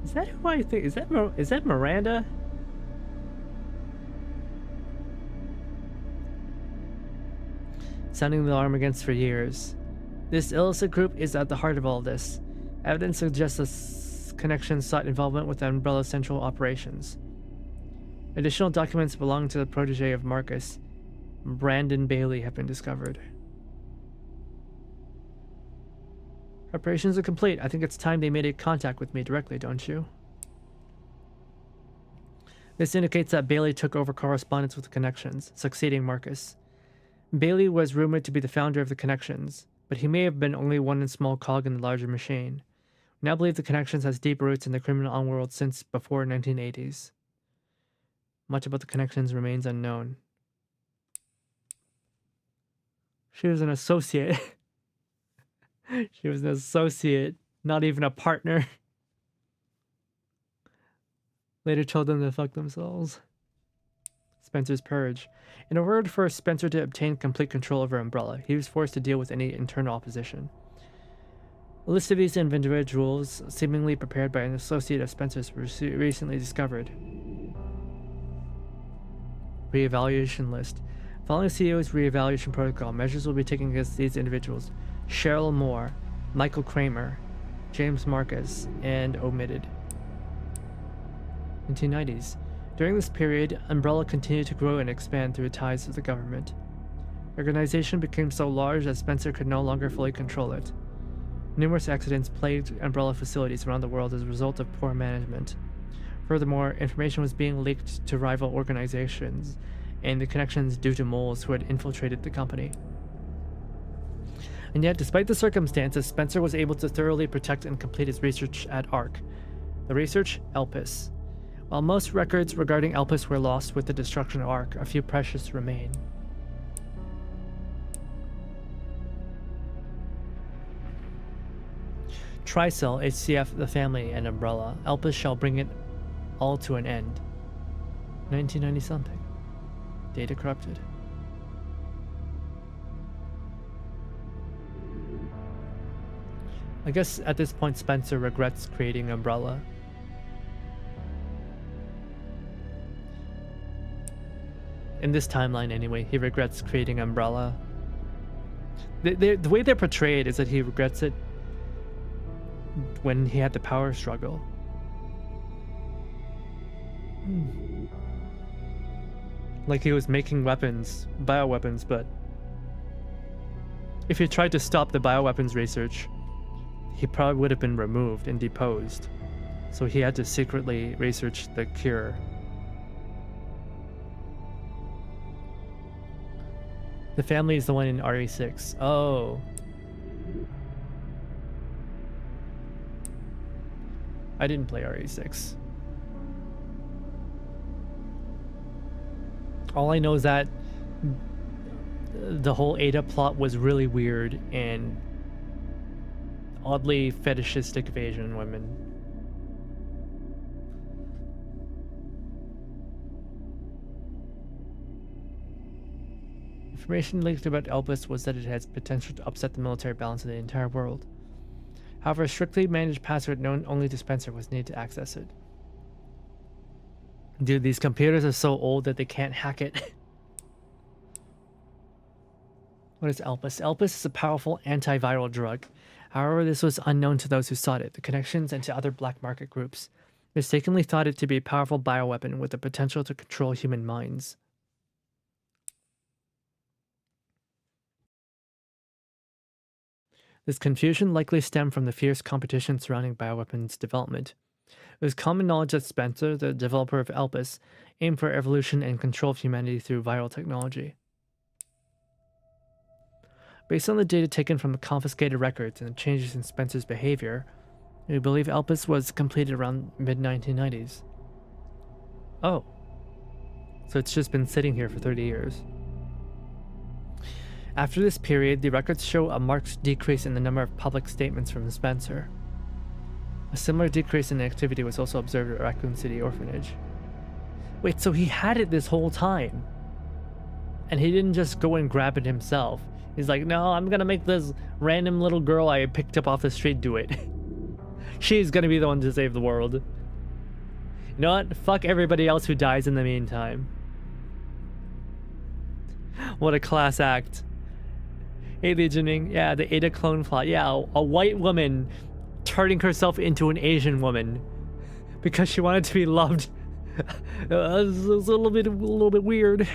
Is that who I think? Is that Miranda? Sounding the alarm against for years. This illicit group is at the heart of all this. Evidence suggests the Connections sought involvement with the Umbrella Central operations. Additional documents belonging to the protege of Marcus, Brandon Bailey, have been discovered. Preparations are complete. I think it's time they made a contact with me directly, don't you? This indicates that Bailey took over correspondence with the Connections, succeeding Marcus. Bailey was rumored to be the founder of the Connections, but he may have been only one small cog in the larger machine. We now believe the Connections has deep roots in the criminal underworld since before 1980s. Much about the Connections remains unknown. She was an associate. She was an associate, not even a partner. Later told them to fuck themselves. Spencer's purge. In order for Spencer to obtain complete control over Umbrella, he was forced to deal with any internal opposition. A list of these individuals, seemingly prepared by an associate of Spencer's, was recently discovered. Reevaluation list. Following CEO's reevaluation protocol, measures will be taken against these individuals: Cheryl Moore, Michael Kramer, James Marcus, and omitted. 1990s. During this period, Umbrella continued to grow and expand through ties with the government. The organization became so large that Spencer could no longer fully control it. Numerous accidents plagued Umbrella facilities around the world as a result of poor management. Furthermore, information was being leaked to rival organizations and the Connections due to moles who had infiltrated the company. And yet, despite the circumstances, Spencer was able to thoroughly protect and complete his research at ARC. The research, Elpis. While most records regarding Elpis were lost with the destruction of ARC, a few precious remain. Tricell, HCF, the family, and Umbrella. Elpis shall bring it all to an end. 1990-something. Data corrupted. I guess at this point Spencer regrets creating Umbrella. In this timeline anyway, he regrets creating Umbrella. The way they're portrayed is that he regrets it when he had the power struggle. Like he was making weapons, bioweapons, but if he tried to stop the bioweapons research, he probably would have been removed and deposed. So he had to secretly research the cure. The family is the one in RE6. Oh. I didn't play RE6. All I know is that the whole Ada plot was really weird and oddly fetishistic of Asian women. Information leaked about Elpis was that it has potential to upset the military balance of the entire world. However, a strictly managed password known only to Spencer was needed to access it. Dude, these computers are so old that they can't hack it. What is Elpis? Elpis is a powerful antiviral drug. However, this was unknown to those who sought it, the Connections, and to other black market groups. Mistakenly thought it to be a powerful bioweapon with the potential to control human minds. This confusion likely stemmed from the fierce competition surrounding bioweapons development. It was common knowledge that Spencer, the developer of Elpis, aimed for evolution and control of humanity through viral technology. Based on the data taken from the confiscated records and the changes in Spencer's behavior, We believe Elpis was completed around mid-1990s. Oh. So it's just been sitting here for 30 years. After this period, the records show a marked decrease in the number of public statements from Spencer. A similar decrease in activity was also observed at Raccoon City Orphanage. Wait, so he had it this whole time? And he didn't just go and grab it himself. He's like, no, I'm gonna make this random little girl I picked up off the street do it. She's gonna be the one to save the world. You know what? Fuck everybody else who dies in the meantime. What a class act. Hey, Legioning. Yeah, the Ada clone plot. Yeah, a white woman turning herself into an Asian woman because she wanted to be loved. It was a little bit weird.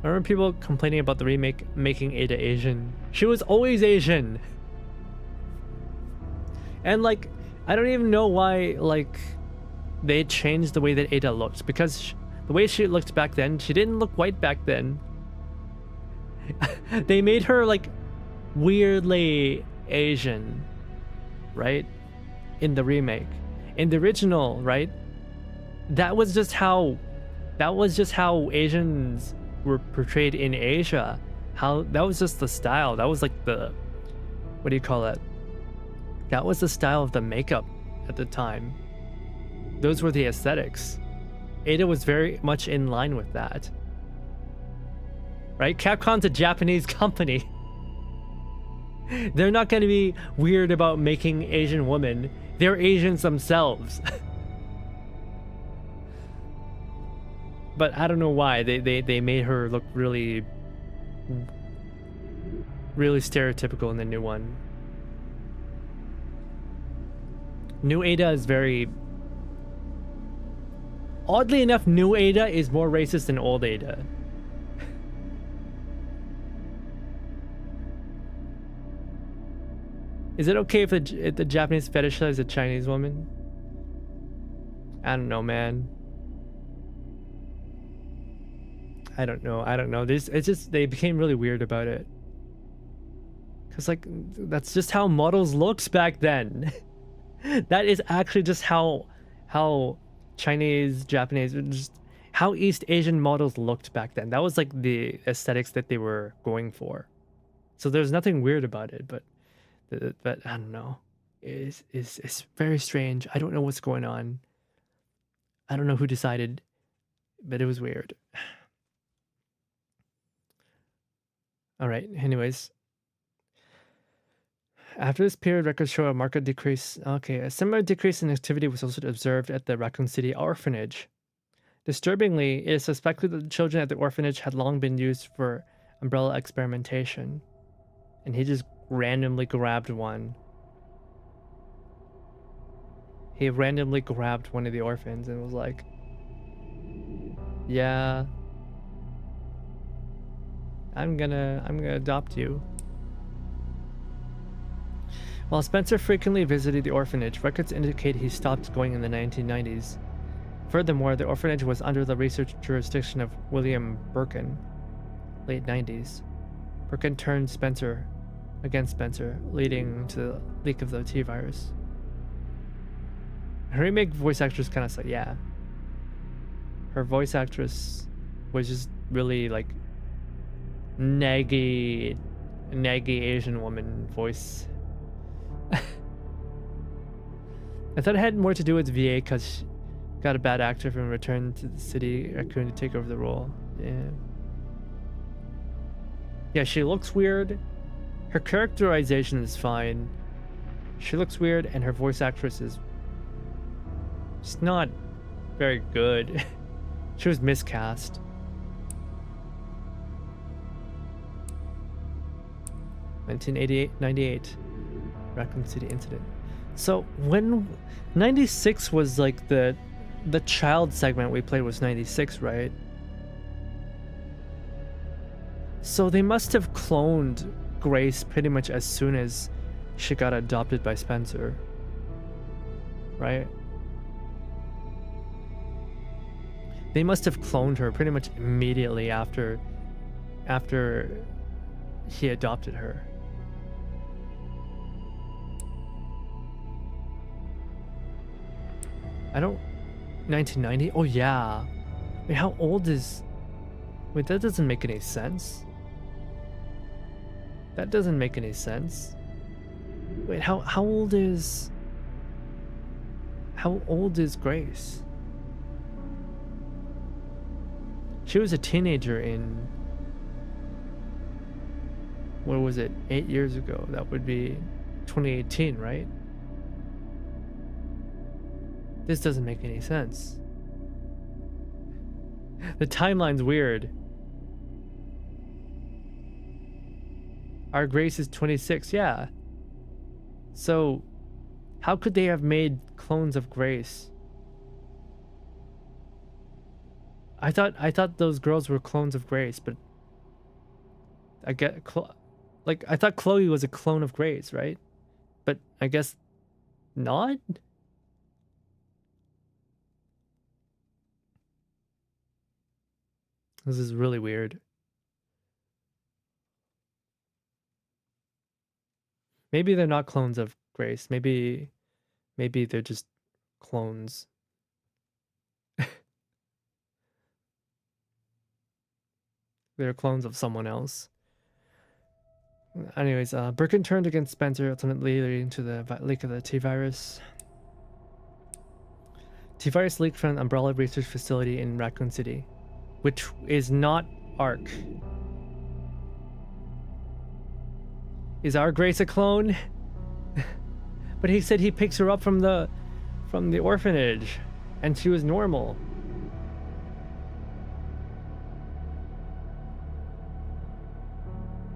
I remember people complaining about the remake making Ada Asian. She was always Asian. And like, I don't even know why like they changed the way that Ada looked, because the way she looked back then, she didn't look white back then. They made her like weirdly Asian, right? In the remake. In the original, right? That was just how Asians were portrayed in Asia. That was just the style. That was like the, what do you call it? That was the style of the makeup at the time. Those were the aesthetics. Ada was very much in line with that. Right? Capcom's a Japanese company. They're not going to be weird about making Asian women. They're Asians themselves. But I don't know why they made her look really stereotypical in the new one. New Ada is very... Oddly enough, new Ada is more racist than old Ada. Is it okay if the Japanese fetishize a Chinese woman? I don't know, man. I don't know. It's just, they became really weird about it. Cause like, that's just how models looked back then. That is actually just how Chinese, Japanese, just how East Asian models looked back then. That was like the aesthetics that they were going for. So there's nothing weird about it, but I don't know. It's very strange. I don't know what's going on. I don't know who decided, but it was weird. All right, anyways. After this period, records show a marked decrease. Okay, a similar decrease in activity was also observed at the Raccoon City Orphanage. Disturbingly, it is suspected that the children at the orphanage had long been used for umbrella experimentation. And he just randomly grabbed one. He randomly grabbed one of the orphans and was like, yeah, I'm gonna adopt you. While Spencer frequently visited the orphanage, records indicate he stopped going in the 1990s. Furthermore, the orphanage was under the research jurisdiction of William Birkin, late 90s. Birkin turned against Spencer, leading to the leak of the T-virus. Her remake voice actress kind of said, yeah. Her voice actress was just really like naggy Asian woman voice. I thought it had more to do with VA because she got a bad actor from Return to the City Raccoon to take over the role. Yeah, she looks weird. Her characterization is fine. She looks weird, and her voice actress is just not very good. She was miscast. '98, Raccoon City incident. So when 96 was like the child segment we played was 96, right? So they must have cloned Grace pretty much as soon as she got adopted by Spencer, right? They must have cloned her pretty much immediately after he adopted her. I don't... 1990? Oh yeah. Wait, how old is... Wait, that doesn't make any sense. That doesn't make any sense. Wait, how old is... How old is Grace? She was a teenager in... What was it? 8 years ago. That would be 2018, right? This doesn't make any sense. The timeline's weird. Our Grace is 26, yeah. So, how could they have made clones of Grace? I thought those girls were clones of Grace, but I get like I thought Chloe was a clone of Grace, right? But I guess not. This is really weird. Maybe they're not clones of Grace. Maybe they're just clones. They're clones of someone else. Anyways, Birkin turned against Spencer, ultimately leading to the leak of the T-virus. T-virus leaked from an Umbrella research facility in Raccoon City, which is not ARC. Is our Grace a clone? But he said he picks her up from the orphanage, and she was normal.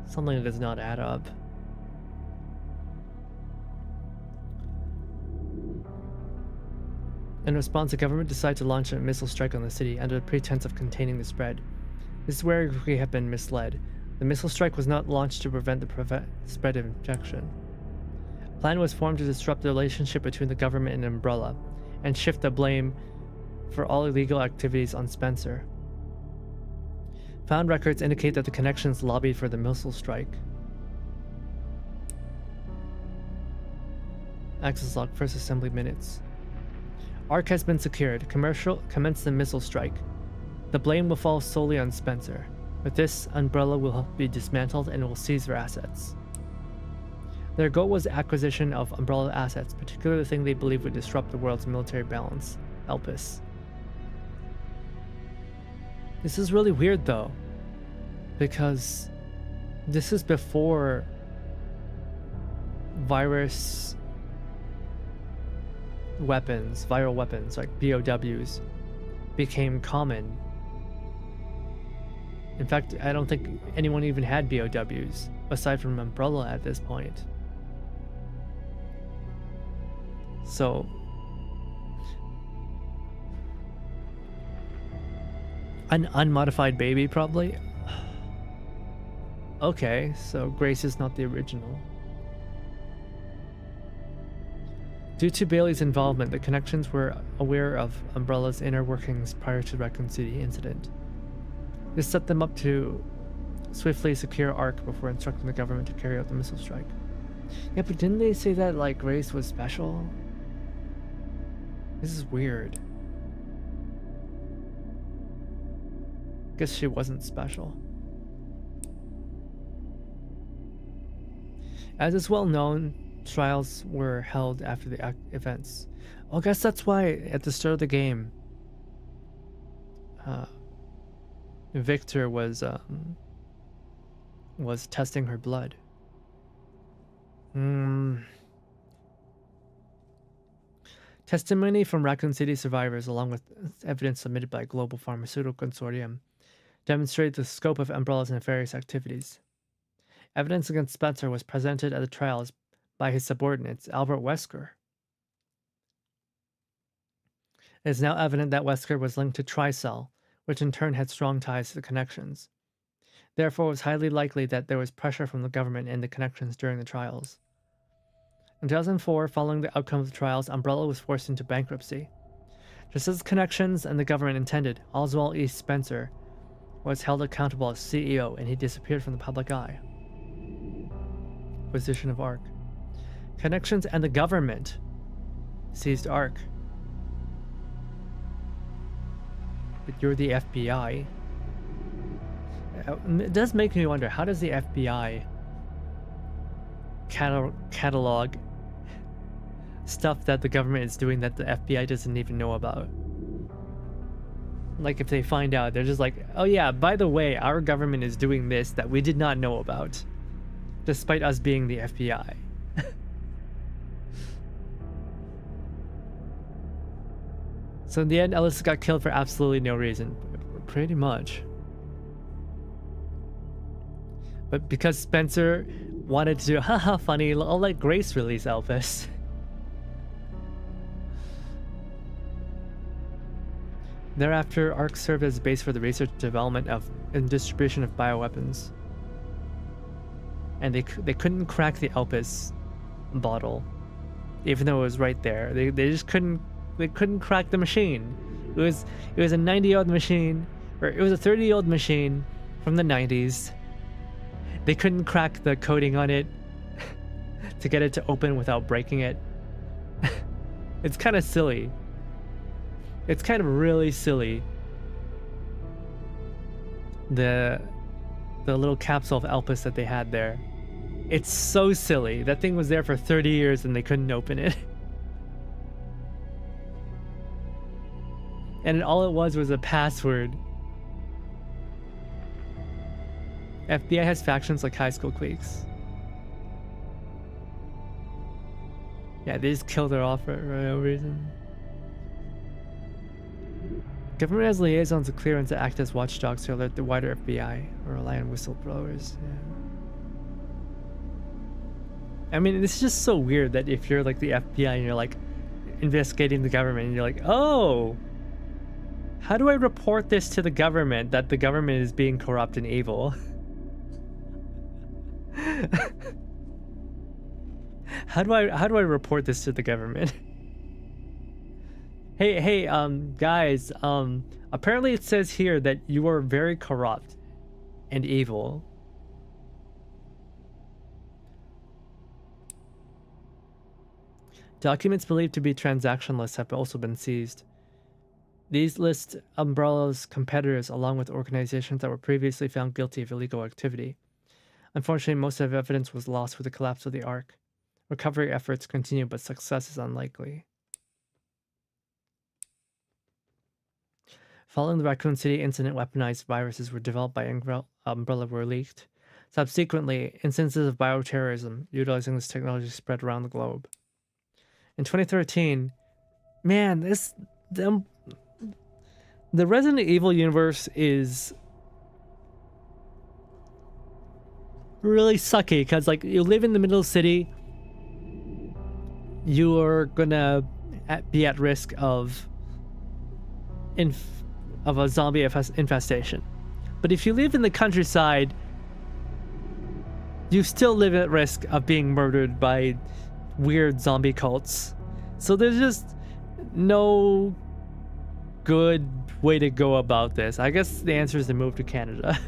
Something that does not add up. In response, the government decided to launch a missile strike on the city under the pretense of containing the spread. This is where we have been misled. The missile strike was not launched to prevent the spread of infection. A plan was formed to disrupt the relationship between the government and Umbrella, and shift the blame for all illegal activities on Spencer. Found records indicate that the connections lobbied for the missile strike. Access log, first assembly minutes. ARC has been secured. Commercial commence the missile strike. The blame will fall solely on Spencer. With this, Umbrella will be dismantled and will seize their assets. Their goal was the acquisition of Umbrella assets, particularly the thing they believe would disrupt the world's military balance, Elpis. This is really weird though, because this is before virus weapons, viral weapons like BOWs became common. In fact, I don't think anyone even had BOWs aside from Umbrella at this point. So an unmodified baby, probably? Okay, so Grace is not the original. Due to Bailey's involvement, the Connections were aware of Umbrella's inner workings prior to the Raccoon City incident. This set them up to swiftly secure ARC before instructing the government to carry out the missile strike. Yeah, but didn't they say that, like, Grace was special? This is weird. Guess she wasn't special. As is well known, trials were held after the events. Well, I guess that's why at the start of the game, Victor was testing her blood. Testimony from Raccoon City survivors, along with evidence submitted by a global pharmaceutical consortium, demonstrated the scope of Umbrella's nefarious activities. Evidence against Spencer was presented at the trials by his subordinates, Albert Wesker. It is now evident that Wesker was linked to Tricell, which in turn had strong ties to the Connections. Therefore, it was highly likely that there was pressure from the government and the Connections during the trials. In 2004, following the outcome of the trials, Umbrella was forced into bankruptcy. Just as the Connections and the government intended, Oswald E. Spencer was held accountable as CEO, and he disappeared from the public eye. acquisition of ARC. Connections and the government seized ARC. But you're the FBI. It does make me wonder, how does the FBI catalog stuff that the government is doing that the FBI doesn't even know about? Like, if they find out, they're just like, oh yeah, by the way, our government is doing this that we did not know about, despite us being the FBI. So in the end, Ellis got killed for absolutely no reason. Pretty much. But because Spencer wanted to do, haha, funny, I'll let Grace release Elvis. Thereafter, ARC served as a base for the research, development of, and distribution of bioweapons. And they couldn't crack the Elvis bottle, even though it was right there. They just couldn't crack the machine. It was a 90-year-old machine, or it was a 30-year-old machine from the 90s. They couldn't crack the coating on it to get it to open without breaking it. It's kind of silly. It's kind of really silly. The little capsule of Elpis that they had there. It's so silly. That thing was there for 30 years and they couldn't open it. And all it was a password. FBI has factions like high school cliques. Yeah, they just killed her off for no reason. Government has liaisons of clearance to act as watchdogs to alert the wider FBI or rely on whistleblowers. Yeah. I mean, this is just so weird that if you're like the FBI and you're like investigating the government and you're like, oh, how do I report this to the government that the government is being corrupt and evil? How do I report this to the government? Hey, guys, apparently it says here that you are very corrupt and evil. Documents believed to be transaction lists have also been seized. These list Umbrella's competitors along with organizations that were previously found guilty of illegal activity. Unfortunately, most of the evidence was lost with the collapse of the ARC. Recovery efforts continue, but success is unlikely. Following the Raccoon City incident, weaponized viruses were developed by Umbrella were leaked. Subsequently, instances of bioterrorism utilizing this technology spread around the globe. In 2013, man, the Resident Evil universe is really sucky because, like, you live in the middle of the city, you're gonna be at risk of a zombie infestation. But if you live in the countryside, you still live at risk of being murdered by weird zombie cults. So there's just no good way to go about this. I guess the answer is to move to Canada.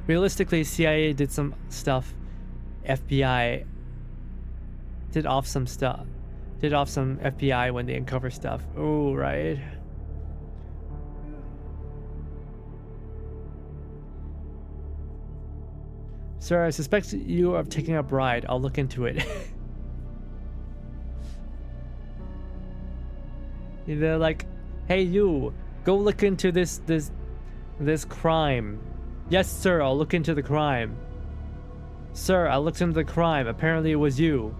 Realistically, CIA did some stuff. FBI did off some stuff. Did off some FBI when they uncover stuff. Oh, right. Sir, I suspect you are taking a bride. I'll look into it. They're like, hey, you, go look into this crime. Yes, sir, I'll look into the crime. Sir, I looked into the crime. Apparently it was you.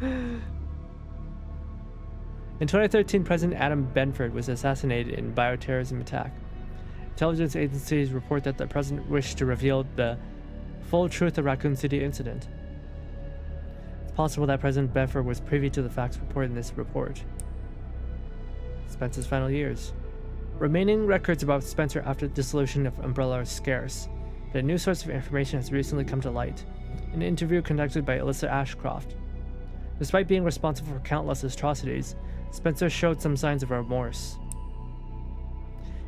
In 2013, President Adam Benford was assassinated in a bioterrorism attack. Intelligence agencies report that the president wished to reveal the full truth of Raccoon City incident. It's possible that President Benford was privy to the facts reported in this report. Spencer's final years. Remaining records about Spencer after the dissolution of Umbrella are scarce, but a new source of information has recently come to light. An interview conducted by Alyssa Ashcroft. Despite being responsible for countless atrocities, Spencer showed some signs of remorse.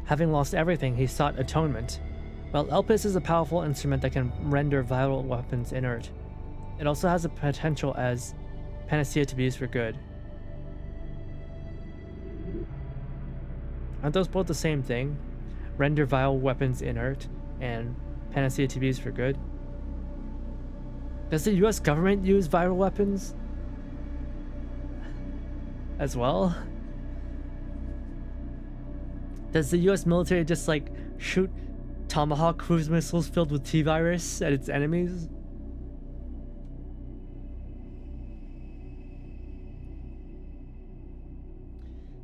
Having lost everything, he sought atonement. While Elpis is a powerful instrument that can render viral weapons inert, it also has a potential as panacea to be used for good. Aren't those both the same thing? Render viral weapons inert and panacea to be used for good? Does the US government use viral weapons as well? Does the US military just like shoot Tomahawk cruise missiles filled with T-virus at its enemies?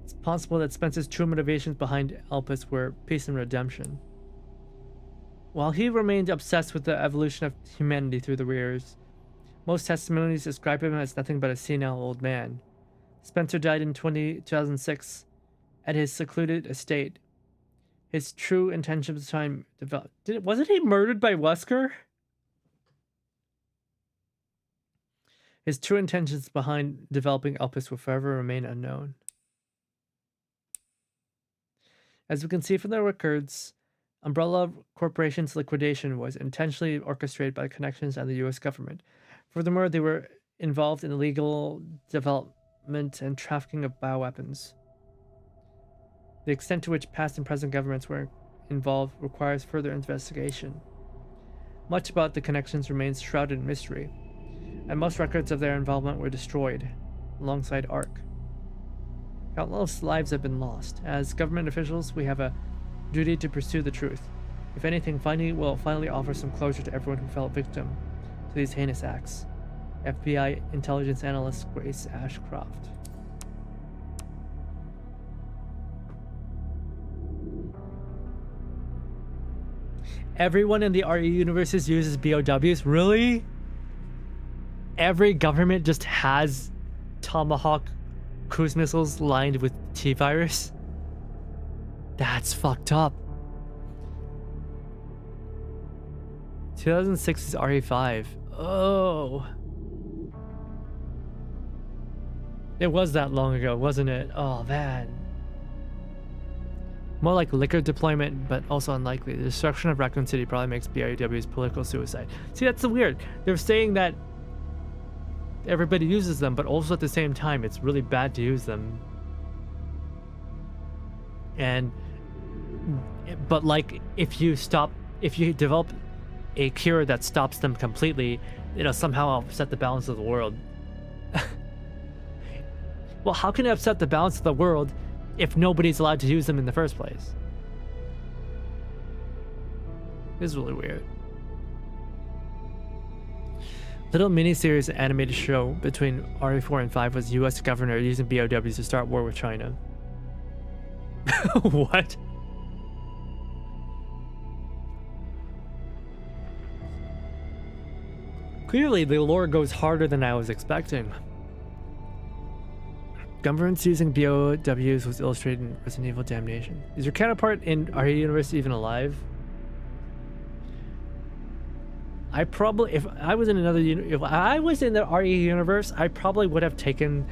It's possible that Spencer's true motivations behind Elpis were peace and redemption. While he remained obsessed with the evolution of humanity through the years, most testimonies describe him as nothing but a senile old man. Spencer died in 2006 at his secluded estate. His true intentions at the time developed. Wasn't he murdered by Wesker? His true intentions behind developing Elpis will forever remain unknown. As we can see from the records, Umbrella Corporation's liquidation was intentionally orchestrated by connections and the US government. Furthermore, they were involved in illegal development and trafficking of bioweapons. The extent to which past and present governments were involved requires further investigation. Much about the connections remains shrouded in mystery, and most records of their involvement were destroyed, alongside ARC. Countless lives have been lost. As government officials, we have a duty to pursue the truth. If anything, will finally offer some closure to everyone who fell victim to these heinous acts. FBI intelligence analyst Grace Ashcroft. Everyone in the RE universes uses BOWs? Really? Every government just has Tomahawk cruise missiles lined with T-virus? That's fucked up. 2006 is RE5. Oh. It was that long ago, wasn't it? Oh, man. More like liquor deployment, but also unlikely. The destruction of Raccoon City probably makes BOWs political suicide. See, that's the weird. They're saying that everybody uses them, but also at the same time, it's really bad to use them. But like, if you develop a cure that stops them completely, it'll somehow upset the balance of the world. Well, how can it upset the balance of the world if nobody's allowed to use them in the first place? This is really weird. Little miniseries animated show between RE4 and 5 was US governor using BOWs to start war with China. What? Clearly, the lore goes harder than I was expecting. Governments using BOWs was illustrated in Resident Evil Damnation. Is your counterpart in RE universe even alive? I probably, if I was in the RE universe, I probably would have taken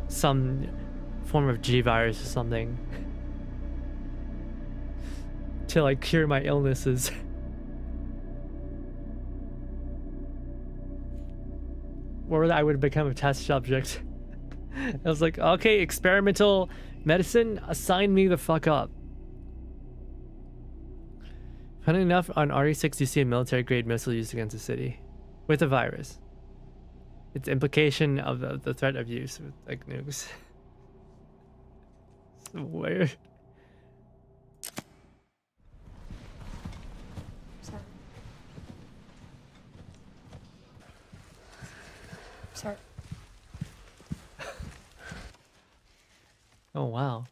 some form of G-virus or something to like cure my illnesses. Or I would become a test subject. I was like, okay, experimental medicine, assign me the fuck up. Funny enough, on RE6 you see a military-grade missile used against the city. With a virus. It's implication of the threat of use with like nukes. So weird. Sorry. Oh, wow.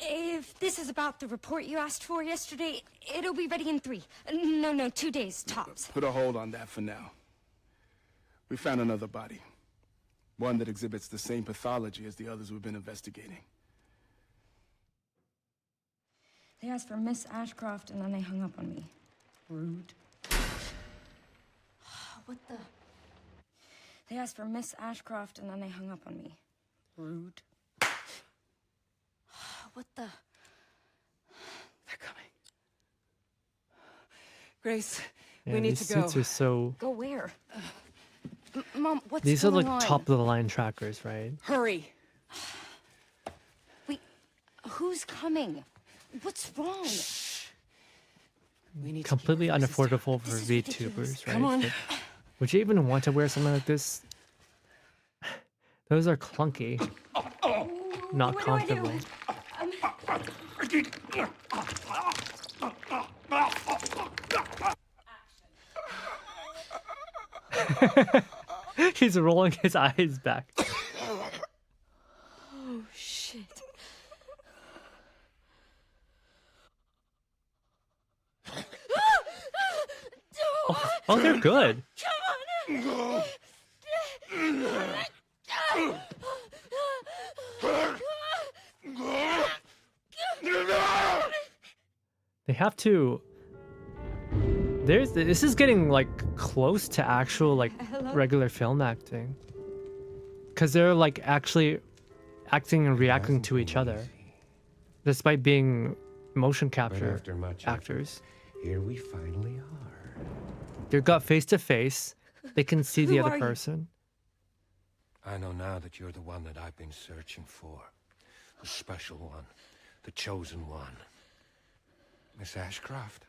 If this is about the report you asked for yesterday, it'll be ready in 3. No, 2 days, tops. Put a hold on that for now. We found another body. One that exhibits the same pathology as the others we've been investigating. They asked for Miss Ashcroft and then they hung up on me. Rude. What the? They asked for Miss Ashcroft and then they hung up on me. Rude. What the? They're coming. Grace, Yeah, we need these to go. suits are so. Go where? Mom, what's These are going like on? top of the line trackers, right? Hurry. Wait, who's coming? What's wrong? We need Completely to keep our voices unaffordable for down. VTubers, right? Come on. But would you even want to wear something like this? Those are clunky, not What do I do? comfortable. He's rolling his eyes back. Oh, shit. Oh, they're good. They have to. This is getting like close to actual like regular film acting. Cause they're like actually acting and reacting to each other, despite being motion capture after much effort, actors. Here we finally are. They've got face to face. They can see the Who other are you? person. I know now that you're the one that I've been searching for. The special one. The chosen one. Miss Ashcroft.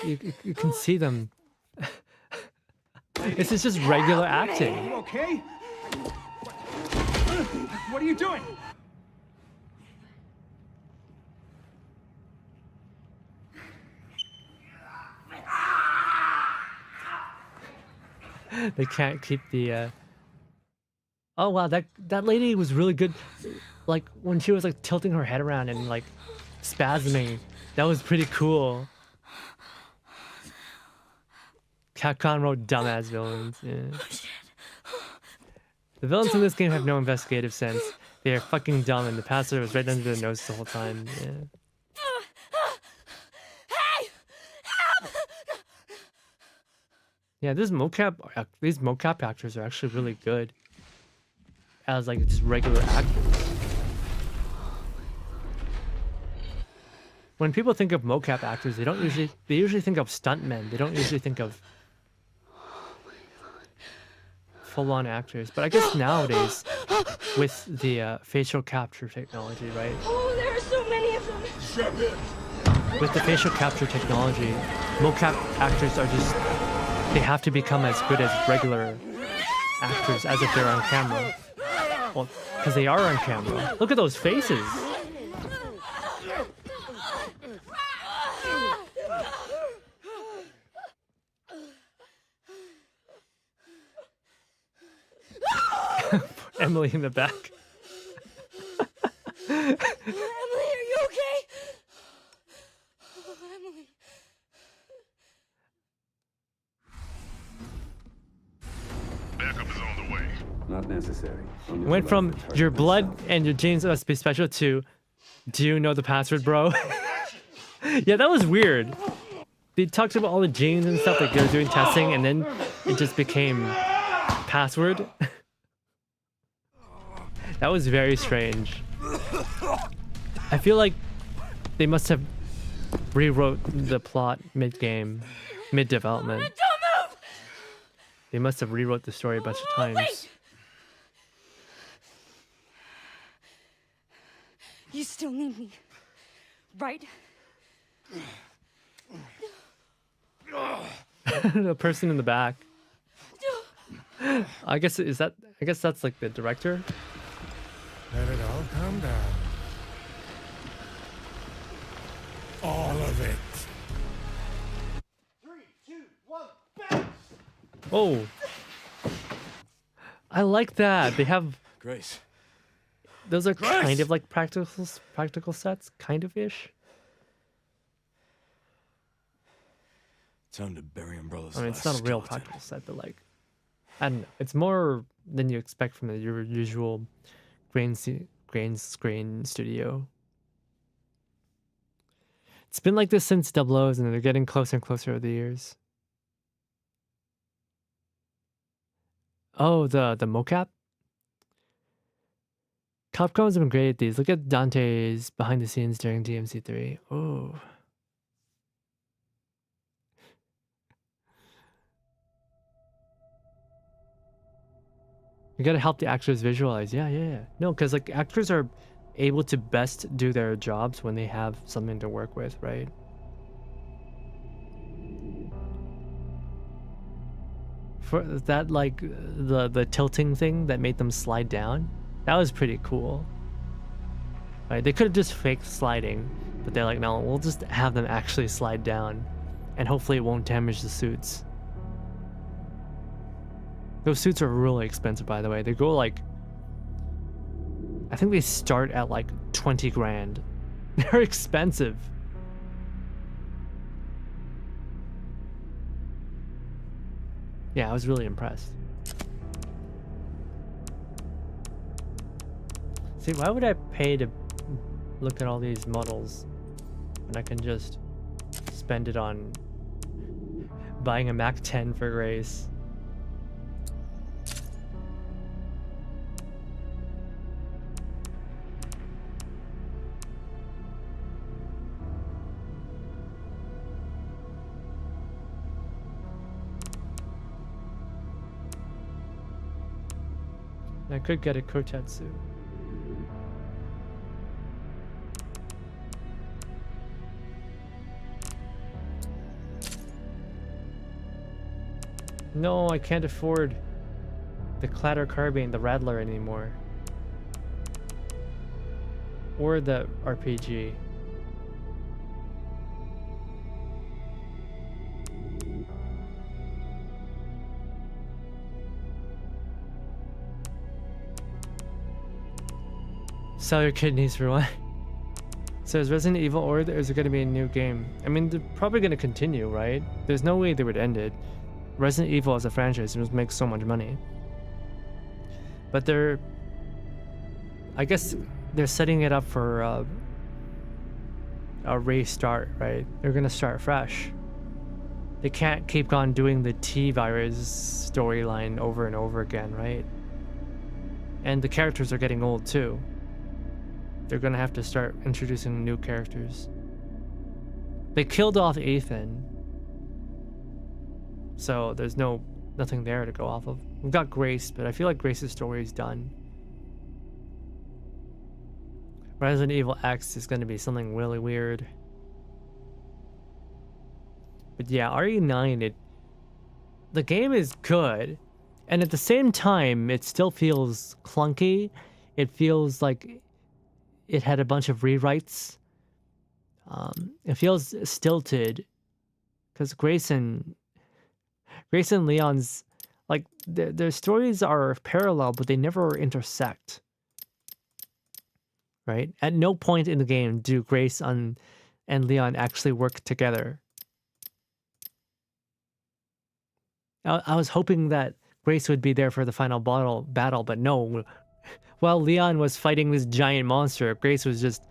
You can see them. This is just regular acting. You okay? What are you doing? They can't keep the. Oh wow, that lady was really good. Like when she was like tilting her head around and like spasming, that was pretty cool. Capcom wrote dumbass villains. Yeah. The villains in this game have no investigative sense. They are fucking dumb, and the passer was right under their nose the whole time. Yeah. Yeah, these mocap actors are actually really good as like just regular actors. When people think of mocap actors, they usually think of stuntmen. They don't usually think of full-on actors. But I guess nowadays, with the facial capture technology, right? Oh, there are so many of them. With the facial capture technology, mocap actors are just, they have to become as good as regular actors as if they're on camera. Well, because they are on camera. Look at those faces. Emily in the back. Emily, are you okay? Oh, Emily. Backup is on the way. Not necessary. Went from your blood and your genes must be special to, do you know the password, bro? Yeah, that was weird. They talked about all the genes and stuff, like they were doing testing, and then it just became password. That was very strange. I feel like they must have rewrote the plot mid-game, mid-development. Don't move! They must have rewrote the story a bunch of times. Wait! You still need me, right? The person in the back. I guess that's like the director. Let it all calm down. All of it. 3, 2, 1, bounce! Oh, I like that. They have Grace. those are kind of like practical sets, kind of ish. Time to bury Umbrella's I mean, it's not last a real skeleton. practical set, but like, I don't know. It's more than you expect from your usual green screen studio. It's been like this since Double O's, and they're getting closer and closer over the years. Oh, the mocap? Capcom's been great at these. Look at Dante's behind the scenes during DMC3. Oh. You gotta help the actors visualize. Yeah. No, because like actors are able to best do their jobs when they have something to work with, right? For that, like the tilting thing that made them slide down, that was pretty cool. Right? They could have just faked sliding, but they're like, no, we'll just have them actually slide down, and hopefully it won't damage the suits. Those suits are really expensive, by the way. They go like, I think they start at like 20 grand. They're expensive. Yeah, I was really impressed. See, why would I pay to look at all these models when I can just spend it on buying a Mac 10 for Grace? I could get a Kotetsu. No, I can't afford the Clatter Carbine, the Rattler anymore. Or the RPG. Sell your kidneys for one. So is Resident Evil or is it going to be a new game? I mean, they're probably going to continue, right? There's no way they would end it. Resident Evil as a franchise just makes so much money. But I guess they're setting it up for a restart, right? They're going to start fresh. They can't keep on doing the T-Virus storyline over and over again, right? And the characters are getting old too. They're gonna have to start introducing new characters. They killed off Ethan, so there's nothing there to go off of. We've got Grace, but I feel like Grace's story is done. Resident Evil X is gonna be something really weird. But yeah, RE9, the game is good, and at the same time, it still feels clunky. It feels like it had a bunch of rewrites. It feels stilted because Grace and Leon's, like, their stories are parallel, but they never intersect. Right? At no point in the game do Grace and Leon actually work together. I was hoping that Grace would be there for the final battle, but no. While Leon was fighting this giant monster, Grace was just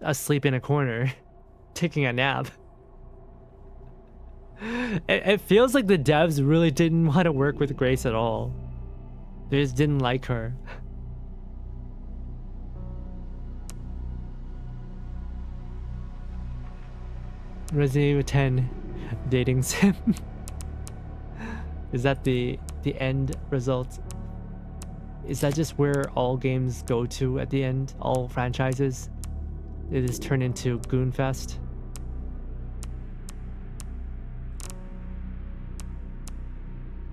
asleep in a corner, taking a nap. It feels like the devs really didn't want to work with Grace at all. They just didn't like her. Resident Evil 10 dating sim. Is that the end result? Is that just where all games go to at the end? All franchises? They just turn into Goonfest?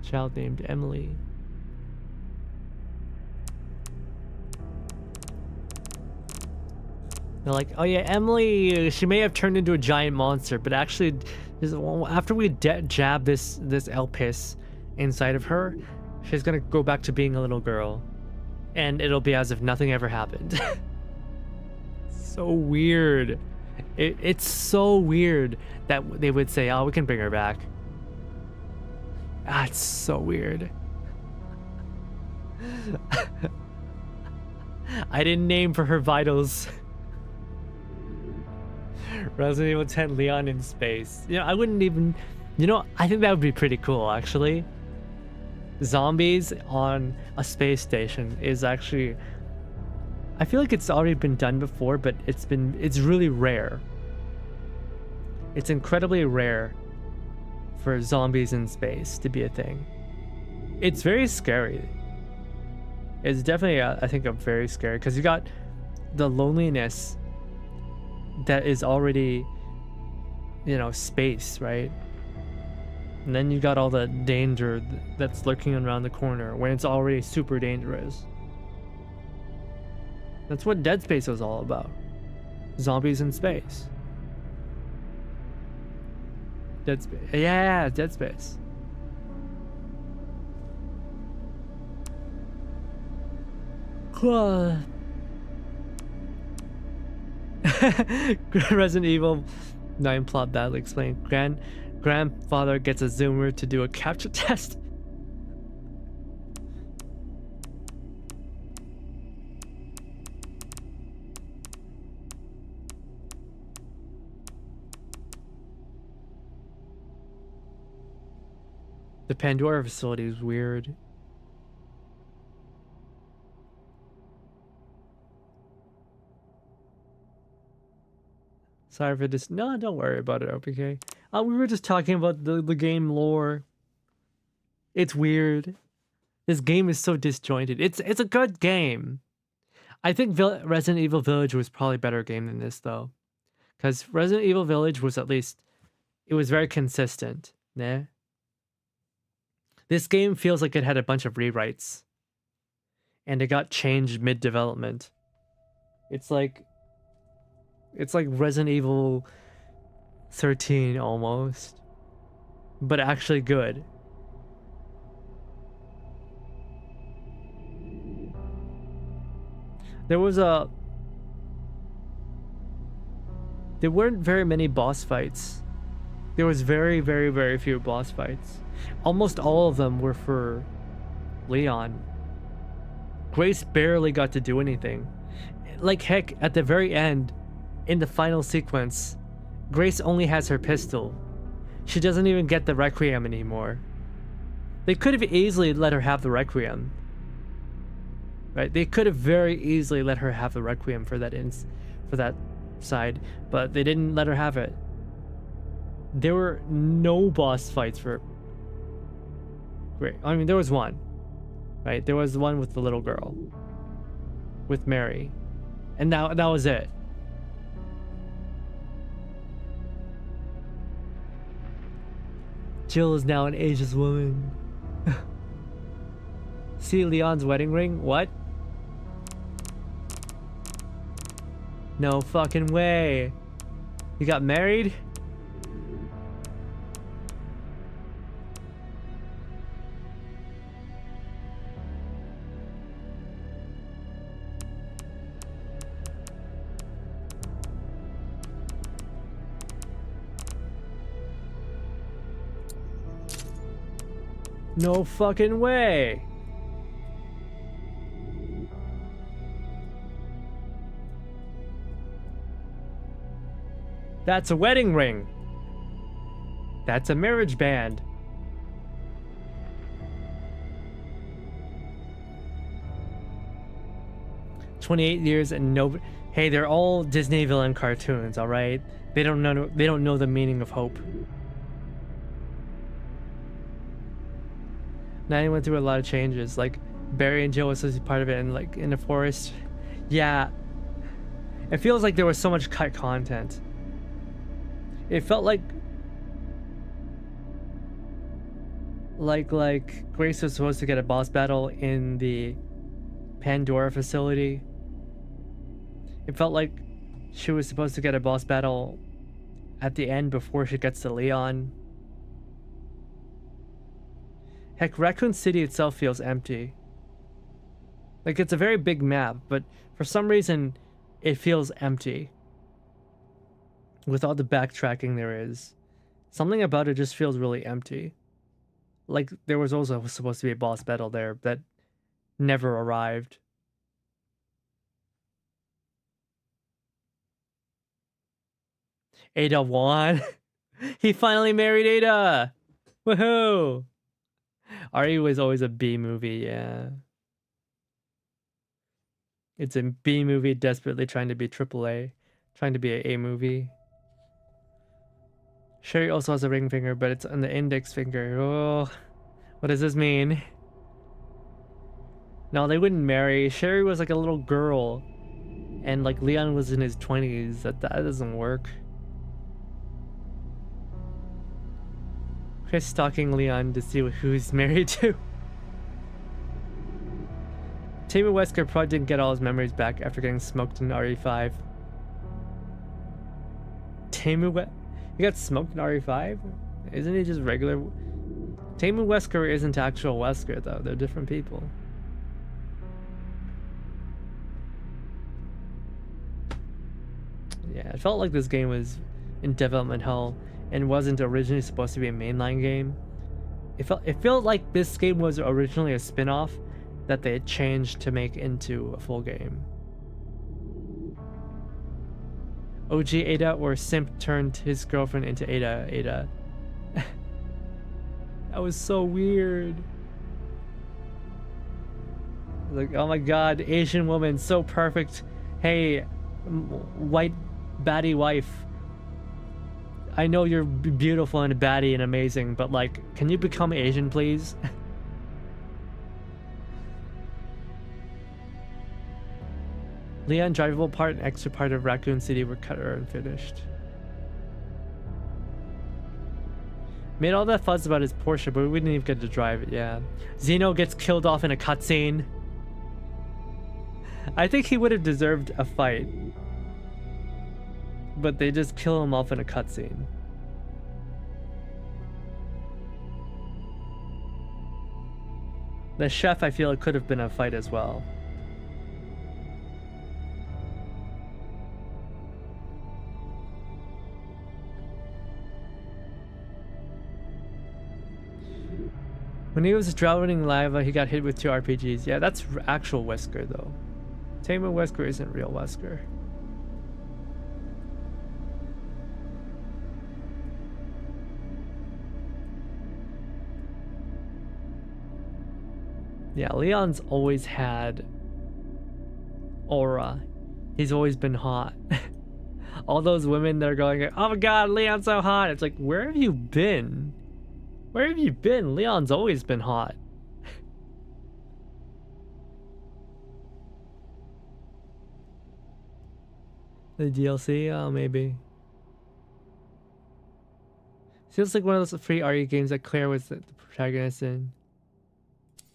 Child named Emily. They're like, oh yeah, Emily, she may have turned into a giant monster, but actually, after we jab this Elpis inside of her, she's gonna go back to being a little girl, and it'll be as if nothing ever happened. So weird. It's so weird that they would say, oh, we can bring her back. Ah, it's so weird. I didn't name for her vitals. Resident Evil 10 Leon in space. You know, I wouldn't even... You know, I think that would be pretty cool, actually. Zombies on a space station is actually I feel like it's already been done before, but it's really rare. It's incredibly rare for zombies in space to be a thing. It's very scary. It's definitely, I think, very scary because you got the loneliness that is already, you know, space, right? And then you got all the danger that's lurking around the corner when it's already super dangerous. That's what Dead Space was all about. Zombies in space. Dead Space. Yeah, Dead Space. Resident Evil 9 plot badly explained. Grandfather gets a zoomer to do a capture test. The Pandora facility is weird. Sorry for this. No, don't worry about it, OPK. We were just talking about the game lore. It's weird. This game is so disjointed. It's a good game. I think Resident Evil Village was probably a better game than this, though. Because Resident Evil Village was at least... It was very consistent. Nah. This game feels like it had a bunch of rewrites. And it got changed mid-development. It's like Resident Evil 13 almost. But actually good. There weren't very many boss fights. There was very, very, very few boss fights. Almost all of them were for Leon. Grace barely got to do anything. Like, heck, at the very end, in the final sequence, Grace only has her pistol. She doesn't even get the Requiem anymore. They could have easily let her have the Requiem. Right? They could have very easily let her have the Requiem for that side, but they didn't let her have it. There were no boss fights for... Great. I mean, there was one. Right? There was one with the little girl. With Mary. And that was it. Jill is now an ageless woman. See Leon's wedding ring? What? No fucking way. You got married? No fucking way. That's a wedding ring. That's a marriage band. "28 years and no..." Hey, they're all Disney villain cartoons, all right? They don't know the meaning of hope. Nine went through a lot of changes, like Barry and Jill was supposed to be part of it, and like in the forest. Yeah, it feels like there was so much cut content. It felt like Grace was supposed to get a boss battle in the Pandora facility. It felt like she was supposed to get a boss battle at the end before she gets to Leon. Heck, Raccoon City itself feels empty. Like, it's a very big map, but for some reason, it feels empty. With all the backtracking there is. Something about it just feels really empty. Like, there was also supposed to be a boss battle there that never arrived. Ada won. He finally married Ada. Woohoo! RE was always a B movie, yeah. It's a B movie desperately trying to be AAA, trying to be a A movie. Sherry also has a ring finger, but it's on the index finger. Oh, what does this mean? No, they wouldn't marry. Sherry was like a little girl, and like Leon was in his 20s. That doesn't work. Chris stalking Leon to see who he's married to. Tammy Wesker probably didn't get all his memories back after getting smoked in RE5. He got smoked in RE5? Isn't he just regular? Tammy Wesker isn't actual Wesker though. They're different people. Yeah, it felt like this game was in development hell and wasn't originally supposed to be a mainline game. It felt like this game was originally a spin-off that they had changed to make into a full game. OG Ada or Simp turned his girlfriend into Ada. That was so weird. Like, oh my god, Asian woman, so perfect. Hey, white baddie wife. I know you're beautiful and baddie and amazing, but like, can you become Asian, please? Leon drivable part and extra part of Raccoon City were cut or unfinished. Made all that fuss about his Porsche, but we didn't even get to drive it, yeah. Zeno gets killed off in a cutscene. I think he would have deserved a fight. But they just kill him off in a cutscene. The chef, I feel it could have been a fight as well. When he was drowning lava, he got hit with 2 RPGs. Yeah, that's actual Wesker, though. Tamar Wesker isn't real Wesker. Yeah, Leon's always had aura. He's always been hot. All those women that are going, oh my god, Leon's so hot. It's like, where have you been? Where have you been? Leon's always been hot. The DLC? Oh, maybe. Feels like one of those free RE games that Claire was the protagonist in.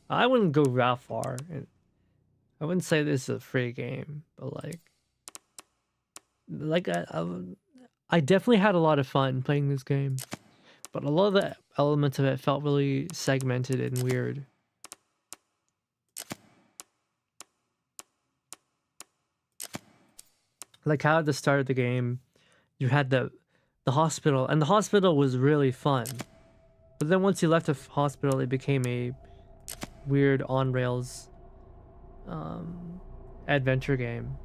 I wouldn't go that far. I wouldn't say this is a free game, but I definitely had a lot of fun playing this game. But a lot of the elements of it felt really segmented and weird. Like how at the start of the game, you had the hospital, and the hospital was really fun. But then once you left the hospital, it became a weird on-rails adventure game.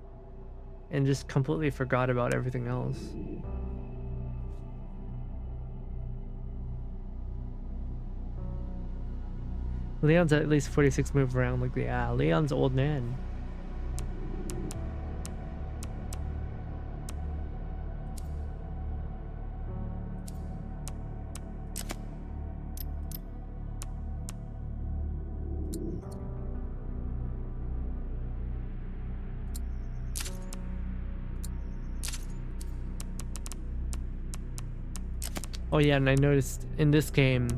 And just completely forgot about everything else. Leon's at least 46 move around like the Leon's old man. Oh yeah, and I noticed in this game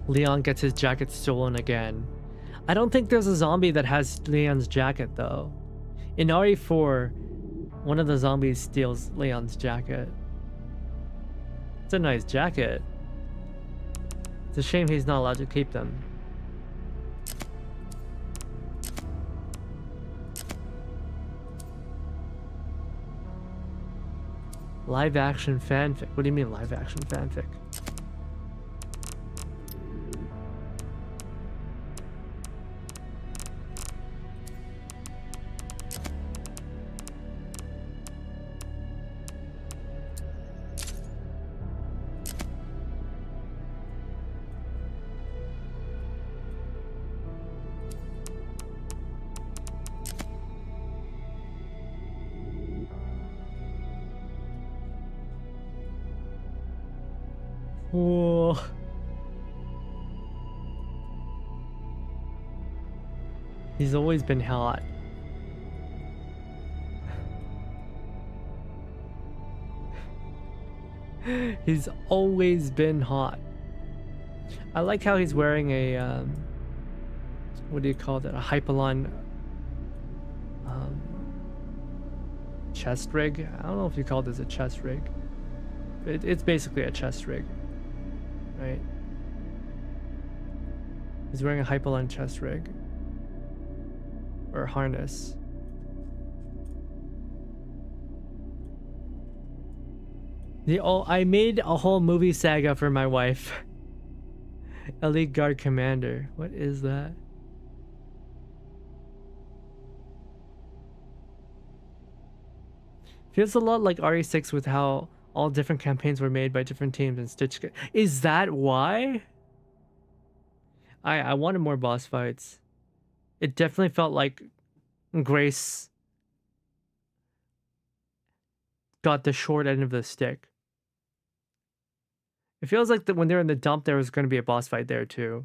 Leon gets his jacket stolen again. I don't think there's a zombie that has Leon's jacket though. In RE4, one of the zombies steals Leon's jacket. It's a nice jacket. It's a shame he's not allowed to keep them. Live action fanfic? What do you mean live action fanfic? Whoa. He's always been hot. He's always been hot. I like how he's wearing a what do you call that? A Hypalon chest rig. I don't know if you call this a chest rig. It's basically a chest rig, right? He's wearing a Hypalon chest rig or harness. I made a whole movie saga for my wife. Elite Guard Commander. What is that? Feels a lot like RE6 with how all different campaigns were made by different teams and stitched. Is that why? I wanted more boss fights. It definitely felt like Grace got the short end of the stick. It feels like that when they're in the dump, there was going to be a boss fight there too.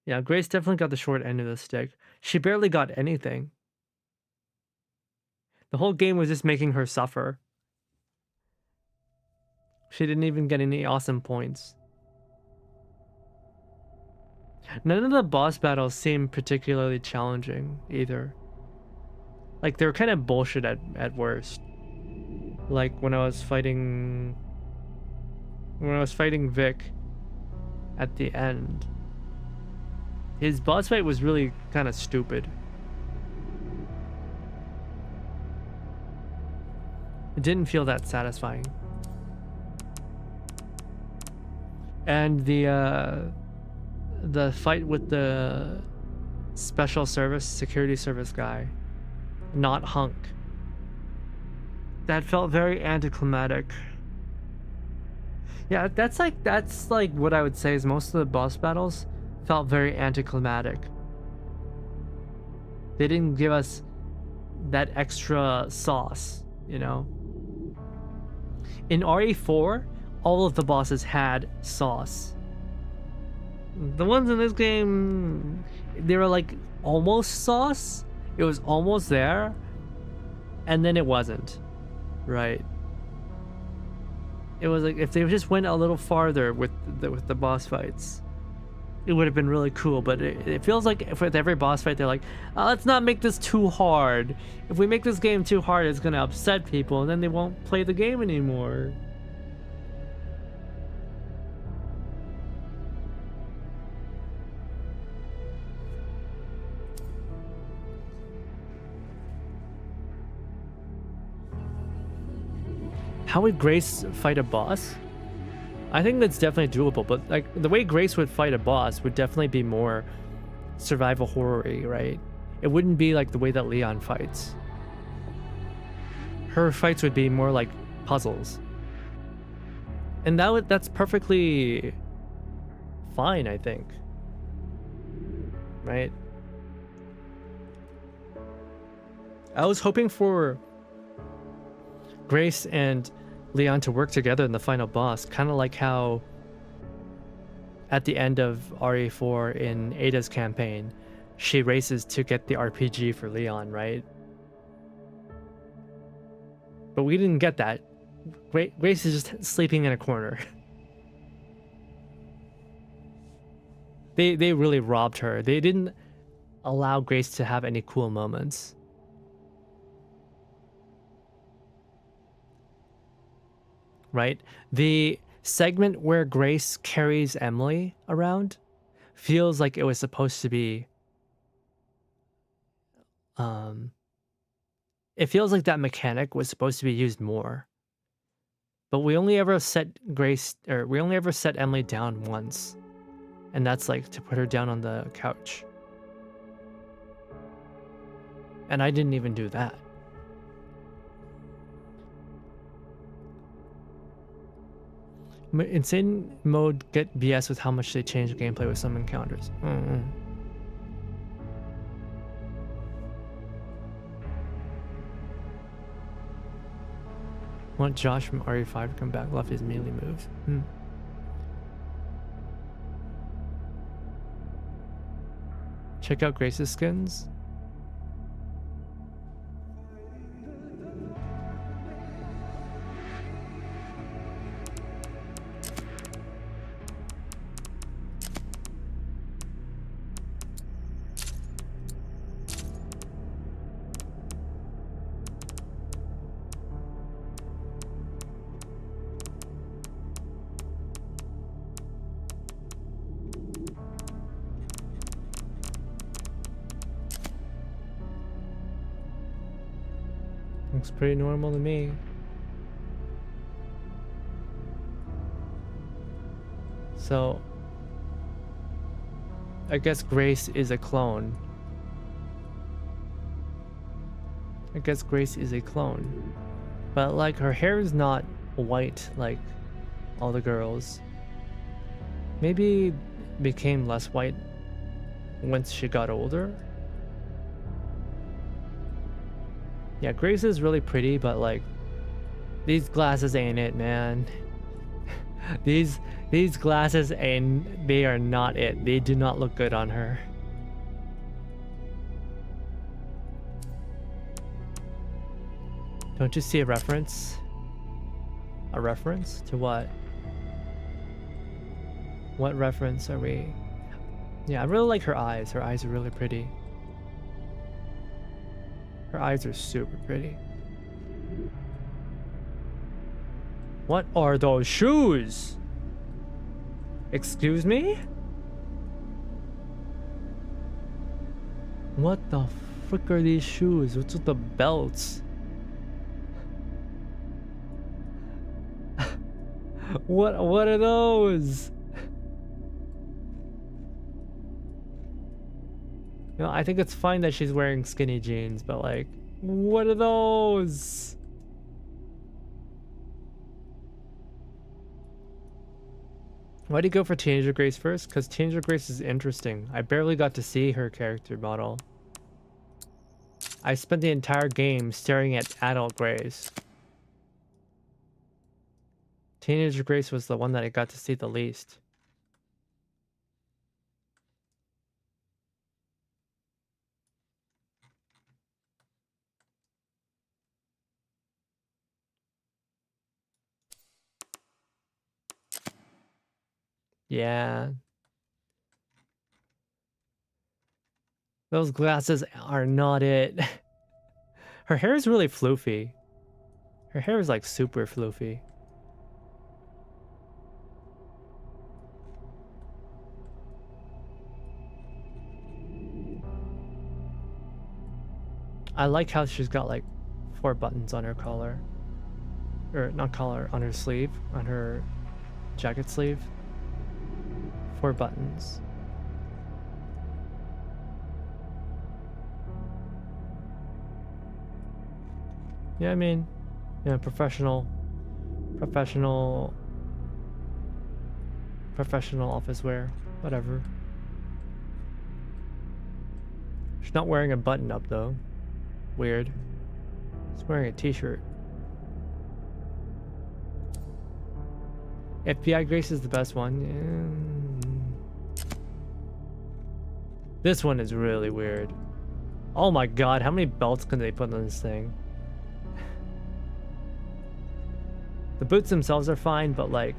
Yeah, Grace definitely got the short end of the stick. She barely got anything. The whole game was just making her suffer. She didn't even get any awesome points. None of the boss battles seemed particularly challenging either. Like, they were kind of bullshit at worst. Like when I was fighting Vic at the end. His boss fight was really kind of stupid. It didn't feel that satisfying. And the fight with the special service, security service guy, not Hunk. That felt very anticlimactic. Yeah, that's like what I would say is most of the boss battles felt very anticlimactic. They didn't give us that extra sauce, you know? In RE4, all of the bosses had sauce. The ones in this game, they were like almost sauce. It was almost there, and then it wasn't, right? It was like if they just went a little farther with the boss fights, it would have been really cool. But it feels like with every boss fight, they're like, let's not make this too hard. If we make this game too hard, it's gonna upset people, and then they won't play the game anymore. How would Grace fight a boss? I think that's definitely doable, but like the way Grace would fight a boss would definitely be more survival horror-y, right? It wouldn't be like the way that Leon fights. Her fights would be more like puzzles. And that's perfectly fine, I think. Right? I was hoping for Grace and Leon to work together in the final boss, kind of like how at the end of RE4 in Ada's campaign, she races to get the RPG for Leon, right? But we didn't get that. Grace is just sleeping in a corner. They really robbed her. They didn't allow Grace to have any cool moments. Right? The segment where Grace carries Emily around feels like it was supposed to be it feels like that mechanic was supposed to be used more. But we only ever set Emily down once. And that's like to put her down on the couch. And I didn't even do that. Insane mode get BS with how much they change gameplay with some encounters. Want Josh from RE5 to come back? Love his melee moves. Check out Grace's skins. Looks pretty normal to me. So, I guess Grace is a clone. But like her hair is not white like all the girls. Maybe became less white once she got older. Yeah, Grace is really pretty, but like these glasses ain't it, man. These glasses they are not it. They do not look good on her. Don't you see a reference? A reference to what? What reference are we? Yeah, I really like her eyes. Her eyes are really pretty. Her eyes are super pretty. What are those shoes? Excuse me? What the frick are these shoes? What's with the belts? What are those? You know, I think it's fine that she's wearing skinny jeans, but like, what are those? Why do you go for Teenager Grace first? Because Teenager Grace is interesting. I barely got to see her character model. I spent the entire game staring at adult Grace. Teenager Grace was the one that I got to see the least. Yeah. Those glasses are not it. Her hair is really floofy. Her hair is like super floofy. I like how she's got like 4 buttons on her collar. Or not collar, on her sleeve, on her jacket sleeve. 4 buttons. Yeah, I mean, yeah, professional office wear, whatever. She's not wearing a button up though. Weird. She's wearing a t-shirt. FBI Grace is the best one. Yeah. This one is really weird. Oh my god, how many belts can they put on this thing? The boots themselves are fine, but like,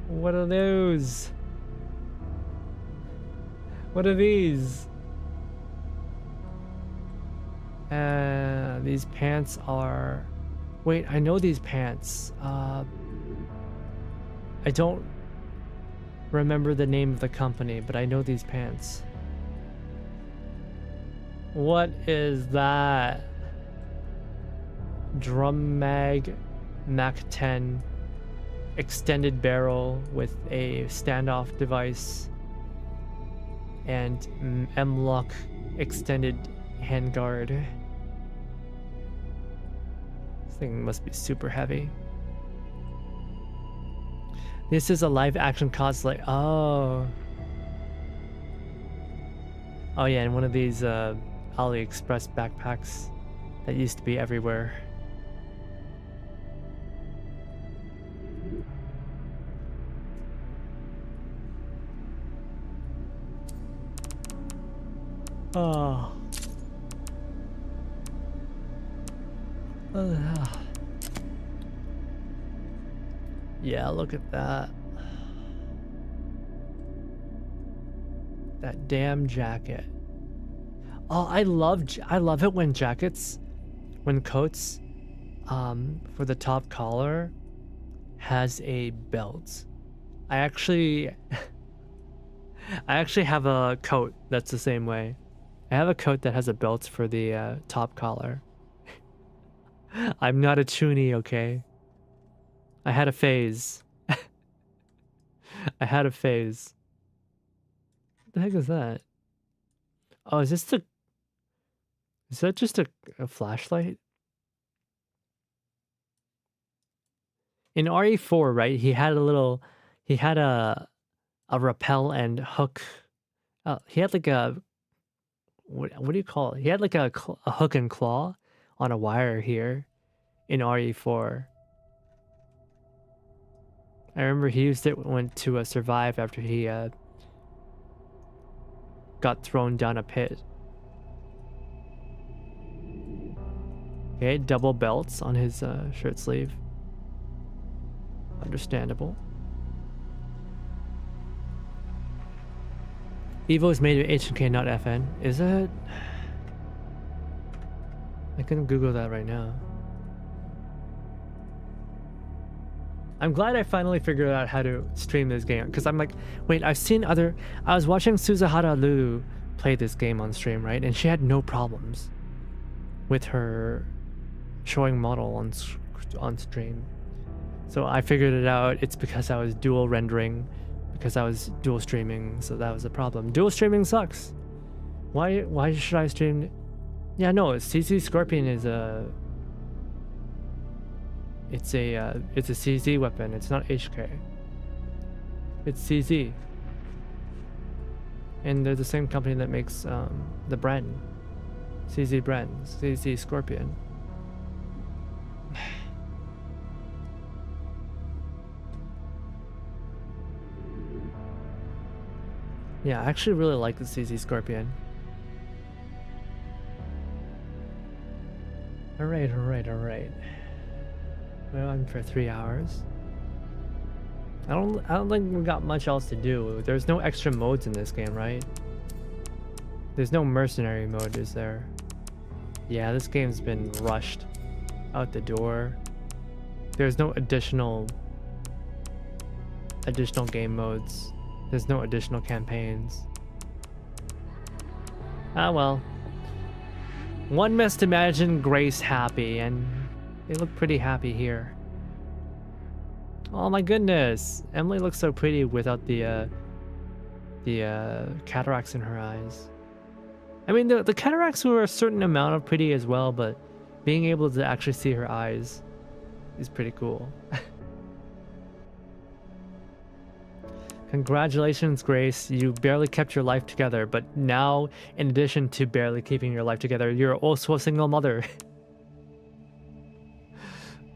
what are those? What are these? These pants are... Wait, I know these pants. I don't remember the name of the company, but I know these pants. What is that? Drum Mag Mac 10 extended barrel with a standoff device and M-Lock extended handguard. This thing must be super heavy. This is a live action cosplay. Oh. Oh yeah, and one of these AliExpress backpacks that used to be everywhere. Oh. Yeah, look at that. That damn jacket. Oh, I love it when coats for the top collar has a belt. I actually have a coat that's the same way. I have a coat that has a belt for the top collar. I'm not a toonie, okay? I had a phase. I had a phase. What the heck is that? Oh, is that just a flashlight? In RE4, right? He had a rappel and hook. He had like a what do you call it? He had like a hook and claw on a wire here in RE4. I remember he used it went to survive after he got thrown down a pit. Okay, double belts on his shirt sleeve. Understandable. Evo is made of H&K, not FN. Is it? I can Google that right now. I'm glad I finally figured out how to stream this game, because I'm like, wait, I've seen other... I was watching Suzuhara Lulu play this game on stream, right? And she had no problems with her showing model on stream. So I figured it out. It's because I was dual rendering, because I was dual streaming, so that was the problem. Dual streaming sucks. Why should I stream? Yeah, no, CC Scorpion is a... It's a CZ weapon. It's not HK. It's CZ. And they're the same company that makes the Bren. CZ Bren. CZ Scorpion. Yeah, I actually really like the CZ Scorpion. Alright. We're on for 3 hours. I don't think we got much else to do. There's no extra modes in this game, right? There's no mercenary mode, is there? Yeah, this game's been rushed out the door. There's no additional game modes. There's no additional campaigns. Ah well. One must imagine Grace happy, and they look pretty happy here. Oh my goodness, Emily looks so pretty without the cataracts in her eyes. I mean, the cataracts were a certain amount of pretty as well, but being able to actually see her eyes is pretty cool. Congratulations, Grace. You barely kept your life together, but now, in addition to barely keeping your life together, you're also a single mother.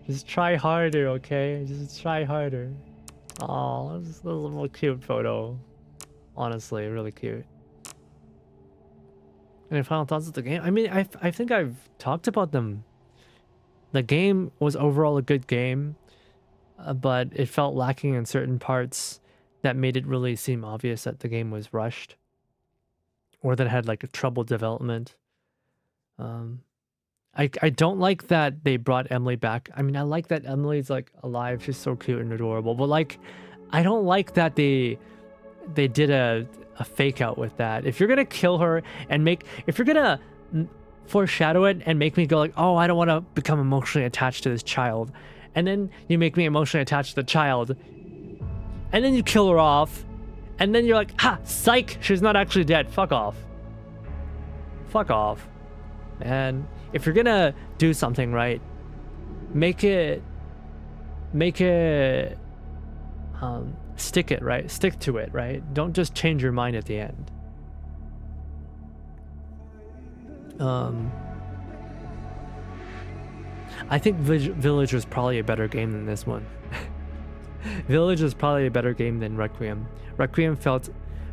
Just try harder, okay? Just try harder. Oh, this is a little cute photo. Honestly, really cute. Any final thoughts of the game? I mean, I think I've talked about them. The game was overall a good game, but it felt lacking in certain parts that made it really seem obvious that the game was rushed, or that it had like a troubled development. I don't like that they brought Emily back. I mean, I like that Emily's like alive. She's so cute and adorable. But like, I don't like that they did a fake out with that. If you're gonna kill her and if you're gonna foreshadow it and make me go like, oh, I don't want to become emotionally attached to this child, and then you make me emotionally attached to the child, and then you kill her off, and then you're like, ha, psych, she's not actually dead. Fuck off. Fuck off. Man, if you're gonna do something right, make it stick to it, right? Don't just change your mind at the end. I think Village was probably a better game than this one. Village was probably a better game than Requiem.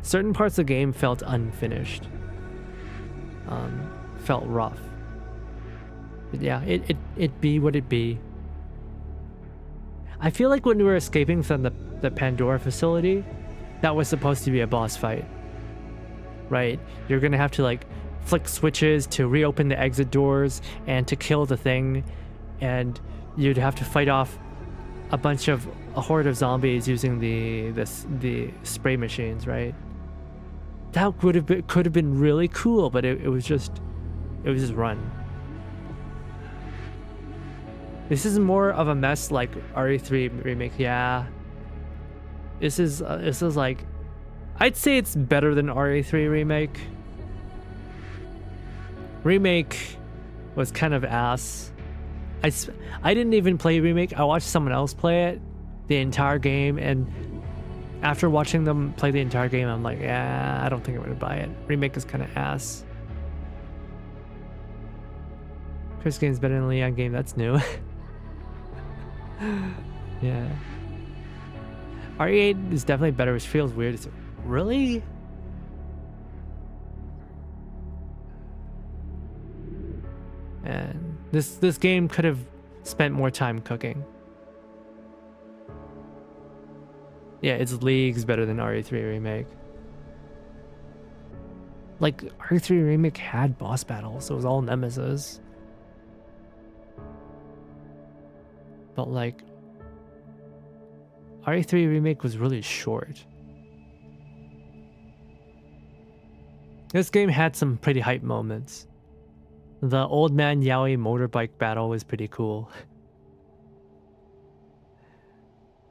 Certain parts of the game felt unfinished. felt rough. But yeah, it be what it be. I feel like when we were escaping from the Pandora facility, that was supposed to be a boss fight. Right? You're gonna have to like flick switches to reopen the exit doors and to kill the thing, and you'd have to fight off a horde of zombies using the spray machines, right? That could have been really cool, but it was just run. This is more of a mess like RE3 remake. Yeah. This is like, I'd say it's better than RE3 remake. Remake was kind of ass. I didn't even play remake. I watched someone else play it the entire game, and after watching them play the entire game, I'm like, yeah, I don't think I'm gonna buy it. Remake is kind of ass. Chris game's better than Leon game. That's new. Yeah. RE8 is definitely better, which feels weird. It's really? And this game could have spent more time cooking. Yeah, it's leagues better than RE3 remake. Like, RE3 remake had boss battles, so it was all nemesis. But like, RE3 remake was really short. This game had some pretty hype moments. The old man yaoi motorbike battle was pretty cool.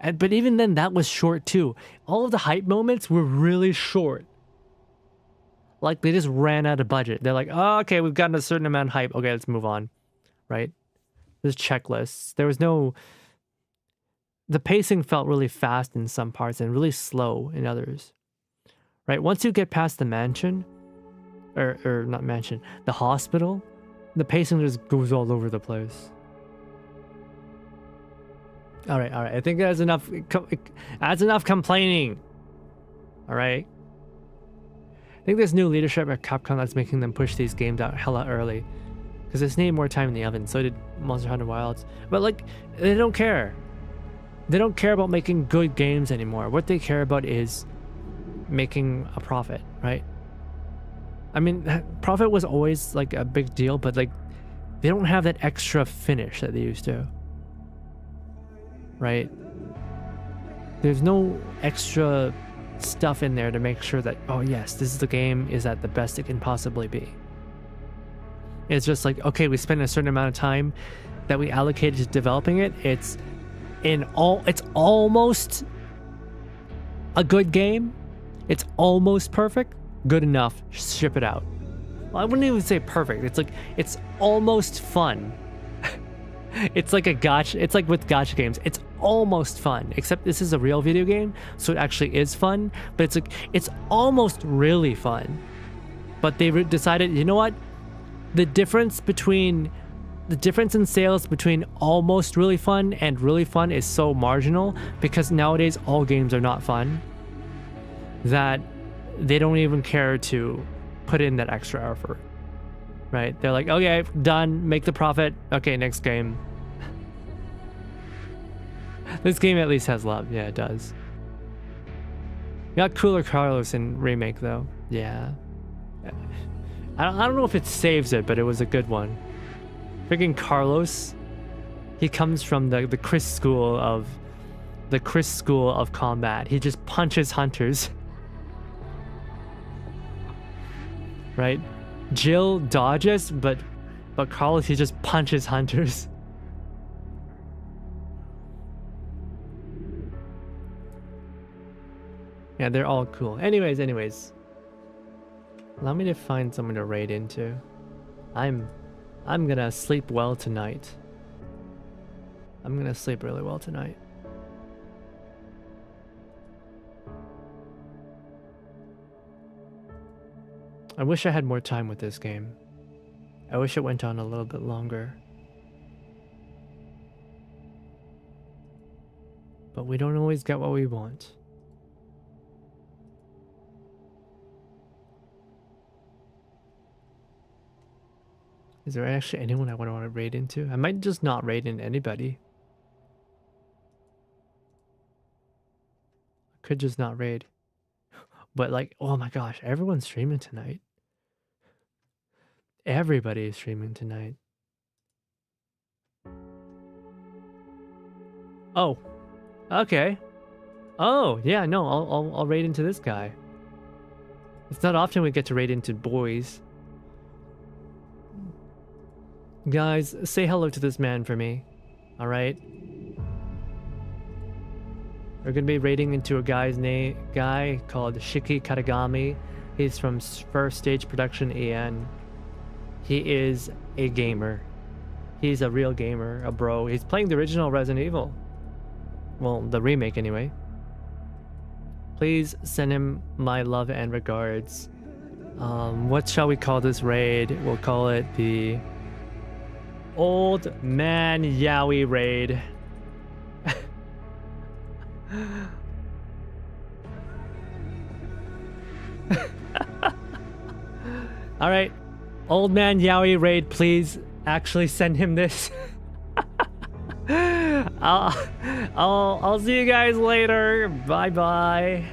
But even then, that was short too. All of the hype moments were really short. Like, they just ran out of budget. They're like, oh, okay, we've gotten a certain amount of hype. Okay, let's move on. Right? There's checklists. There was no... The pacing felt really fast in some parts and really slow in others. Right? Once you get past the mansion, or not mansion, the hospital, the pacing just goes all over the place. All right. I think that's enough. That's enough complaining. All right. I think there's new leadership at Capcom that's making them push these games out hella early, because it's needed more time in the oven. So did Monster Hunter Wilds. But like, they don't care. They don't care about making good games anymore. What they care about is making a profit, right? I mean, profit was always like a big deal, but like, they don't have that extra finish that they used to. Right? There's no extra stuff in there to make sure that, oh yes, this is the game is at the best it can possibly be. It's just like, okay, we spent a certain amount of time that we allocated to developing it. It's almost a good game. It's almost perfect. Good enough. Ship it out. Well, I wouldn't even say perfect. It's like, it's almost fun. It's like a gacha. It's like with gacha games. It's almost fun, except this is a real video game, so it actually is fun. But it's like, it's almost really fun. But they decided, you know what? The difference in sales between almost really fun and really fun is so marginal, because nowadays all games are not fun, that they don't even care to put in that extra effort. Right? They're like, okay, done, make the profit. Okay, next game. This game at least has love. Yeah, it does. You got cooler Carlos in remake though. Yeah. I don't know if it saves it, but it was a good one. Freaking Carlos, he comes from the Chris school of combat. He just punches hunters. Right? Jill dodges, but Carlos, he just punches hunters. Yeah, they're all cool. Anyways. Allow me to find someone to raid into. I'm gonna sleep well tonight. I'm gonna sleep really well tonight. I wish I had more time with this game. I wish it went on a little bit longer. But we don't always get what we want. Is there actually anyone I want to raid into? I might just not raid in anybody. Could just not raid. But like, oh my gosh, everyone's streaming tonight. Everybody is streaming tonight. Oh, okay. Oh, yeah, no, I'll raid into this guy. It's not often we get to raid into boys. Guys, say hello to this man for me. All right. We're gonna be raiding into a guy called Shiki Katagami. He's from First Stage Production AN. He is a gamer. He's a real gamer, a bro. He's playing the original Resident Evil. Well, the remake anyway. Please send him my love and regards. What shall we call this raid? We'll call it the Old Man Yowie raid. All right, Old Man Yowie raid, please actually send him this. I'll see you guys later. Bye bye.